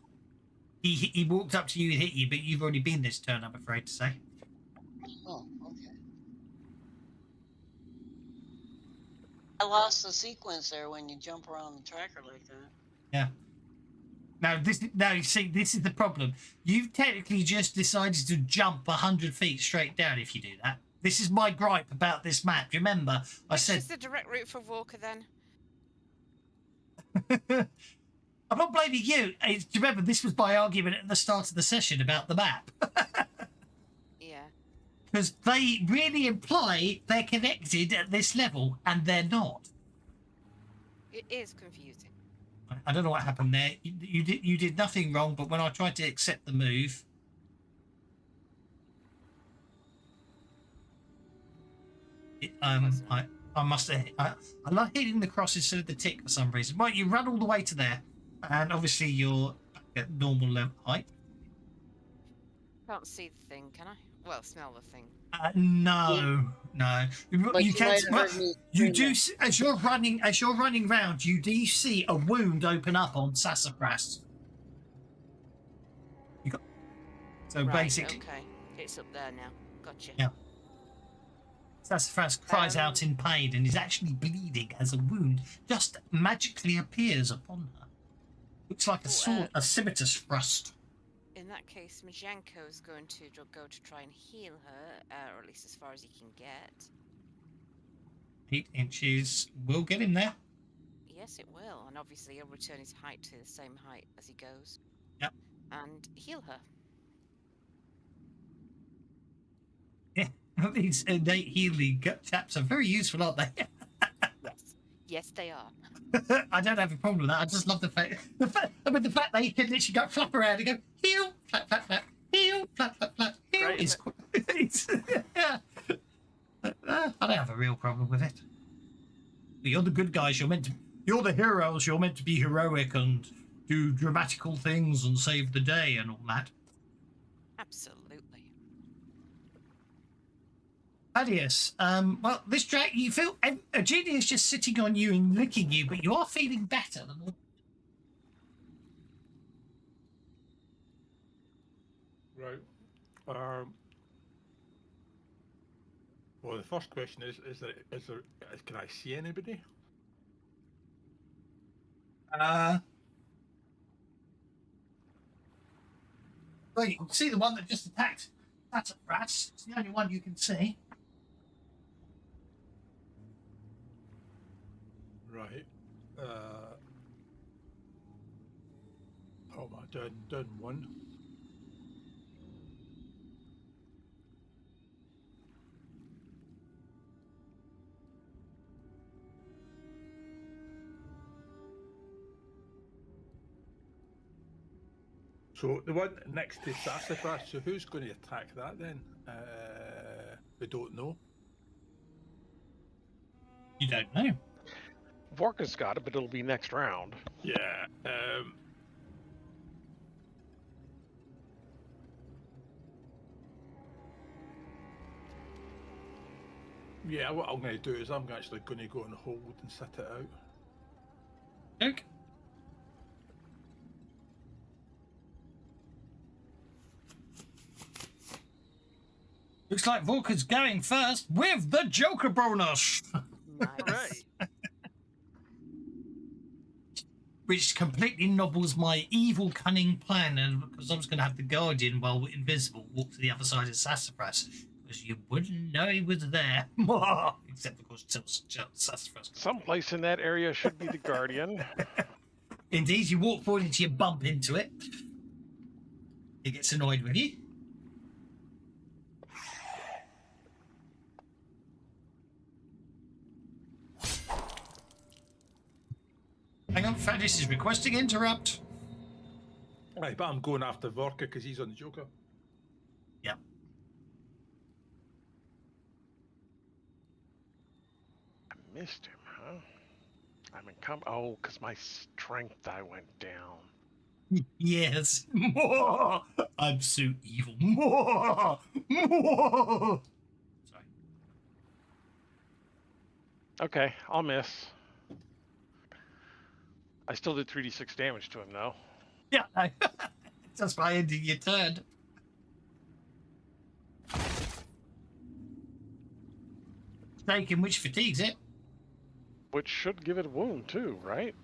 Speaker 1: He walked up to you and hit you, but you've already been this turn, I'm afraid to say.
Speaker 5: Oh, okay. I lost the sequence there when you jump around the tracker like that.
Speaker 1: Yeah. Now, you see, this is the problem. You've technically just decided to jump 100 feet straight down if you do that. This is my gripe about this map. Remember, I
Speaker 4: Which
Speaker 1: said...
Speaker 4: is the direct route for Walker then?
Speaker 1: I'm not blaming you. Remember, this was my argument at the start of the session about the map.
Speaker 4: Yeah.
Speaker 1: Because they really imply they're connected at this level, and they're not.
Speaker 4: It is confusing.
Speaker 1: I don't know what happened there. You did nothing wrong, but when I tried to accept the move, I must have. I like hitting the cross instead of the tick for some reason. Right, you run all the way to there, and obviously you're at normal level height.
Speaker 4: Can't see the thing, can I? Well, smell the thing.
Speaker 1: No.
Speaker 5: But
Speaker 1: You
Speaker 5: you
Speaker 1: can't.
Speaker 5: might have heard me
Speaker 1: You
Speaker 5: scream
Speaker 1: do
Speaker 5: it.
Speaker 1: as you're running round. You do see a wound open up on Sassafras. You got. So
Speaker 4: Right,
Speaker 1: basically,
Speaker 4: okay. It's up there now. Gotcha.
Speaker 1: Yeah. Sassafras cries out in pain and is actually bleeding as a wound just magically appears upon her. Looks like a sword, a scimitar thrust.
Speaker 4: In that case, Majenko is going to go to try and heal her, or at least as far as he can get.
Speaker 1: 8 inches will get him there.
Speaker 4: Yes, it will. And obviously he'll return his height to the same height as he goes.
Speaker 1: Yep.
Speaker 4: And heal her.
Speaker 1: Yeah. These innate healing chaps are very useful, aren't they?
Speaker 4: Yes. Yes, they are.
Speaker 1: I don't have a problem with that. I just love the fact that he can literally go flap around and go heal, flap, flap, flap, heal, flap, flap, flap, heal.
Speaker 2: Great,
Speaker 1: Yeah. I don't have a real problem with it. You're the good guys. You're the heroes. You're meant to be heroic and do dramatical things and save the day and all that.
Speaker 4: Absolutely.
Speaker 1: Thaddeus, well, this drag, you feel a genie is just sitting on you and licking you, but you are feeling better than all.
Speaker 3: Right. Well, the first question is can I see anybody?
Speaker 1: Well, you can see the one that just attacked Sassafras. It's the only one you can see.
Speaker 3: Right. Oh my, down 1. So the one next to Sassafras, so who's going to attack that then? We don't know.
Speaker 1: You don't know.
Speaker 6: Vorka's got it, but it'll be next round.
Speaker 3: Yeah. Yeah, what I'm going to do is I'm actually going to go and hold and sit it out.
Speaker 1: Okay. Looks like Vorka's going first with the Joker bonus,
Speaker 4: Nice.
Speaker 2: Hooray!
Speaker 1: which completely nobbles my evil, cunning plan. And because I was going to have the Guardian, while invisible, walk to the other side of Sassafras, because you wouldn't know he was there. Except, of course, Sassafras.
Speaker 6: Someplace in that area should be the Guardian.
Speaker 1: Indeed, you walk forward until you bump into it. It gets annoyed with you. Hang on, Fiendish is requesting interrupt.
Speaker 3: Right, but I'm going after Vorka because he's on the Joker.
Speaker 1: Yep.
Speaker 6: I missed him, huh? I'm in oh, because my strength I went down.
Speaker 1: Yes. More. I'm so evil. More. More. Sorry.
Speaker 6: Okay, I'll miss. I still did 3d6 damage to him, though.
Speaker 1: Yeah. Just by ending your turn. Taking which fatigues it.
Speaker 6: Which should give it a wound, too, right?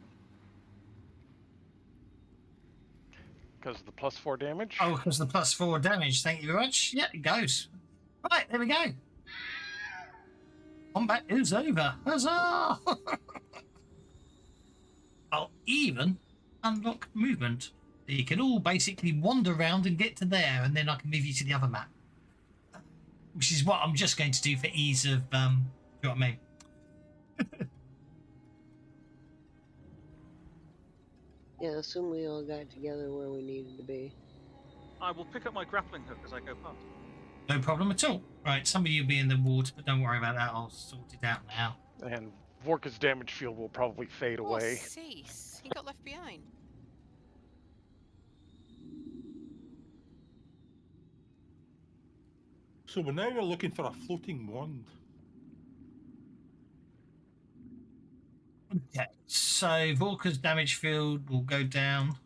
Speaker 6: Because of the +4 damage?
Speaker 1: Oh, because the +4 damage. Thank you very much. Yeah, it goes. Right, there we go. Combat is over. Huzzah! I'll even unlock movement. You can all basically wander around and get to there, and then I can move you to the other map. Which is what I'm just going to do for ease of, you know what I mean?
Speaker 5: Yeah, assume we all got together where we needed to be.
Speaker 2: I will pick up my grappling hook as I go past.
Speaker 1: No problem at all. Right, some of you will be in the water, but don't worry about that. I'll sort it out now.
Speaker 6: And Vorka's damage field will probably fade
Speaker 4: Oh,
Speaker 6: away.
Speaker 4: cease. He got left behind.
Speaker 3: So now we're looking for a floating wand.
Speaker 1: Okay, so Vorka's damage field will go down.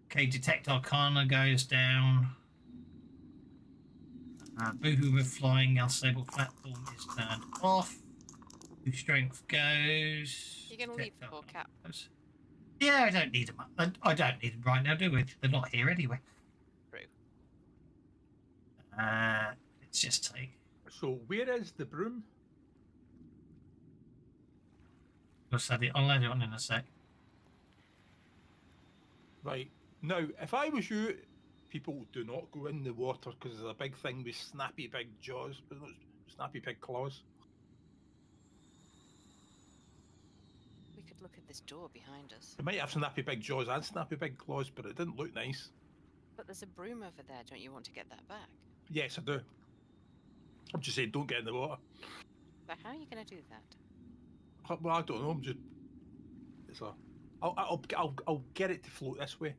Speaker 1: Okay, Detect Arcana goes down. Boohoo with Flying Unstable Platform is turned off. Strength goes.
Speaker 4: You're going to leave the poor cat.
Speaker 1: Goes. Yeah, I don't need them. I don't need them right now, do we? They're not here anyway.
Speaker 4: True.
Speaker 1: Let's just take.
Speaker 3: So where is the broom?
Speaker 1: I'll add it on in a sec.
Speaker 3: Right. Now, if I was you, people do not go in the water because there's a big thing with snappy big jaws, but not snappy big claws.
Speaker 4: We could look at this door behind us.
Speaker 3: It might have snappy big jaws and snappy big claws, but it didn't look nice.
Speaker 4: But there's a broom over there. Don't you want to get that back?
Speaker 3: Yes, I do. I'm just saying, don't get in the water.
Speaker 4: But how are you going to do that?
Speaker 3: Well, I don't know. I'm just. It's a. I'll get it to float this way.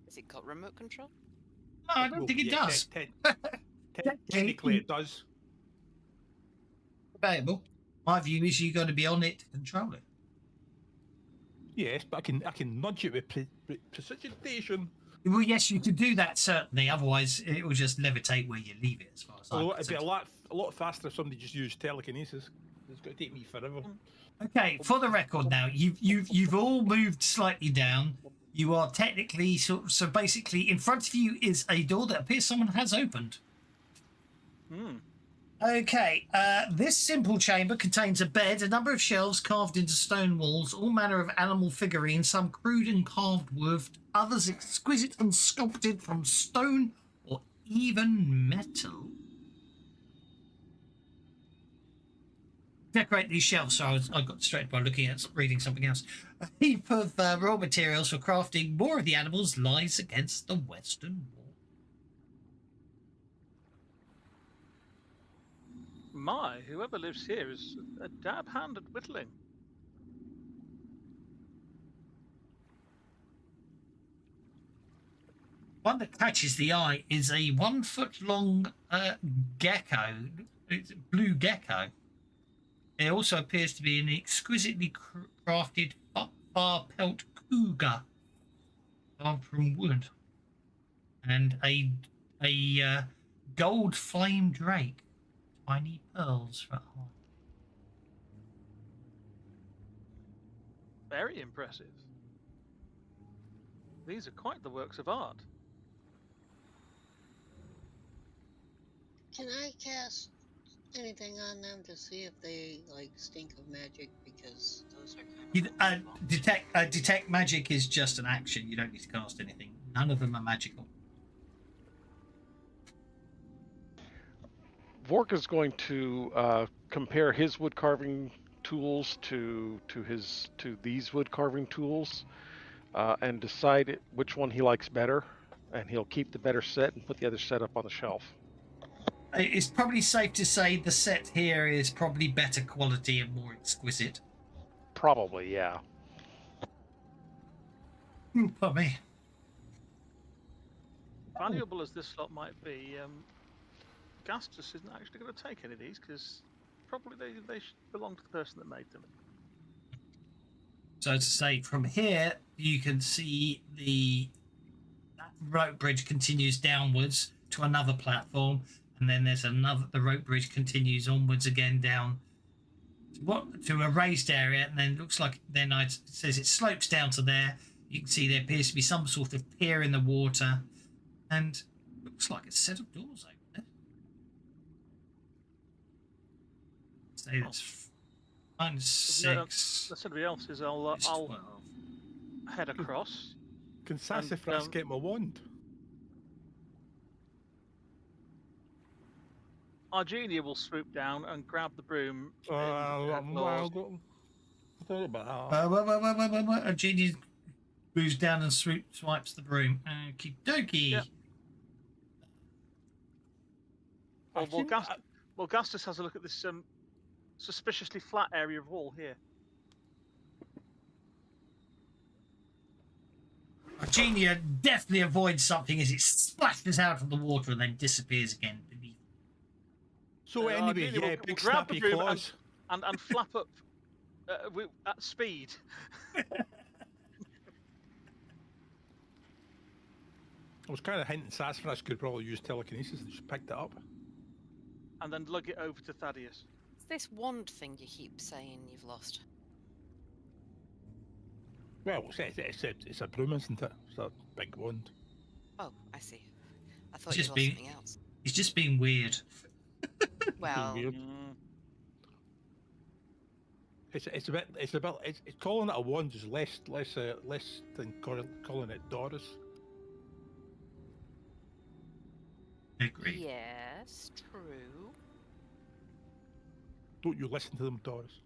Speaker 4: Has it got remote control?
Speaker 1: No, I don't think it does.
Speaker 3: Technically, it does.
Speaker 1: Debatable. My view is you got to be on it to control it.
Speaker 3: Yes, but I can nudge it with precipitation.
Speaker 1: Well, yes, you could do that certainly. Otherwise, it will just levitate where you leave it. As far as I'm
Speaker 3: Although it'd be
Speaker 1: concerned.
Speaker 3: a lot faster if somebody just used telekinesis. It's going to take me forever.
Speaker 1: Okay, for the record now, you've all moved slightly down. You are technically so basically in front of you is a door that appears someone has opened.
Speaker 2: Hmm.
Speaker 1: Okay, this simple chamber contains a bed, a number of shelves carved into stone walls, all manner of animal figurines, some crude and carved wood, others exquisite and sculpted from stone or even metal. Decorate these shelves. So I got distracted by reading something else. A heap of raw materials for crafting more of the animals lies against the western wall.
Speaker 2: My, whoever lives here is a dab hand at whittling.
Speaker 1: One that catches the eye is a 1 foot long gecko. It's a blue gecko. It also appears to be an exquisitely crafted far pelt cougar carved from wood, and a gold flame drake, tiny pearls for eye.
Speaker 2: Very impressive. These are quite the works of art.
Speaker 5: Can I cast anything on them to see if they like stink of magic? Because those are kind of
Speaker 1: Detect magic is just an action. You don't need to cast anything. None of them are magical.
Speaker 6: Vork is going to compare his wood carving tools to these wood carving tools, and decide which one he likes better, and he'll keep the better set and put the other set up on the shelf.
Speaker 1: It's probably safe to say the set here is probably better quality and more exquisite.
Speaker 6: Probably, yeah.
Speaker 1: Pardon me.
Speaker 2: Valuable as this lot might be, Gastus isn't actually going to take any of these because probably they belong to the person that made them.
Speaker 1: So to say, from here you can see that rope bridge continues downwards to another platform, and then there's another. The rope bridge continues onwards again down to a raised area, and then it looks like it says it slopes down to there. You can see there appears to be some sort of pier in the water, and looks like a set of doors over there. Say that's -6.
Speaker 2: That's somebody else's. I'll head across.
Speaker 3: Can Sassafras get my wand?
Speaker 2: Argenia will swoop down and grab the broom.
Speaker 1: Genie moves down and swipes the broom. Okie dokie.
Speaker 2: Yeah. Well, Gastus has a look at this suspiciously flat area of wall here.
Speaker 1: Genia definitely avoids something as it splashes out of the water and then disappears again beneath.
Speaker 3: So anyway,
Speaker 2: Argenia will
Speaker 3: big
Speaker 2: grab the
Speaker 3: snappy
Speaker 2: broom
Speaker 3: claws.
Speaker 2: and flap up at speed.
Speaker 3: I was kind of hinting Sassafras could probably use telekinesis and just picked it up.
Speaker 2: And then lug it over to Thaddeus.
Speaker 4: It's this wand thing you keep saying you've lost.
Speaker 3: Well, it's a broom, isn't it? It's a big wand.
Speaker 4: Oh, I see. I thought
Speaker 1: Just
Speaker 4: you lost
Speaker 1: being-
Speaker 4: something else.
Speaker 1: He's just being weird.
Speaker 4: Well,
Speaker 3: Weird. It's calling it a wand is less than calling it Doris.
Speaker 1: I agree.
Speaker 4: yes, true.
Speaker 3: Don't you listen to them, Doris?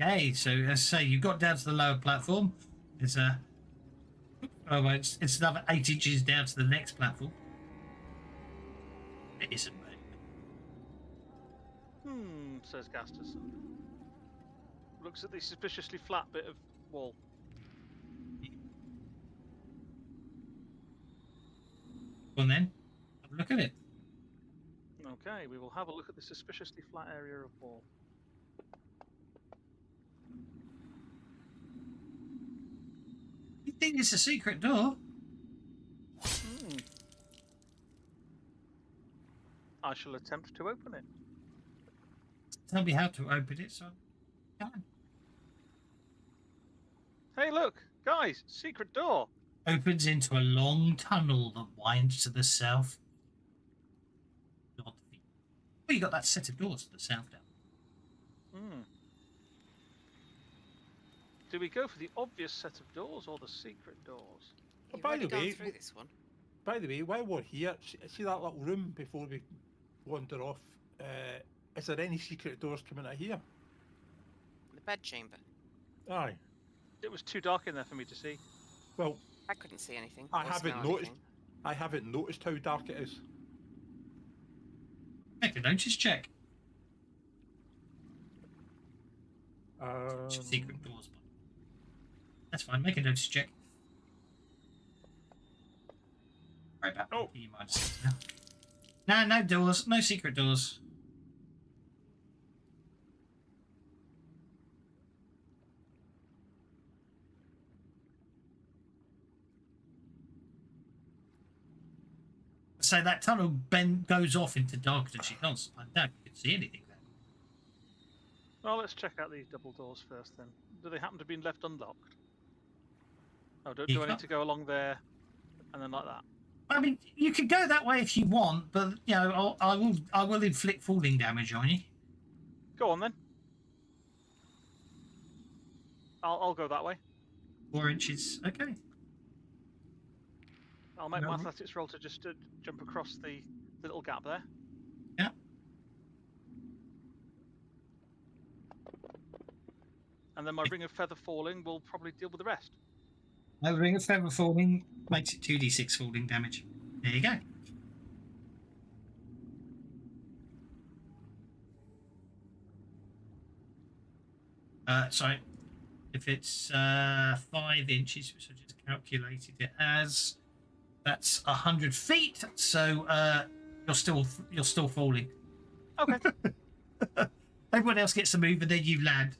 Speaker 1: Okay, so as I say, you got down to the lower platform. It's it's another 8 inches down to the next platform. It isn't, mate.
Speaker 2: Says Gastus. Looks at the suspiciously flat bit of wall.
Speaker 1: Go on then, have a look at it.
Speaker 2: Okay, we will have a look at the suspiciously flat area of wall.
Speaker 1: You think it's a secret door?
Speaker 2: I shall attempt to open it.
Speaker 1: Tell me how to open it, so I can.
Speaker 2: Hey, look, guys! Secret door.
Speaker 1: Opens into a long tunnel that winds to the south. Well, you got that set of doors to the south down.
Speaker 2: Do we go for the obvious set of doors or the secret doors?
Speaker 4: You've
Speaker 3: by
Speaker 4: already
Speaker 3: the
Speaker 4: gone
Speaker 3: way,
Speaker 4: through this one.
Speaker 3: By the way, while we're here, see that little room before we wander off? Is there any secret doors coming out here?
Speaker 4: The bedchamber.
Speaker 3: Aye.
Speaker 2: It was too dark in there for me to see.
Speaker 3: Well,
Speaker 4: I couldn't see anything.
Speaker 3: I
Speaker 4: or
Speaker 3: haven't
Speaker 4: smell
Speaker 3: noticed.
Speaker 4: anything.
Speaker 3: I haven't noticed how dark it is.
Speaker 1: Make a notice check. Secret
Speaker 3: Um,
Speaker 1: doors. That's fine. Make a notice check. Right back.
Speaker 2: Oh.
Speaker 1: You might see now. No doors. No secret doors. So that tunnel goes off into darkness. I doubt you can see anything there.
Speaker 2: Well, let's check out these double doors first then. Do they happen to have been left unlocked? Oh, do I need to go along there and then like that?
Speaker 1: I mean, you could go that way if you want, but you know, I will inflict falling damage on you.
Speaker 2: Go on then. I'll go that way.
Speaker 1: 4 inches. Okay.
Speaker 2: I'll make my
Speaker 1: No.
Speaker 2: athletics roll to just jump across the little gap there.
Speaker 1: Yeah.
Speaker 2: And then my ring of feather falling will probably deal with the rest.
Speaker 1: No ring of feather falling makes it 2d6 falling damage. There you go. Sorry. If it's 5 inches, which I just calculated it as, that's 100 feet. So you're still falling.
Speaker 2: Okay.
Speaker 1: Everyone else gets to move, and then you land.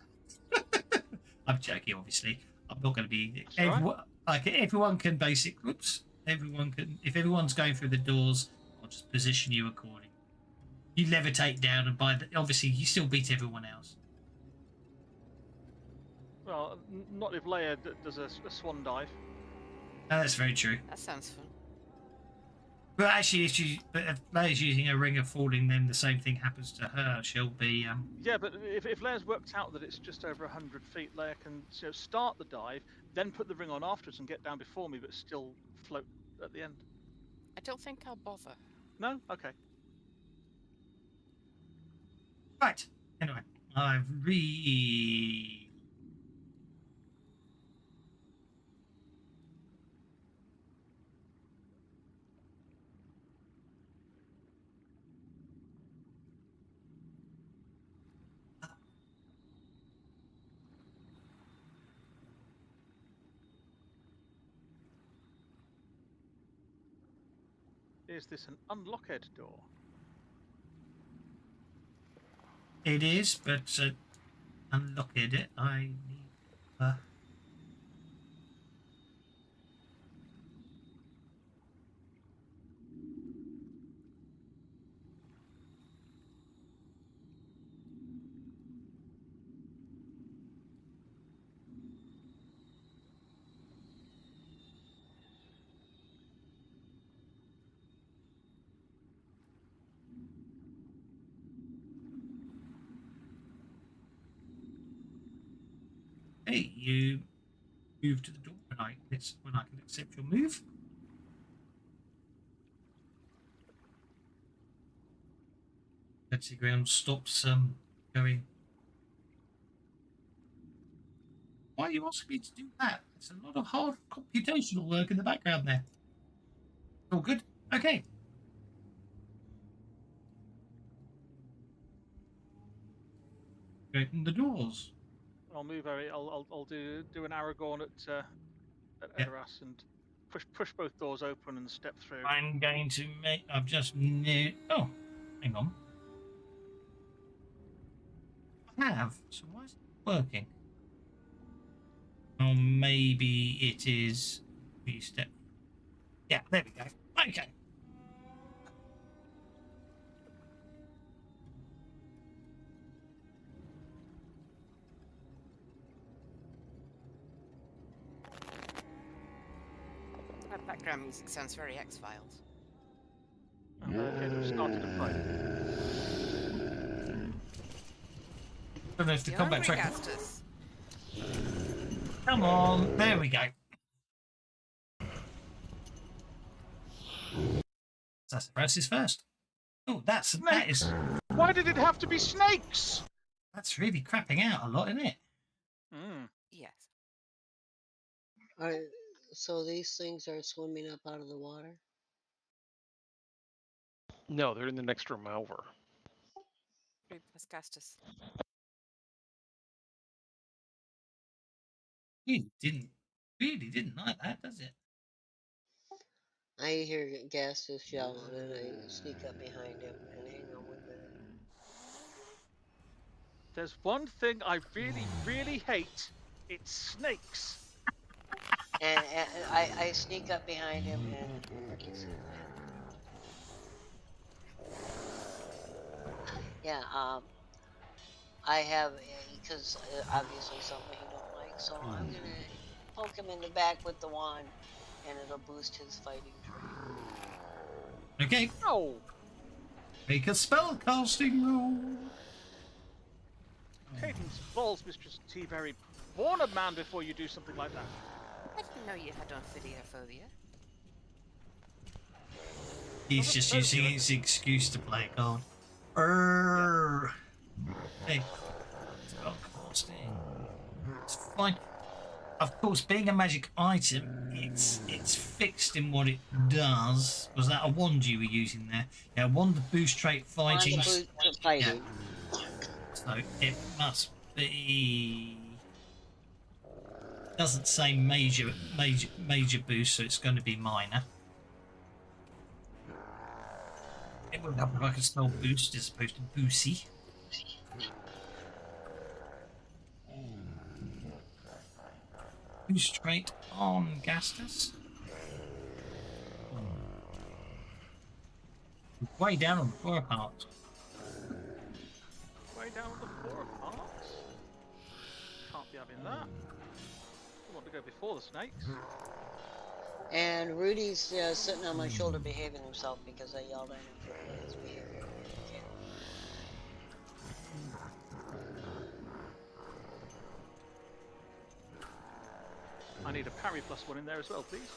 Speaker 1: I'm joking, obviously. I'm not going to be. Everyone can basically. Whoops. Everyone can. If everyone's going through the doors, I'll just position you accordingly. You levitate down, and obviously you still beat everyone else.
Speaker 2: Well, not if Leia does a swan dive.
Speaker 1: No, that's very true.
Speaker 4: That sounds fun.
Speaker 1: But actually, if Leia's using a ring of falling, then the same thing happens to her. She'll be.
Speaker 2: Yeah, but if Leia's worked out that it's just over 100 feet, Leia can start the dive, then put the ring on afterwards and get down before me, but still float at the end.
Speaker 4: I don't think I'll bother.
Speaker 2: No? Okay.
Speaker 1: Right. Anyway, I've
Speaker 2: Is this an unlocked door?
Speaker 1: It is, but unlocked it. I need. Hey, you move to the door when I can accept your move. Betsy ground stops going. Why are you asking me to do that? It's a lot of hard computational work in the background there. All good? Okay. Open the doors.
Speaker 2: I'll move I'll do an Aragorn at
Speaker 1: Yeah.
Speaker 2: Edoras and push both doors open and step through.
Speaker 1: I'm going to make. I've just new. Oh, hang on. I have. So why is it working? Oh, maybe it is. You step. Yeah, there we go. Okay.
Speaker 4: That background music sounds very X-Files.
Speaker 2: And it has started to play.
Speaker 1: Don't know if the combat track.
Speaker 4: Casters.
Speaker 1: Come on, there we go. Sassafras is first. Oh, that is.
Speaker 2: Why did it have to be snakes?
Speaker 1: That's really crapping out a lot, isn't it?
Speaker 4: Yes.
Speaker 5: So these things are swimming up out of the water?
Speaker 6: No, they're in the next room over.
Speaker 4: Castus.
Speaker 1: Really didn't like that, does it?
Speaker 5: I hear Gastus yell, and I sneak up behind him and hang on 1 minute.
Speaker 2: There's one thing I really, really hate. It's snakes.
Speaker 5: And I sneak up behind him and he's, yeah, I have, because obviously something he don't like, so I'm gonna poke him in the back with the wand, and it'll boost his fighting trait.
Speaker 1: Okay,
Speaker 2: Oh,
Speaker 1: make a spell casting roll.
Speaker 2: Cadence balls, Mistress T-Berry. Warn a man before you do something like that.
Speaker 4: I didn't know you had ophidiophobia.
Speaker 1: He's just using his excuse to play a card. Hey, spell casting. It's fine. Of course, being a magic item, it's fixed in what it does. Was that a wand you were using there? Yeah, wand to boost trait fighting.
Speaker 5: Wand to boost fighting.
Speaker 1: Yeah. So it must be. Doesn't say major boost, so it's going to be minor. It would have like a spell boost as opposed to boosy. Boost trait on Gastus. Way down on the floor part.
Speaker 2: Way down on the floor of parts. Can't be having that. I want to go before the snakes.
Speaker 5: And Rudy's sitting on my shoulder behaving himself because I yelled at him for his behavior. Okay.
Speaker 2: I need a parry +1 in there as well, please.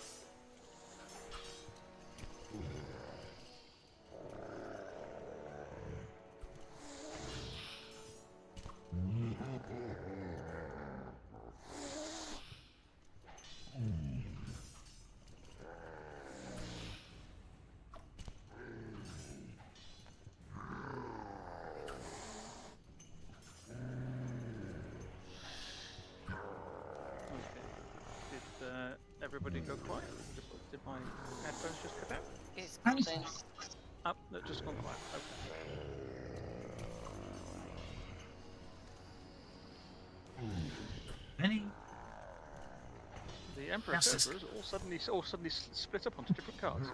Speaker 2: Everybody go quiet. Did my headphones just cut out?
Speaker 4: It's
Speaker 5: Same.
Speaker 2: Oh, no, just gone quiet. Okay.
Speaker 1: Any?
Speaker 2: The Emperor
Speaker 1: Yes,
Speaker 2: Cobras all suddenly split up onto different cards.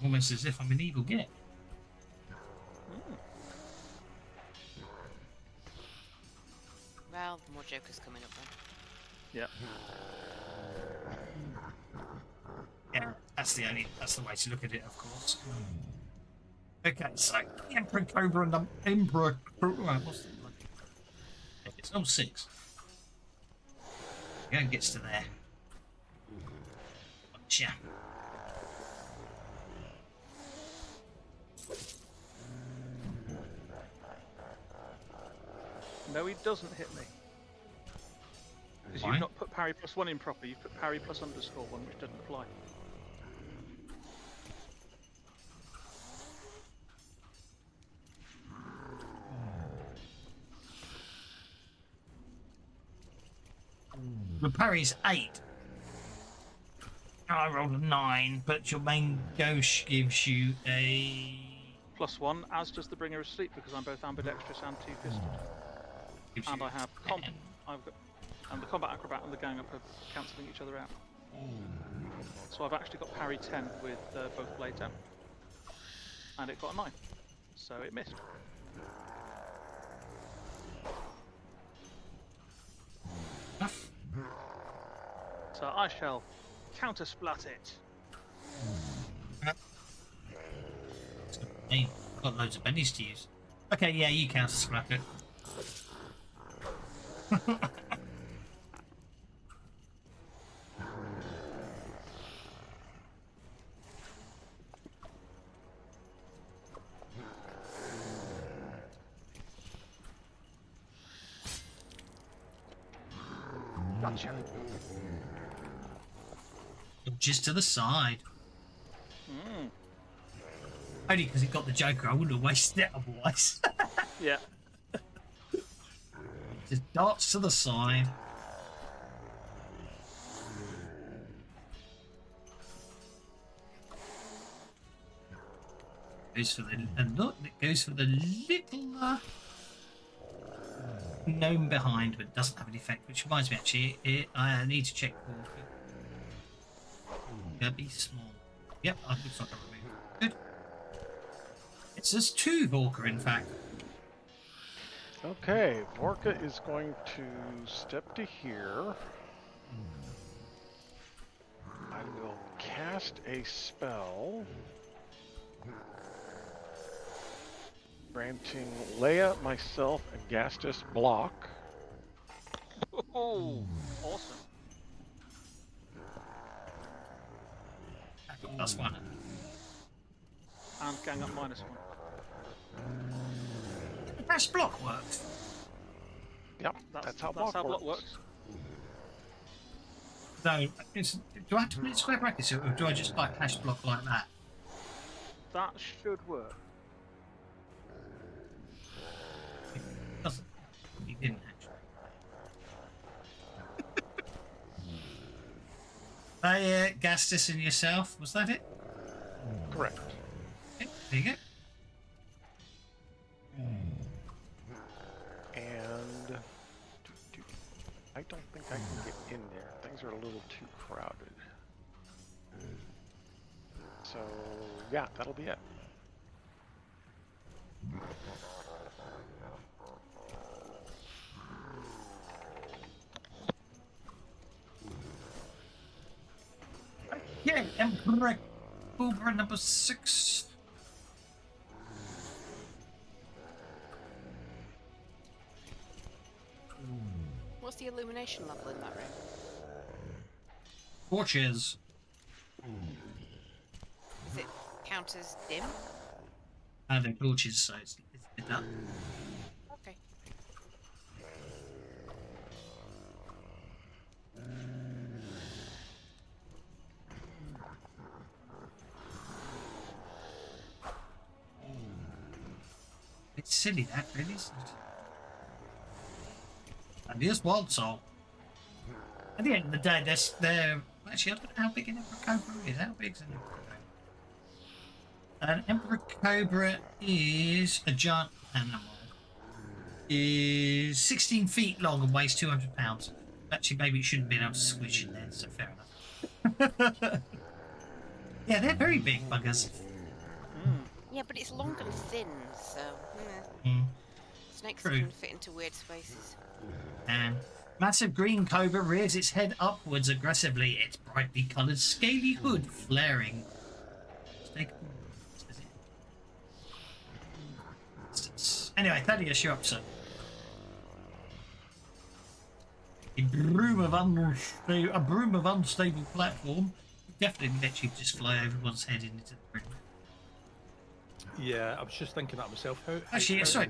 Speaker 1: Almost as if I'm an evil git.
Speaker 4: Well, more jokers coming up then.
Speaker 2: Yeah.
Speaker 1: Yeah, that's the way to look at it, of course. Okay, so the Emperor Cobra and the Emperor. What's the it's 06. Yeah, it gets to there. Gotcha.
Speaker 2: No, he doesn't hit me. Because you've not put parry +1 in proper, you've put parry +_1, which doesn't apply.
Speaker 1: The parry's 8. I rolled a 9, but your main gauche gives you a
Speaker 2: +1, as does the Bringer of Sleep, because I'm both ambidextrous and two-fisted. And I have and the combat acrobat and the gang up are cancelling each other out. So I've actually got parry 10 with both blades out. And it got a 9. So it missed. So I shall counter-splat it.
Speaker 1: Hey, got loads of bennies to use. Okay, yeah, you counter splat it.
Speaker 6: Gotcha.
Speaker 1: Just to the side. Only because it got the Joker. I wouldn't have wasted it otherwise.
Speaker 2: Yeah.
Speaker 1: Just darts to the side. Goes for the look. It goes for the little gnome behind, but doesn't have an effect. Which reminds me, actually, I need to check. Gotta be small. Yep, I looks like I removed. Good. It's just 2 Vorka, in fact.
Speaker 6: Okay, Vorka is going to step to here. I will cast a spell, granting Leia, myself, and Gastus block.
Speaker 2: Oh, awesome.
Speaker 1: +1.
Speaker 2: And gang up -1.
Speaker 1: Dash block works.
Speaker 6: Yep, that's how block works.
Speaker 1: So, do I have to put it in square brackets, or do I just like hash block like that?
Speaker 2: That should work.
Speaker 1: It doesn't. You didn't actually. Gastus and yourself, was that it?
Speaker 6: Correct.
Speaker 1: Okay, there you go.
Speaker 6: And I don't think I can get in there. Things are a little too crowded. So yeah, that'll be it.
Speaker 1: Yeah, Emperor Cobra number 6.
Speaker 4: What's the illumination level in that room?
Speaker 1: Torches.
Speaker 4: Does it count as dim?
Speaker 1: They're torches, so it's lit up.
Speaker 4: Okay.
Speaker 1: It's silly, that really, isn't it? And here's Wild Soul. At the end of the day, they're actually, I don't know how big an Emperor Cobra is. How big is an Emperor Cobra? An Emperor Cobra is a giant animal. Is 16 feet long and weighs 200 pounds. Actually, maybe it shouldn't be able to squish in there, so fair enough. Yeah, they're very big buggers.
Speaker 4: Yeah, but it's long and thin, so snakes
Speaker 1: True.
Speaker 4: can fit into weird spaces.
Speaker 1: And massive green cobra rears its head upwards aggressively, its brightly coloured scaly hood flaring. Anyway, Thaddeus, you're up, sir. A broom of unstable platform definitely lets you just fly over one's head into the brim.
Speaker 3: Yeah, I was just thinking that myself.
Speaker 1: Actually, sorry.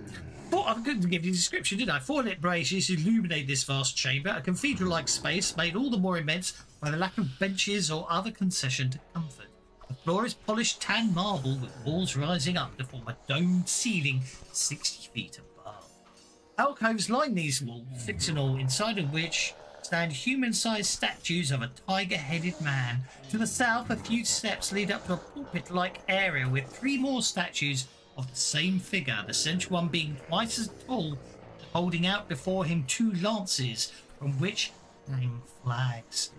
Speaker 1: I couldn't give you a description, did I? 4-lit braziers illuminate this vast chamber, a cathedral-like space made all the more immense by the lack of benches or other concession to comfort. The floor is polished tan marble with walls rising up to form a domed ceiling 60 feet above. Alcoves line these walls, 6 in all, inside of which stand human-sized statues of a tiger-headed man. To the south, a few steps lead up to a pulpit-like area with 3 more statues of the same figure, the central one being twice as tall, holding out before him 2 lances, from which hang flags.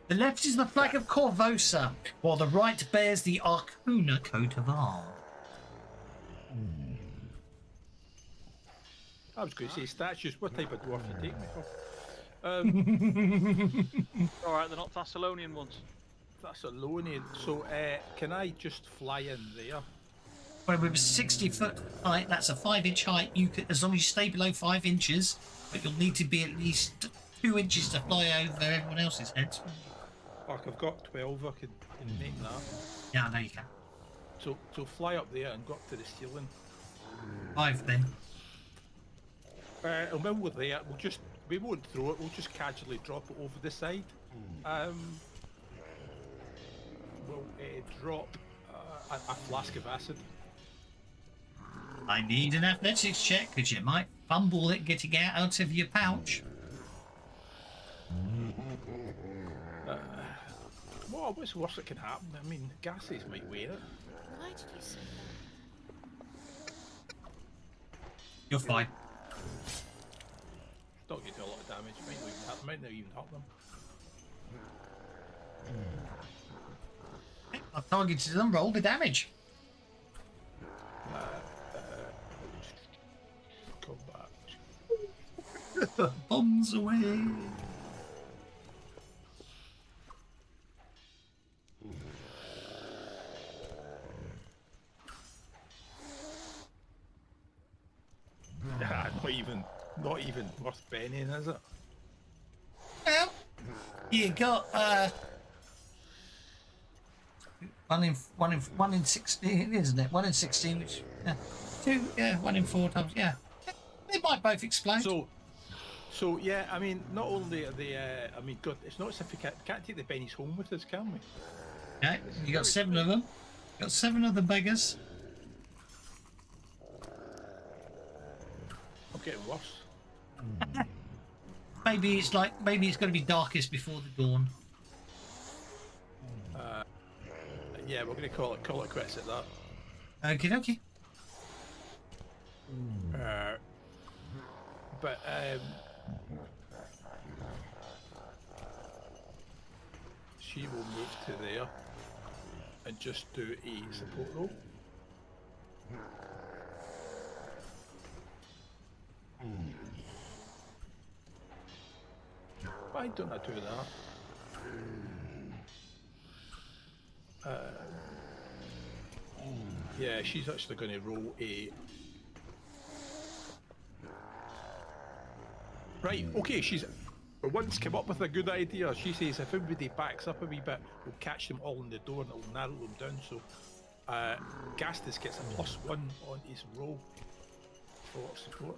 Speaker 1: The left is the flag of Korvosa, while the right bears the Arcona coat of arms.
Speaker 3: I was going to say statues. What type of dwarf you take me for?
Speaker 2: Alright, they're not Thessalonian ones.
Speaker 3: Thessalonian. So, can I just fly in there?
Speaker 1: Well, with a 60-foot height, that's a 5-inch height. You could, as long as you stay below 5 inches, but you'll need to be at least 2 inches to fly over everyone else's heads.
Speaker 3: Like I've got 12, I can make that.
Speaker 1: Yeah, I know you can.
Speaker 3: So fly up there and go up to the ceiling.
Speaker 1: 5 then.
Speaker 3: And when we're there, we won't throw it. We'll just casually drop it over the side. We'll drop a flask of acid
Speaker 1: I need an athletics check because you might fumble it getting out of your pouch.
Speaker 3: Well, what's worse that can happen? I mean, gases might wear it.
Speaker 4: Why did you say that?
Speaker 1: You're fine.
Speaker 3: Not going to do a lot of damage. Might not even hurt them.
Speaker 1: I've targeted them. Roll the damage.
Speaker 3: Combat.
Speaker 1: Bombs away. Not even worth penning, is it? Well, you got 1 in 16, isn't it? 1 in 16, which 1 in 4 times. Yeah, they might both explode.
Speaker 3: So yeah, I mean, not only are they, I mean, God, it's not as if we can't take the pennies home with us, can we?
Speaker 1: Yeah, you got 7 of them. Got 7 of the beggars.
Speaker 3: I'm getting worse.
Speaker 1: Maybe it's going to be darkest before the dawn.
Speaker 3: Yeah, we're going to call it quits at that.
Speaker 1: Okie dokie.
Speaker 3: But she will move to there and just do a support roll. Why don't I do that? Yeah, she's actually going to roll a... Right, okay, she's once come up with a good idea. She says if everybody backs up a wee bit, we'll catch them all in the door and it'll narrow them down. So Gastus gets a +1 on his roll for support.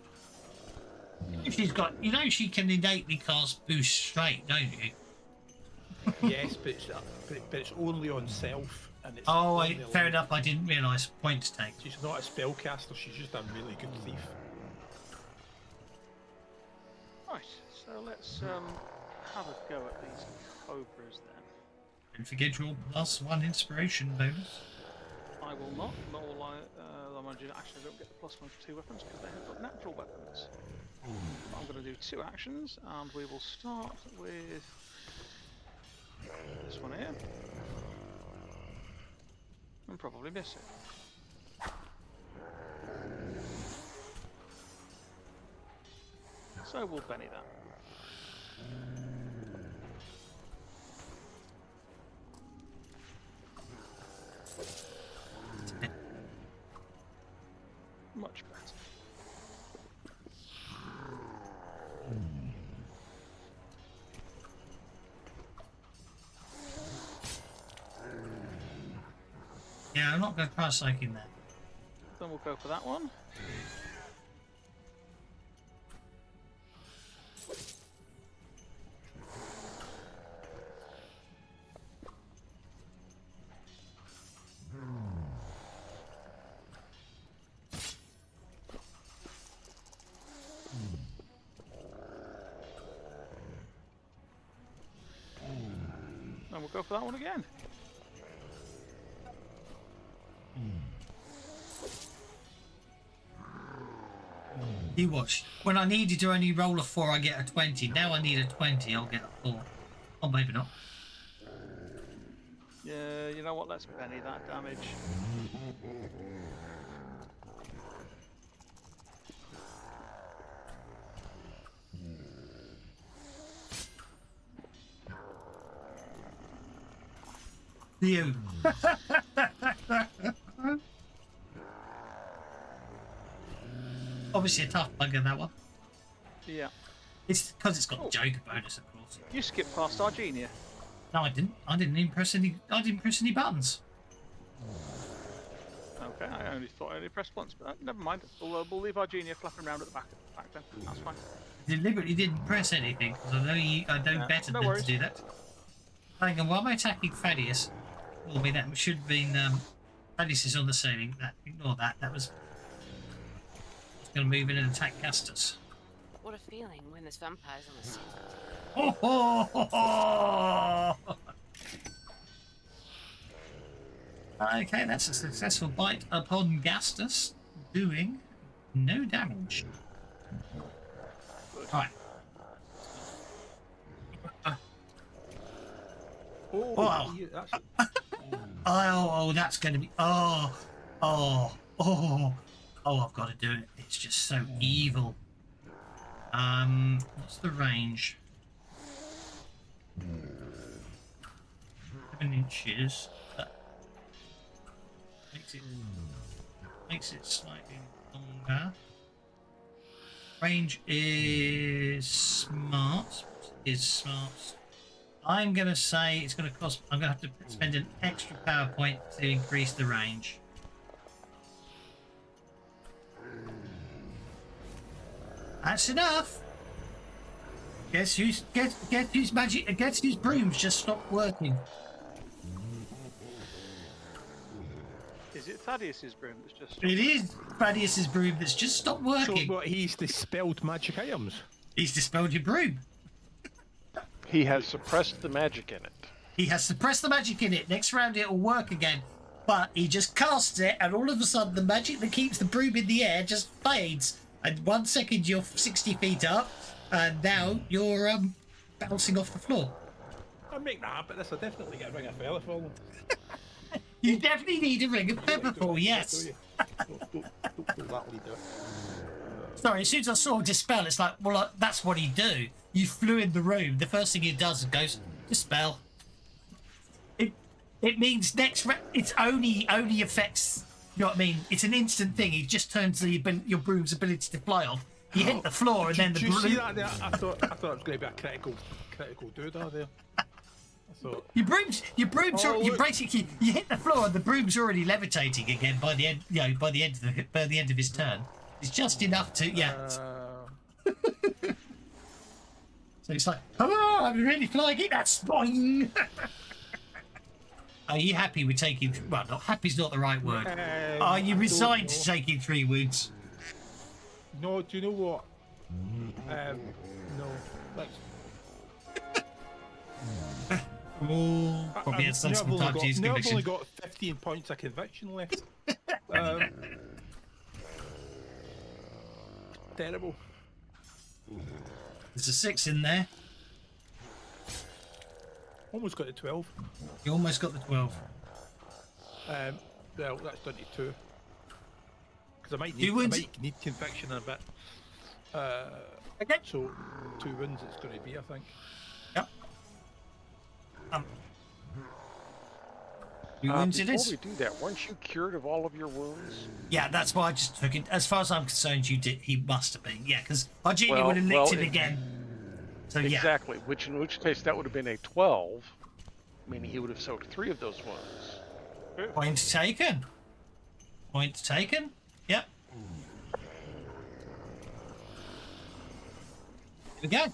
Speaker 1: If she's got, she can innately cast boost straight, don't you?
Speaker 3: Yes, but it's only on self. And it's
Speaker 1: fair enough. I didn't realise. Point to take.
Speaker 3: She's not a spellcaster. She's just a really good thief.
Speaker 2: Right, so let's have a go at these cobras then.
Speaker 1: Don't forget your +1 inspiration bonus.
Speaker 2: I will not, nor will I actually don't get the +1 for 2 weapons because they have got natural weapons. I'm going to do 2 actions, and we will start with this one here, and probably miss it. So we'll Benny that. Much better.
Speaker 1: Yeah, I'm not going to try soaking that.
Speaker 2: Then we'll go for that one. And we'll go for that one again.
Speaker 1: You watch. When I needed to only roll a 4, I get a 20. Now I need a 20, I'll get a 4. Or maybe not.
Speaker 2: Yeah, you know what? Let's penny that damage.
Speaker 1: You. Obviously a tough bugger, that one.
Speaker 2: Yeah.
Speaker 1: It's because it's got the Joker bonus, of course.
Speaker 2: You skipped past Argenia.
Speaker 1: No, I didn't. I didn't even press any. I didn't press any buttons.
Speaker 2: Okay, I only thought I only pressed once, but never mind. We'll leave Argenia flapping around at the back then. That's fine.
Speaker 1: I deliberately didn't press anything because I know better than to do that. Hang on, why am I attacking Thaddeus? That should have been Thaddeus is on the ceiling. Ignore that. That was going to move in and attack Gastus.
Speaker 4: What a feeling when there's vampires on the scene.
Speaker 1: Oh, ho, ho, ho. Okay, that's a successful bite upon Gastus, doing no damage. Right.
Speaker 3: Oh,
Speaker 1: Wow. Oh, that's going to be... Oh, I've got to do it. It's just so evil. What's the range? 7 inches. Makes it slightly longer. Range is smart. I'm going to say it's going to cost... I'm going to have to spend an extra power point to increase the range. That's enough. Guess whose brooms just stopped working?
Speaker 2: Is it Thaddeus's broom that's just...
Speaker 1: It is Thaddeus's broom that's just stopped working.
Speaker 3: So what, he's dispelled magic items?
Speaker 1: He's dispelled your broom.
Speaker 6: He has suppressed the magic in it.
Speaker 1: He has suppressed the magic in it. Next round it'll work again. But he just casts it and all of a sudden the magic that keeps the broom in the air just fades. And 1 second you're 60 feet up and now you're bouncing off the floor.
Speaker 3: I'll make that happen. This will definitely get a ring of feather for them.
Speaker 1: You definitely need a ring of pepperful, yes.
Speaker 3: Don't that lead to it.
Speaker 1: Sorry, as soon as I saw Dispel, it's like, well, that's what he'd do. You flew in the room. The first thing he does is goes, Dispel. It means next round, it's only affects, you know what I mean? It's an instant thing. He just turns your broom's ability to fly off. You hit the floor and then the broom...
Speaker 3: Did you see that there? I thought it was going to be a critical doodah there.
Speaker 1: Your brooms are you basically you hit the floor and the broom's already levitating again by the end by the end of his turn. It's just enough to So it's like, oh, I'm really flying it. That's boing. Are you happy with taking? Well, not happy's not the right word. Are you resigned to taking 3 wounds?
Speaker 3: No, do you know what? No. Let's...
Speaker 1: Oh, probably had sensible time to use
Speaker 3: I've
Speaker 1: conviction.
Speaker 3: only got 15 points of conviction left. Terrible.
Speaker 1: There's a 6 in there.
Speaker 3: Almost got to 12.
Speaker 1: You almost got the 12.
Speaker 3: Well, that's done to 2. Because I might need conviction in a bit.
Speaker 1: Okay.
Speaker 3: So 2 wins it's going to be, I think.
Speaker 1: Yep. Wounds it is.
Speaker 6: Before we do that, weren't you cured of all of your wounds?
Speaker 1: Yeah, that's why I just took it. As far as I'm concerned, you did. He must have been. Yeah, because Argenia would have licked him again. So yeah.
Speaker 6: Exactly. Which in which case that would have been a 12, meaning he would have soaked 3 of those wounds.
Speaker 1: Point taken. Point taken. Yep. Here we go.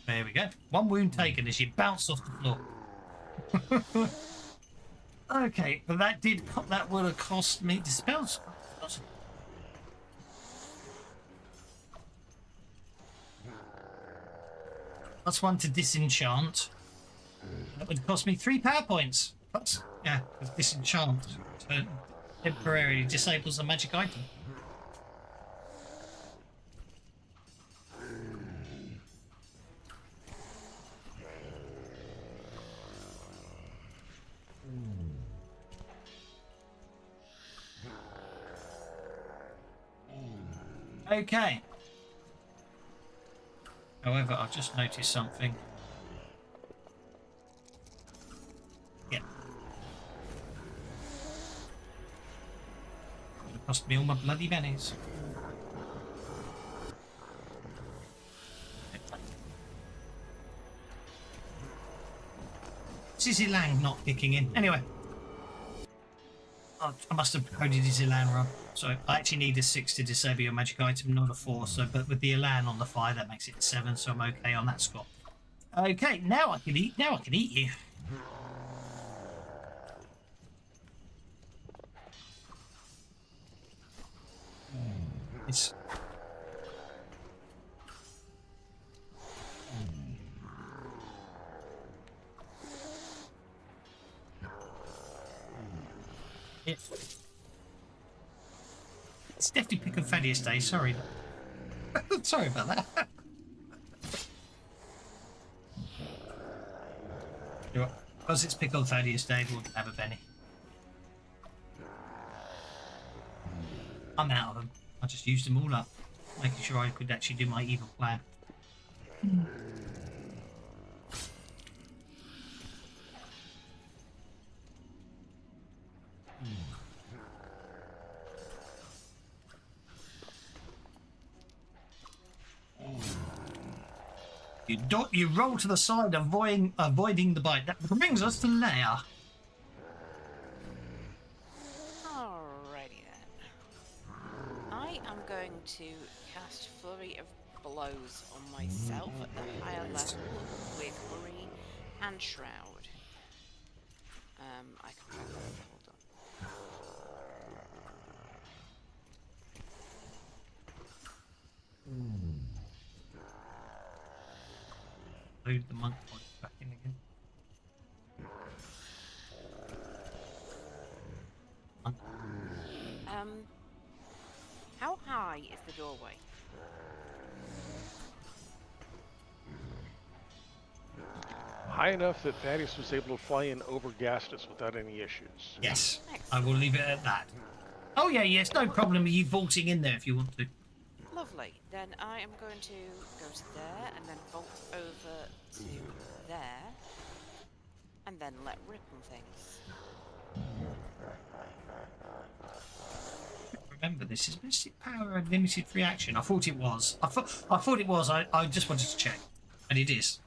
Speaker 1: There we go. 1 wound taken as you bounce off the floor. Okay, but that would have cost me dispels. That's 1 to disenchant. That would cost me 3 power points. That's because disenchant temporarily disables a magic item. Okay. However, I've just noticed something. Yeah. It cost me all my bloody bennies. Is Ilang not kicking in? Anyway. I must have coded his Elan wrong. So I actually need a 6 to disable your magic item, not a 4. So, but with the Elan on the 5, that makes it a 7. So I'm okay on that score. Okay, now I can eat. Now I can eat you. It's... It's definitely Pickle Thaddeus Day, sorry. Sorry about that. Because it's Pickle Thaddeus Day, we wouldn't have a penny. I'm out of them. I just used them all up, making sure I could actually do my evil plan. You roll to the side, avoiding the bite. That brings us to Leia.
Speaker 4: Alrighty then. I am going to cast Flurry of Blows on myself at the higher level with Hurry and Shroud. I can try that. Hold on.
Speaker 1: Load the monk point back in again.
Speaker 4: How high is the doorway?
Speaker 6: High enough that Thaddeus was able to fly in over Gastus without any issues.
Speaker 1: Yes,
Speaker 4: Excellent.
Speaker 1: I will leave it at that. Oh yeah, yes, no problem with you vaulting in there if you want to.
Speaker 4: Lovely. Then I am going to go to there and then vault over to there and then let rip on things.
Speaker 1: Remember, this is Mystic Power and limited free action. I thought it was. I thought it was. I just wanted to check, and it is.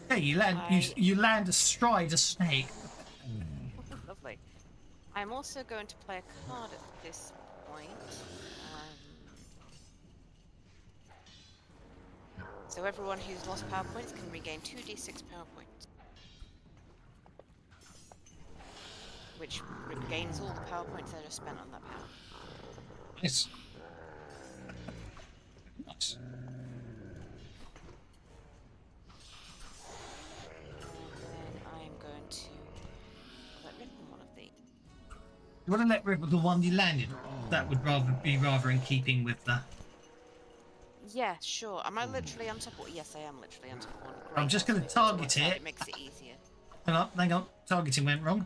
Speaker 1: Yeah, you land. You land astride a snake.
Speaker 4: Lovely. I'm also going to play a card at this point. So everyone who's lost power points can regain 2d6 power points, which regains all the power points I just spent on that power.
Speaker 1: Nice. Nice.
Speaker 4: And then I'm going to let rip on one of these.
Speaker 1: You want to let rip with the one you landed? That would be rather in keeping with the.
Speaker 4: Yeah, sure. Am I literally on top of... Yes, I am literally on top of one. Great.
Speaker 1: I'm just going to
Speaker 4: So
Speaker 1: target it.
Speaker 4: It makes it easier.
Speaker 1: Hang on. Targeting went wrong.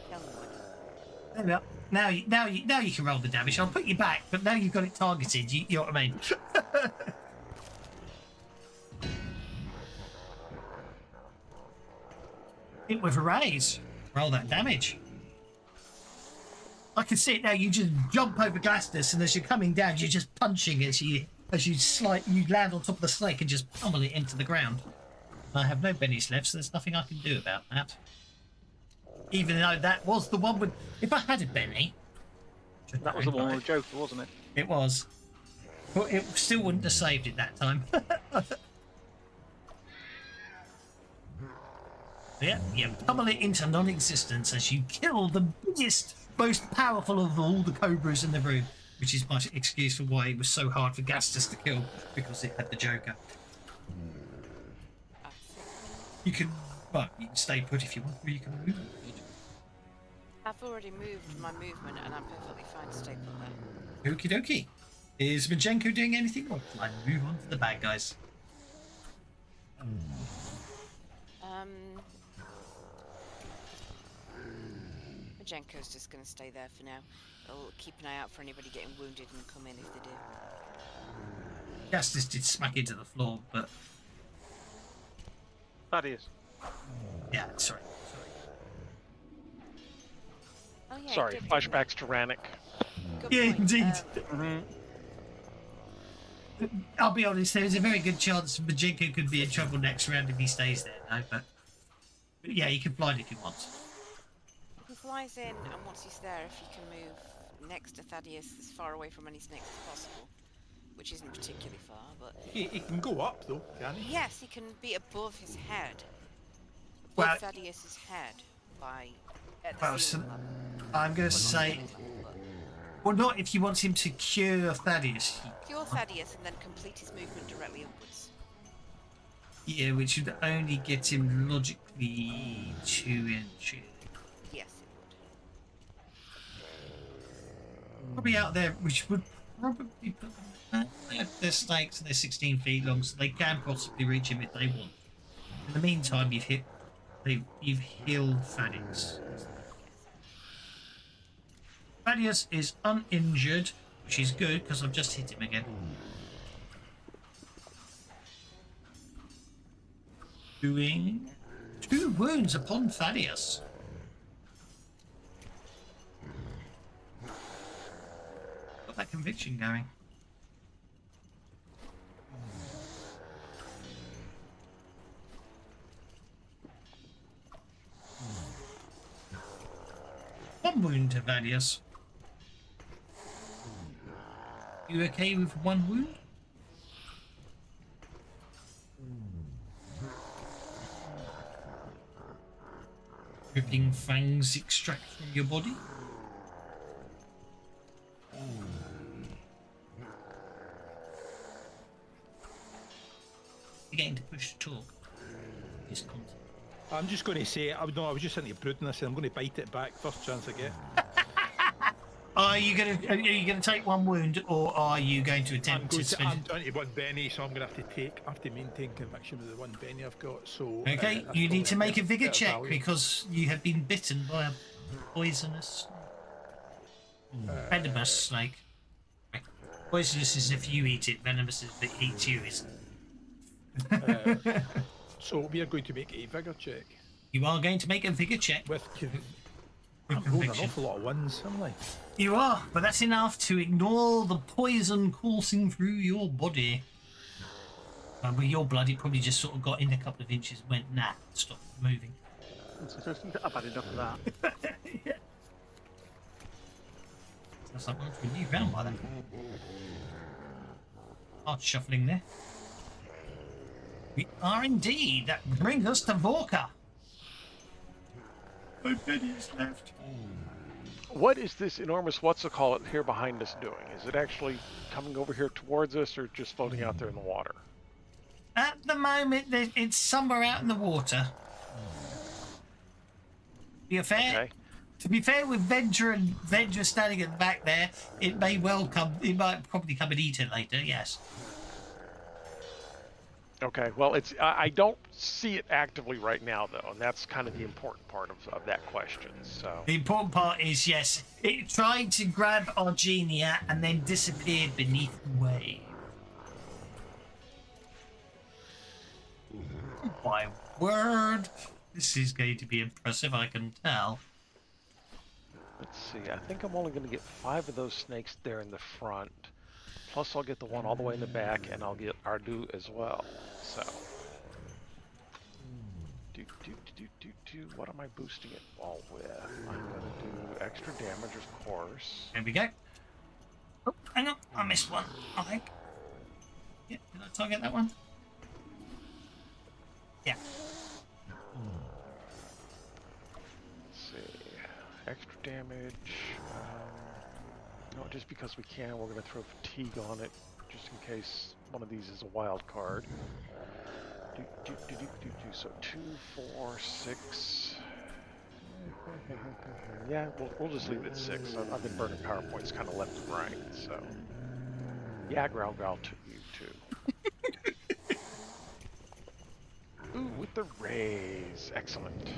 Speaker 4: Tell me what.
Speaker 1: There we are. Now you can roll the damage. I'll put you back, but now you've got it targeted. You know what I mean? Hit with a raise. Roll that damage. I can see it now. You just jump over Glastus, and as you're coming down, you're just punching as you land on top of the snake and just pummel it into the ground. I have no bennies left, so there's nothing I can do about that. Even though that was the one with... If I had a benny...
Speaker 2: That was the one with Joker, wasn't it?
Speaker 1: It was. But it still wouldn't have saved it that time. Yeah, you pummel it into non-existence as you kill the biggest, most powerful of all the cobras in the room, which is my excuse for why it was so hard for Gastus to kill, because it had the Joker. You can stay put if you want, or you can move.
Speaker 4: I've already moved my movement, and I'm perfectly fine to stay put there.
Speaker 1: Okie dokie. Is Majenko doing anything, or can I move on to the bad guys?
Speaker 4: Majenko's just going to stay there for now. I'll keep an eye out for anybody getting wounded and come in if they do.
Speaker 1: Gastus did smack into the floor, but...
Speaker 2: Thaddeus.
Speaker 1: Yeah, sorry.
Speaker 4: Oh, yeah,
Speaker 6: Sorry,
Speaker 4: he did.
Speaker 6: flashbacks to Rannick.
Speaker 4: Good
Speaker 1: Yeah,
Speaker 4: point.
Speaker 1: indeed. I'll be honest, there's a very good chance Majenko could be in trouble next round if he stays there, no, but yeah, he can fly if he wants.
Speaker 4: He flies in, and once he's there, if he can move next to Thaddeus as far away from any snakes as possible, which isn't particularly far, but...
Speaker 3: He can go up, though, can he?
Speaker 4: Yes, he can be above his head.
Speaker 1: Well-
Speaker 4: Thaddeus's head by... At the
Speaker 1: Well,
Speaker 4: ceiling
Speaker 1: so
Speaker 4: level.
Speaker 1: I'm going to
Speaker 4: Well, not
Speaker 1: say
Speaker 4: ceiling level, but-
Speaker 1: Well, not if you want him to cure Thaddeus.
Speaker 4: Cure Thaddeus and then complete his movement directly upwards.
Speaker 1: Yeah, which would only get him logically 2 inches.
Speaker 4: Yes, it would.
Speaker 1: Probably out there, which would probably put them. They're snakes and they're 16 feet long, so they can possibly reach him if they want. In the meantime, you've healed Thaddeus. Thaddeus is uninjured, which is good because I've just hit him again. Doing 2 wounds upon Thaddeus. Got that conviction going. One wound to Thaddeus. You okay with 1 wound? Dripping fangs extract from your body. You're getting to push to talk. Just content.
Speaker 3: I'm just going to say, I was just into brooding. I said I'm going to bite it back first chance I get.
Speaker 1: Are you gonna take 1 wound, or are you going to attempt to spend?
Speaker 3: I'm down to 1 Benny, so I'm going to have to maintain conviction with the 1 Benny I've got. So
Speaker 1: Okay,
Speaker 3: that's
Speaker 1: you need to
Speaker 3: probably
Speaker 1: make a vigor
Speaker 3: bit of
Speaker 1: check
Speaker 3: value.
Speaker 1: because you have been bitten by a poisonous, venomous snake. Poisonous is if you eat it. Venomous is if it eats you.
Speaker 3: So we are going to make a vigor check
Speaker 1: You are going to make a vigor check.
Speaker 3: with.
Speaker 1: With
Speaker 3: I'm rolling an
Speaker 1: conviction.
Speaker 3: awful lot of ones, am I?
Speaker 1: You are, but that's enough to ignore the poison coursing through your body. With your blood, it probably just sort of got in a couple of inches and went, nah, stop moving.
Speaker 2: I've had enough of that.
Speaker 1: Yeah. Sounds like we're into a new round by then. Hard shuffling there. We are indeed. That brings us to Vorka. My pennies left.
Speaker 6: What is this enormous what's-it-call-it here behind us doing? Is it actually coming over here towards us or just floating out there in the water?
Speaker 1: At the moment, it's somewhere out in the water. Be fair.
Speaker 6: Okay.
Speaker 1: To be fair, with Vendra standing at the back there, it may well come. It might probably come and eat it later. Yes.
Speaker 6: Okay, well, I don't see it actively right now, though, and that's kind of the important part of that question, so...
Speaker 1: The important part is, yes, it tried to grab Argenia and then disappeared beneath the wave. My word, this is going to be impressive, I can tell.
Speaker 6: Let's see, I think I'm only going to get 5 of those snakes there in the front. Plus I'll get the one all the way in the back, and I'll get Ardu as well, so... What am I boosting it all with? I'm going to do extra damage, of course.
Speaker 1: There we go. Oh, hang on, I missed one, I think. Yeah, did I target that one? Yeah.
Speaker 6: Let's see, extra damage. No, just because we can, we're going to throw fatigue on it, just in case one of these is a wild card. So 2, 4, 6. Yeah, we'll just leave it at 6. I've been burning PowerPoints kind of left and right, so. Yeah, growl to you too. Ooh, with the raise. Excellent.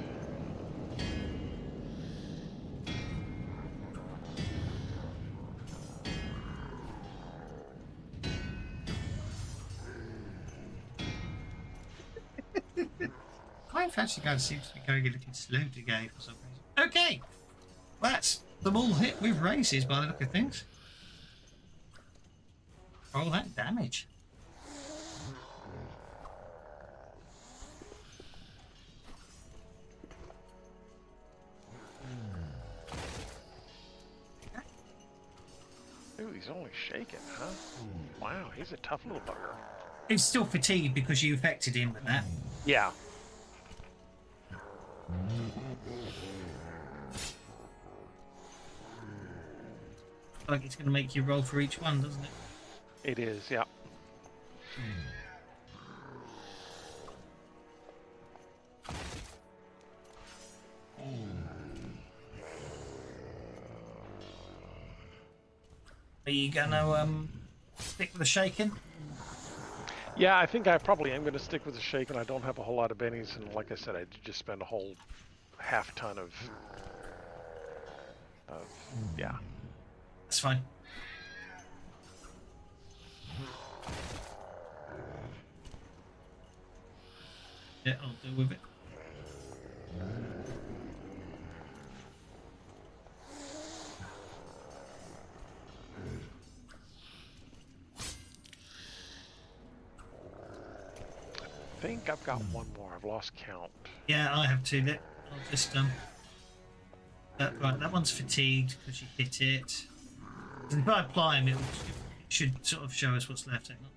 Speaker 1: My fancy gun seems to be going a little slow today for some reason. Okay, well, that's them all hit with races by the look of things. All that damage.
Speaker 6: Ooh, he's only shaking, huh? Wow, he's a tough little bugger.
Speaker 1: He's still fatigued because you affected him with that.
Speaker 6: Yeah.
Speaker 1: like it's going to make you roll for each one, doesn't it?
Speaker 6: It is, yeah.
Speaker 1: Are you going to stick with the shaking?
Speaker 6: Yeah, I think I probably am going to stick with the shaken. I don't have a whole lot of bennies, and like I said, I did just spend a whole half ton of yeah.
Speaker 1: That's fine. Yeah, I'll deal with it.
Speaker 6: I think I've got one more. I've lost count.
Speaker 1: Yeah, I have two. I'll just right, that one's fatigued because you hit it. And if I apply them, it should sort of show us what's left. Hang on.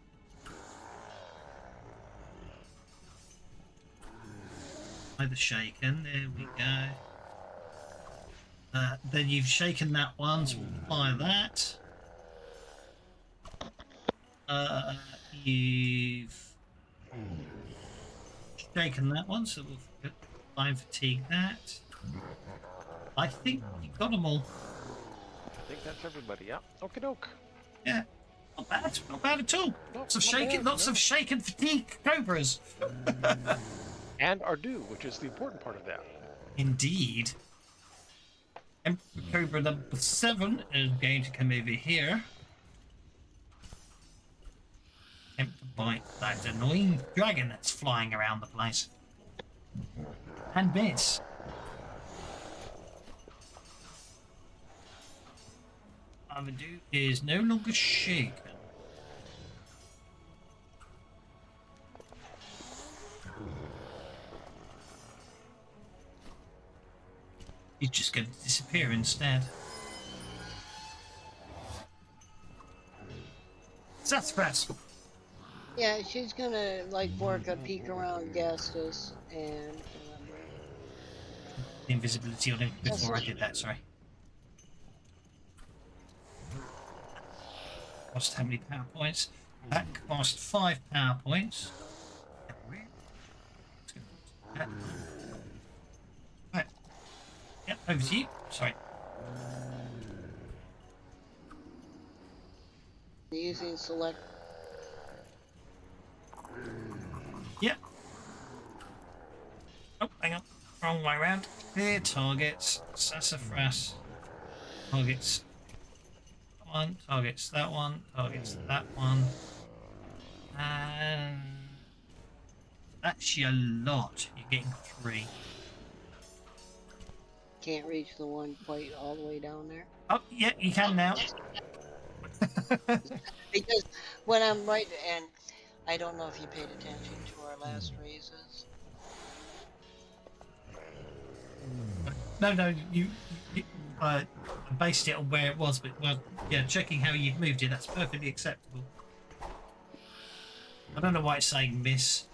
Speaker 1: Either shaken. There we go. Then you've shaken that one, so we'll apply that. You've shaken that one, so we'll apply and fatigue that. I think you got them all.
Speaker 6: I think that's everybody, yeah. Okie doke.
Speaker 1: Yeah, not bad at all. Lots of
Speaker 6: not
Speaker 1: shaken,
Speaker 6: bad,
Speaker 1: lots
Speaker 6: no.
Speaker 1: of shaken fatigue cobras.
Speaker 6: And are due, which is the important part of that.
Speaker 1: Indeed. Emperor Cobra number 7 is going to come over here. Attempt to bite that annoying dragon that's flying around the place. And miss. Avadu is no longer shaken. He's just going to disappear instead. Sassafras!
Speaker 5: Yeah, she's gonna like work a peek around Gastus and
Speaker 1: The invisibility on him before I did that, sorry. Cost how many power points? That cost 5 power points. Right. Yep, over to you. Sorry.
Speaker 5: using select.
Speaker 1: Yep. Oh, hang on. Wrong way around. Here, targets. Sassafras. Targets. One. Targets that one. Targets that one. And that's your lot. You're getting 3.
Speaker 5: Can't reach the one quite all the way down there.
Speaker 1: Oh, yeah, you can now.
Speaker 5: Because when I'm right, and I don't know if you paid attention to our last raises.
Speaker 1: No, you I based it on where it was, but well, yeah, checking how you've moved it, that's perfectly acceptable. I don't know why it's saying miss.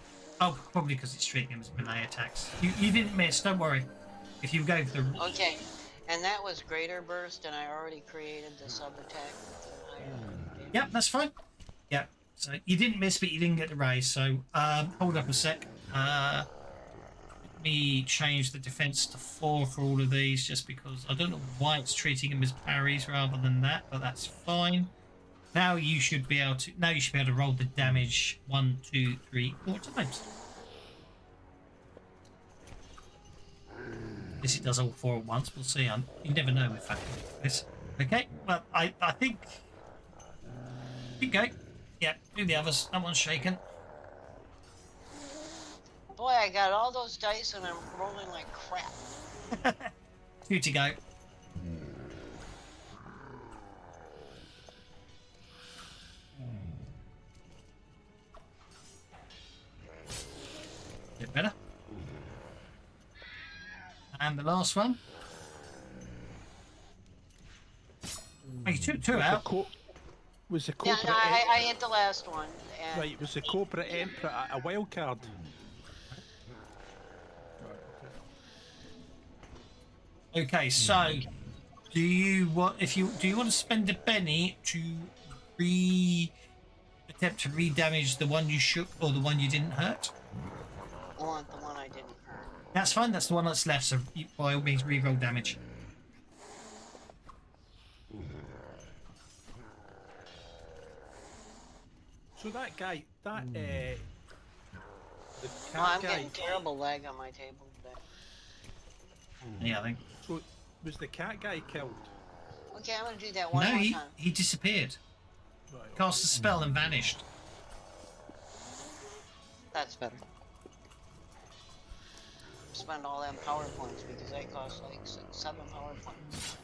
Speaker 1: Oh, probably because it's treating them as melee attacks. You didn't miss, don't worry. If you go for the...
Speaker 5: Okay, and that was greater burst, and I already created the sub attack with the higher damage.
Speaker 1: Yep, that's fine. Yep, so you didn't miss, but you didn't get the raise. So hold up a sec. Let me change the defense to 4 for all of these, just because I don't know why it's treating them as parries rather than that, but that's fine. Now you should be able to. Now you should be able to roll the damage 1, 2, 3, 4 times. This it does all 4 at once. We'll see. You never know with fact this. Okay. Well, I think. You go. Yeah. Do the others. That one's shaken.
Speaker 5: Boy, I got all those dice, and I'm rolling like crap.
Speaker 1: 2 to go. Bit better. And the last one. Oh, you took 2 out.
Speaker 3: Was the
Speaker 5: Yeah,
Speaker 3: Cobra
Speaker 5: no, I hit the last one. And
Speaker 3: right? Was the Cobra Emperor a wild card?
Speaker 1: Okay, so do you want to spend a penny to attempt to re-damage the one you shook or the one you didn't hurt?
Speaker 5: I want the one I didn't hurt.
Speaker 1: That's fine. That's the one that's left. So by all means, re-roll damage.
Speaker 3: So that guy, the cat
Speaker 5: Well, I'm
Speaker 3: guy.
Speaker 5: getting terrible lag on my table today.
Speaker 1: Yeah, I think.
Speaker 3: So was the cat guy killed?
Speaker 5: Okay, I'm gonna do that one
Speaker 1: No,
Speaker 5: more time.
Speaker 1: he disappeared.
Speaker 3: Right.
Speaker 1: Cast a spell and vanished.
Speaker 5: That's better. Spend all them power points because they cost like 7 power points.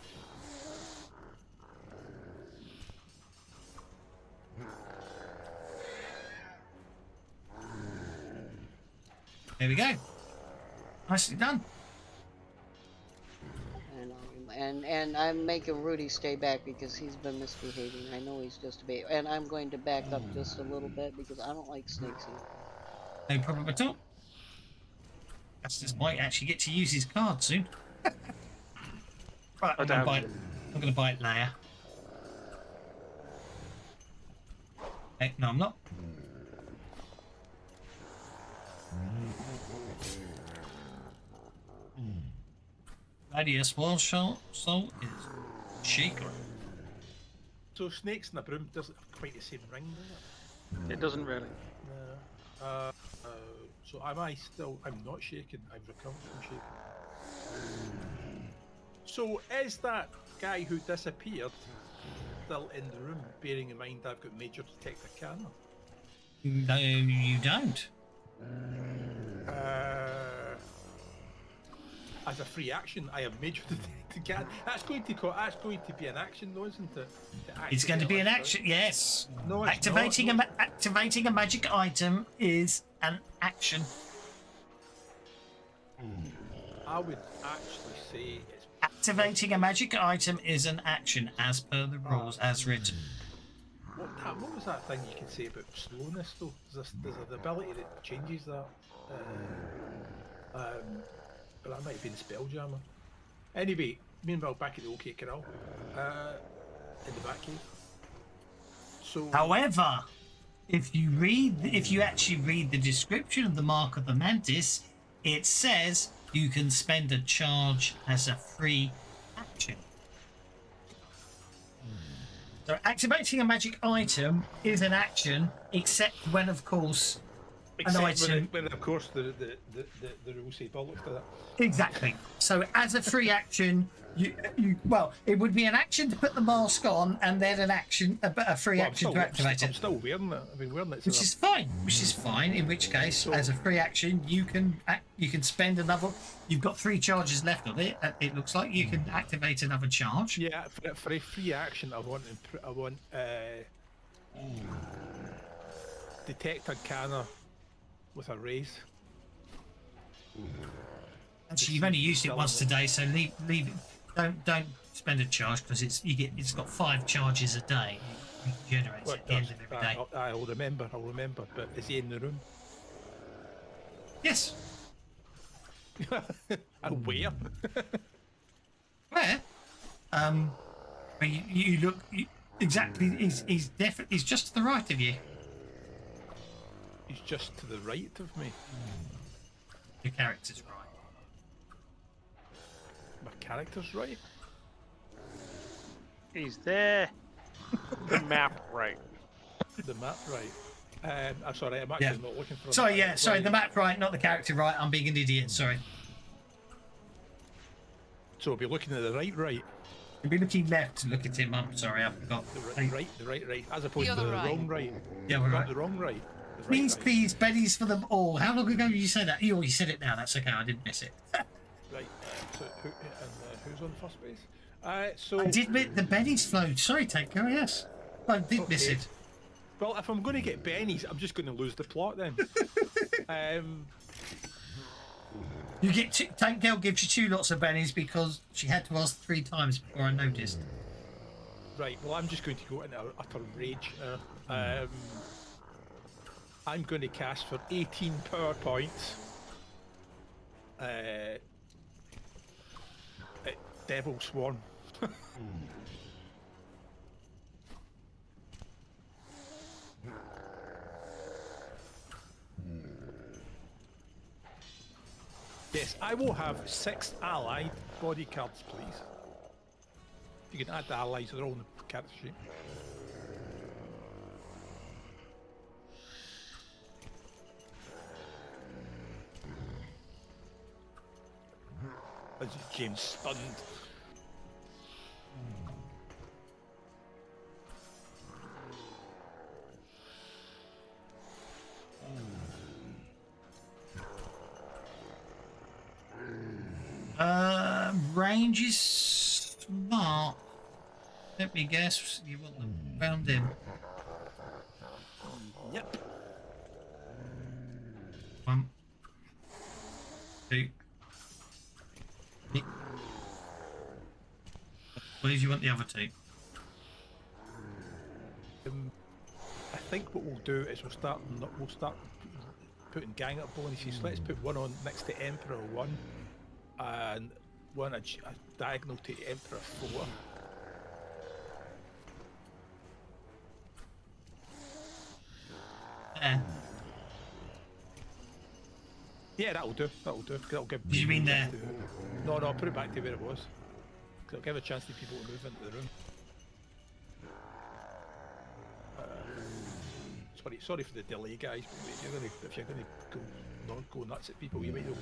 Speaker 1: There we go. Nicely done.
Speaker 5: And I'm making Rudy stay back because he's been misbehaving. I know he's just a bit, and I'm going to back up just a little bit because I don't like snakes either.
Speaker 1: No problem at all. Justice might actually get to use his card soon. Right, I'm gonna bite Leia. Hey, no, I'm not. Radius Wall Soul is shaker.
Speaker 3: So snakes in a broom doesn't have quite the same ring, does it?
Speaker 2: It doesn't really.
Speaker 3: No. So am I still? I'm not shaking. I've recovered from shaking. So is that guy who disappeared still in the room? Bearing in mind I've got major detect arcana.
Speaker 1: No, you don't.
Speaker 3: As a free action, I have major detect arcana. That's going to be an action, though, isn't it?
Speaker 1: It's going to be an action. Yes.
Speaker 3: No, it's
Speaker 1: activating
Speaker 3: not.
Speaker 1: activating a magic item is an action.
Speaker 3: I would actually say it's
Speaker 1: Activating a magic item is an action as per the rules as written.
Speaker 3: what was that thing you can say about slowness, though? There's an ability that changes that. But that might have been Spelljammer. Anyway, meanwhile, back at the OK Corral, in the back cave. So,
Speaker 1: However, if you actually read the description of the Mark of the Mantis, it says you can spend a charge as a free action. So activating a magic item is an action, except when, of course, an item.
Speaker 3: when of course the rules say bollocks to that.
Speaker 1: Exactly. So as a free action, well, it would be an action to put the mask on, and then a free action to activate
Speaker 3: I'm
Speaker 1: it.
Speaker 3: still wearing it. I've been wearing it.
Speaker 1: Which is fine. Which is fine. In which case, as a free action, you can spend another. You've got 3 charges left of it. It looks like you can activate another charge.
Speaker 3: Yeah, for a free action, I want detect arcana with a raise.
Speaker 1: Actually, you've only used it once today, so leave it. Don't spend a charge because it's got 5 charges a day. You can generate it at the end of every day.
Speaker 3: I'll remember. But is he in the room?
Speaker 1: Yes.
Speaker 3: Where?
Speaker 1: Where? But you look exactly. He's definitely. He's just to the right of you.
Speaker 3: He's just to the right of me.
Speaker 1: Your character's right.
Speaker 3: My character's right.
Speaker 2: He's there.
Speaker 6: The map right.
Speaker 3: The map right. I'm sorry. I'm actually not looking for.
Speaker 1: Sorry, the map right, not the character right. I'm being an idiot. Sorry.
Speaker 3: So I'll be looking at the right.
Speaker 1: You'll be looking left to look at him. I'm sorry, I forgot.
Speaker 3: The right, as opposed
Speaker 4: The
Speaker 3: to
Speaker 4: other
Speaker 3: the
Speaker 4: right.
Speaker 3: wrong right.
Speaker 1: Yeah, we're right.
Speaker 3: The wrong right. The right
Speaker 1: Please,
Speaker 3: right.
Speaker 1: please, Benny's for them all. How long ago did you say that? You already said it now. That's okay. I didn't miss it.
Speaker 3: Right. So who's on first base? So
Speaker 1: I did miss the Benny's flowed. Sorry, Taker. Yes, I did miss
Speaker 3: Okay.
Speaker 1: it.
Speaker 3: Well, if I'm going to get Benny's, I'm just going to lose the plot then.
Speaker 1: You get Tank Girl gives you 2 lots of Benny's because she had to ask 3 times before I noticed.
Speaker 3: Right. Well, I'm just going to go into utter rage. I'm going to cast for 18 power points. Devil Swarm. Yes, I will have 6 allied body cards, please. You can add the allies, they're all in the character sheet. As James stunned.
Speaker 1: Range is smart. Let me guess, you want them round him.
Speaker 3: Yep.
Speaker 1: 1, 2. Where do you want the other 2?
Speaker 3: I think what we'll do is we'll start putting gang up bonuses. Let's put one on next to Emperor 1 and one a diagonal to Emperor 4. Yeah, that'll do. That'll do. That'll give.
Speaker 1: Do you mean there?
Speaker 3: No, put it back to where it was. It'll give a chance to people to move into the room. Sorry for the delay, guys. But if you're gonna go nuts at people, you might go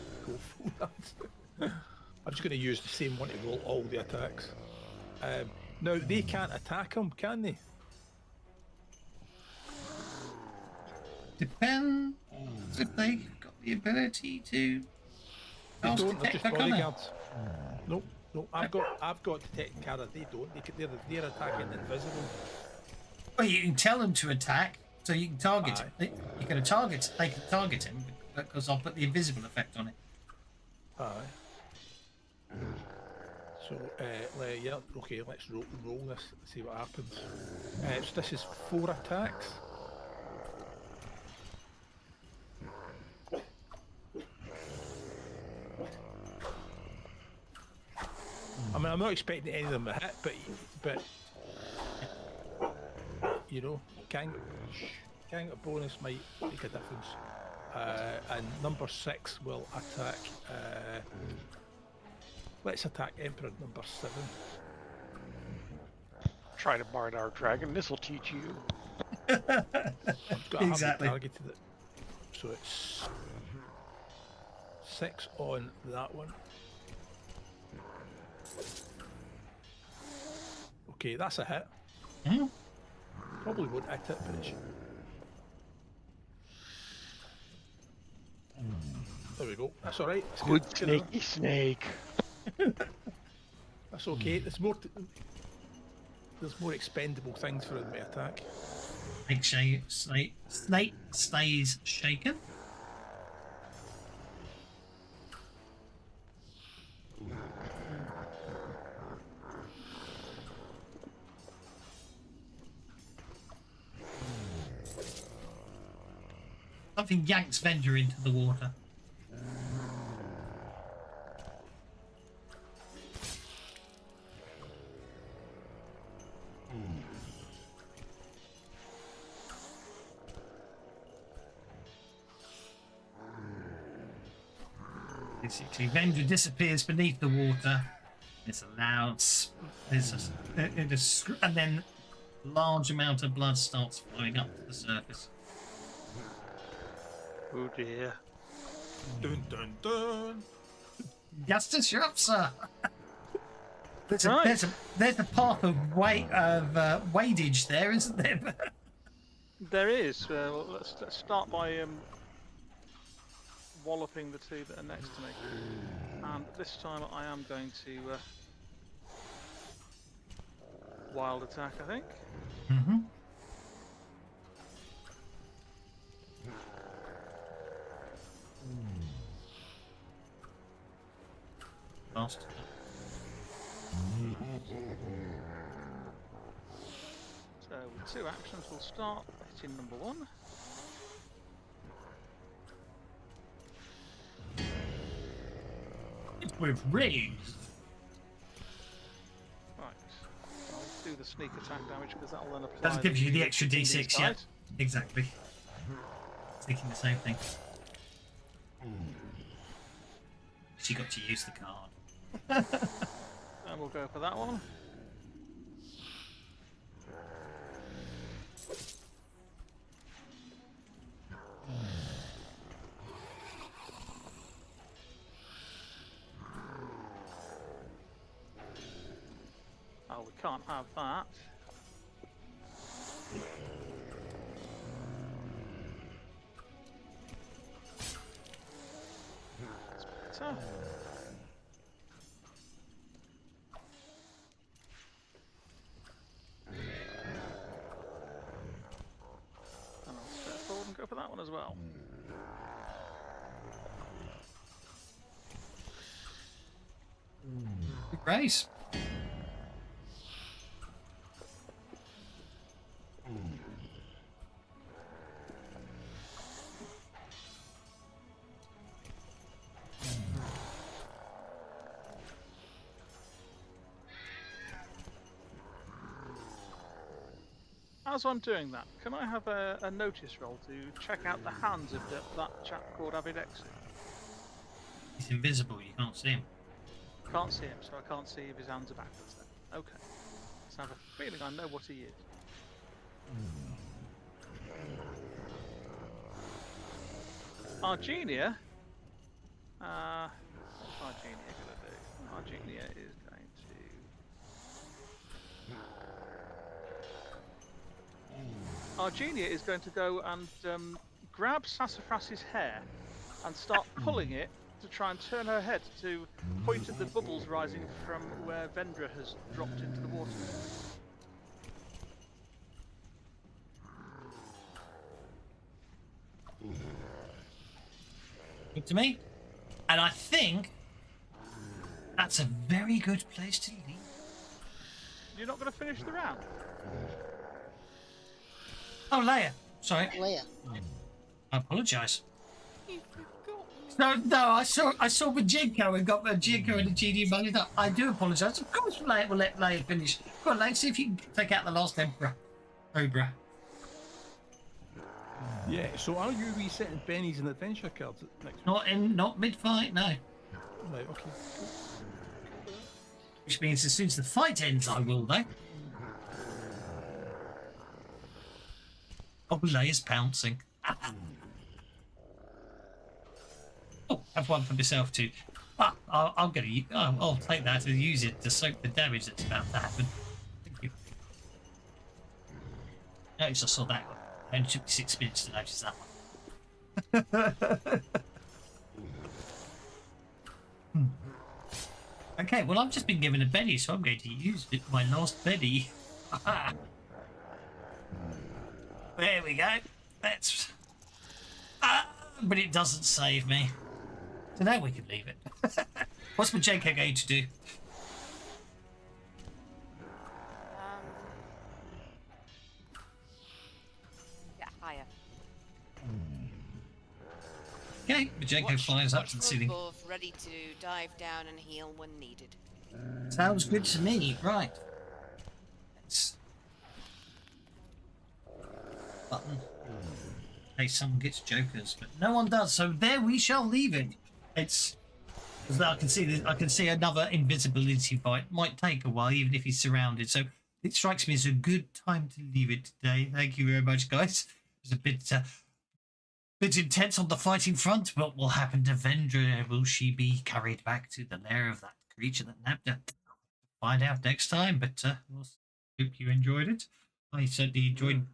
Speaker 3: full nuts. I'm just going to use the same one to roll all the attacks. Now they can't attack them, can they?
Speaker 1: Depends if they've got the ability to.
Speaker 3: They don't. They're just
Speaker 1: detect,
Speaker 3: bodyguards. Nope. I've got detect carve. They don't. They're attacking invisible.
Speaker 1: Well, you can tell them to attack, so you can target him. You're going to target. They can target him because I'll put the invisible effect on it.
Speaker 3: Aye. So, yeah, okay, let's roll this, see what happens. So this is 4 attacks. I mean, I'm not expecting any of them to hit, but you know, gang a bonus might make a difference. And number 6 will attack. Let's attack Emperor number 7.
Speaker 6: Try to bard our dragon. This will teach you.
Speaker 1: Exactly.
Speaker 3: Targeted it. So it's 6 on that one. Okay, that's a hit.
Speaker 1: Hmm?
Speaker 3: Probably won't hit it, but it should. There we go. That's all right.
Speaker 6: Good snaky snake.
Speaker 3: That's okay. There's more expendable things for him to attack.
Speaker 1: Snake stays shaken. Something yanks Vendor into the water. Basically, Vendor disappears beneath the water. There's a loud, and then large amount of blood starts flowing up to the surface.
Speaker 2: Oh dear.
Speaker 3: Dun dun dun.
Speaker 1: Justice shop, sir. There's
Speaker 2: Right.
Speaker 1: there's a path of wadage there, isn't there?
Speaker 2: There is. Well, let's start by walloping the 2 that are next to me. And this time I am going to wild attack, I think.
Speaker 1: Mm-hmm. Fast.
Speaker 2: So with 2 actions, we'll start hitting number 1.
Speaker 1: It's with rings.
Speaker 2: Right, do the sneak attack damage because that'll then apply.
Speaker 1: That gives you the extra
Speaker 2: fiendish
Speaker 1: D6, yeah.
Speaker 2: side.
Speaker 1: Exactly. Thinking the same thing. She got to use the card.
Speaker 2: And we'll go for that one. Oh, we can't have that. That's better. And I'll step forward and go for that one as well.
Speaker 1: Grace.
Speaker 2: As I'm doing that, can I have a notice roll to check out the hands of that chap called Avidexi?
Speaker 1: He's invisible, you can't see him.
Speaker 2: Can't see him, so I can't see if his hands are backwards then. Okay. So I have a feeling I know what he is. Argenia? What's Argenia going to do? Argenia is going to... Argenia is going to go and grab Sassafras's hair and start pulling it to try and turn her head to point at the bubbles rising from where Vendra has dropped into the water.
Speaker 1: Look to me. And I think that's a very good place to leave.
Speaker 2: You're not going to finish the round?
Speaker 1: Oh, Leia. Sorry.
Speaker 5: Leia.
Speaker 1: I apologise.
Speaker 2: You forgot.
Speaker 1: No, I saw Majinko and got Majinko and the GD money up. I do apologise. Of course, Leia will let Leia finish. Go on, Leia, see if you can take out the last Emperor. Cobra.
Speaker 3: Yeah, so are you resetting pennies and adventure cards next
Speaker 1: Not mid-fight, no.
Speaker 3: week? Right, okay.
Speaker 1: Which means as soon as the fight ends, I will, though. Oh, Leia's pouncing. Oh, have one for myself too. Ah, I'll take that and use it to soak the damage that's about to happen. Thank you. Notice I saw that one. It only took me 6 minutes to notice that one. Okay, well I've just been given a Betty, so I'm going to use it, my last Betty. There we go. That's... but it doesn't save me. So now we can leave it. What's Majenko going to do?
Speaker 4: Get higher.
Speaker 1: Okay, Majenko flies up to the ceiling.
Speaker 4: Above, ready to dive down and heal when needed.
Speaker 1: Sounds good to me. Right. Let's... Button. In case someone gets jokers, but no one does. So there we shall leave it. It's because I can see this. I can see another invisibility fight. Might take a while, even if he's surrounded. So it strikes me as a good time to leave it today. Thank you very much, guys. It was a bit intense on the fighting front. What will happen to Vendra? Will she be carried back to the lair of that creature that nabbed her? Find out next time. But we'll hope you enjoyed it. I certainly enjoyed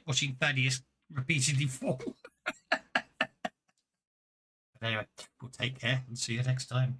Speaker 1: watching Thaddeus repeatedly fall. But anyway, we'll take care and see you next time.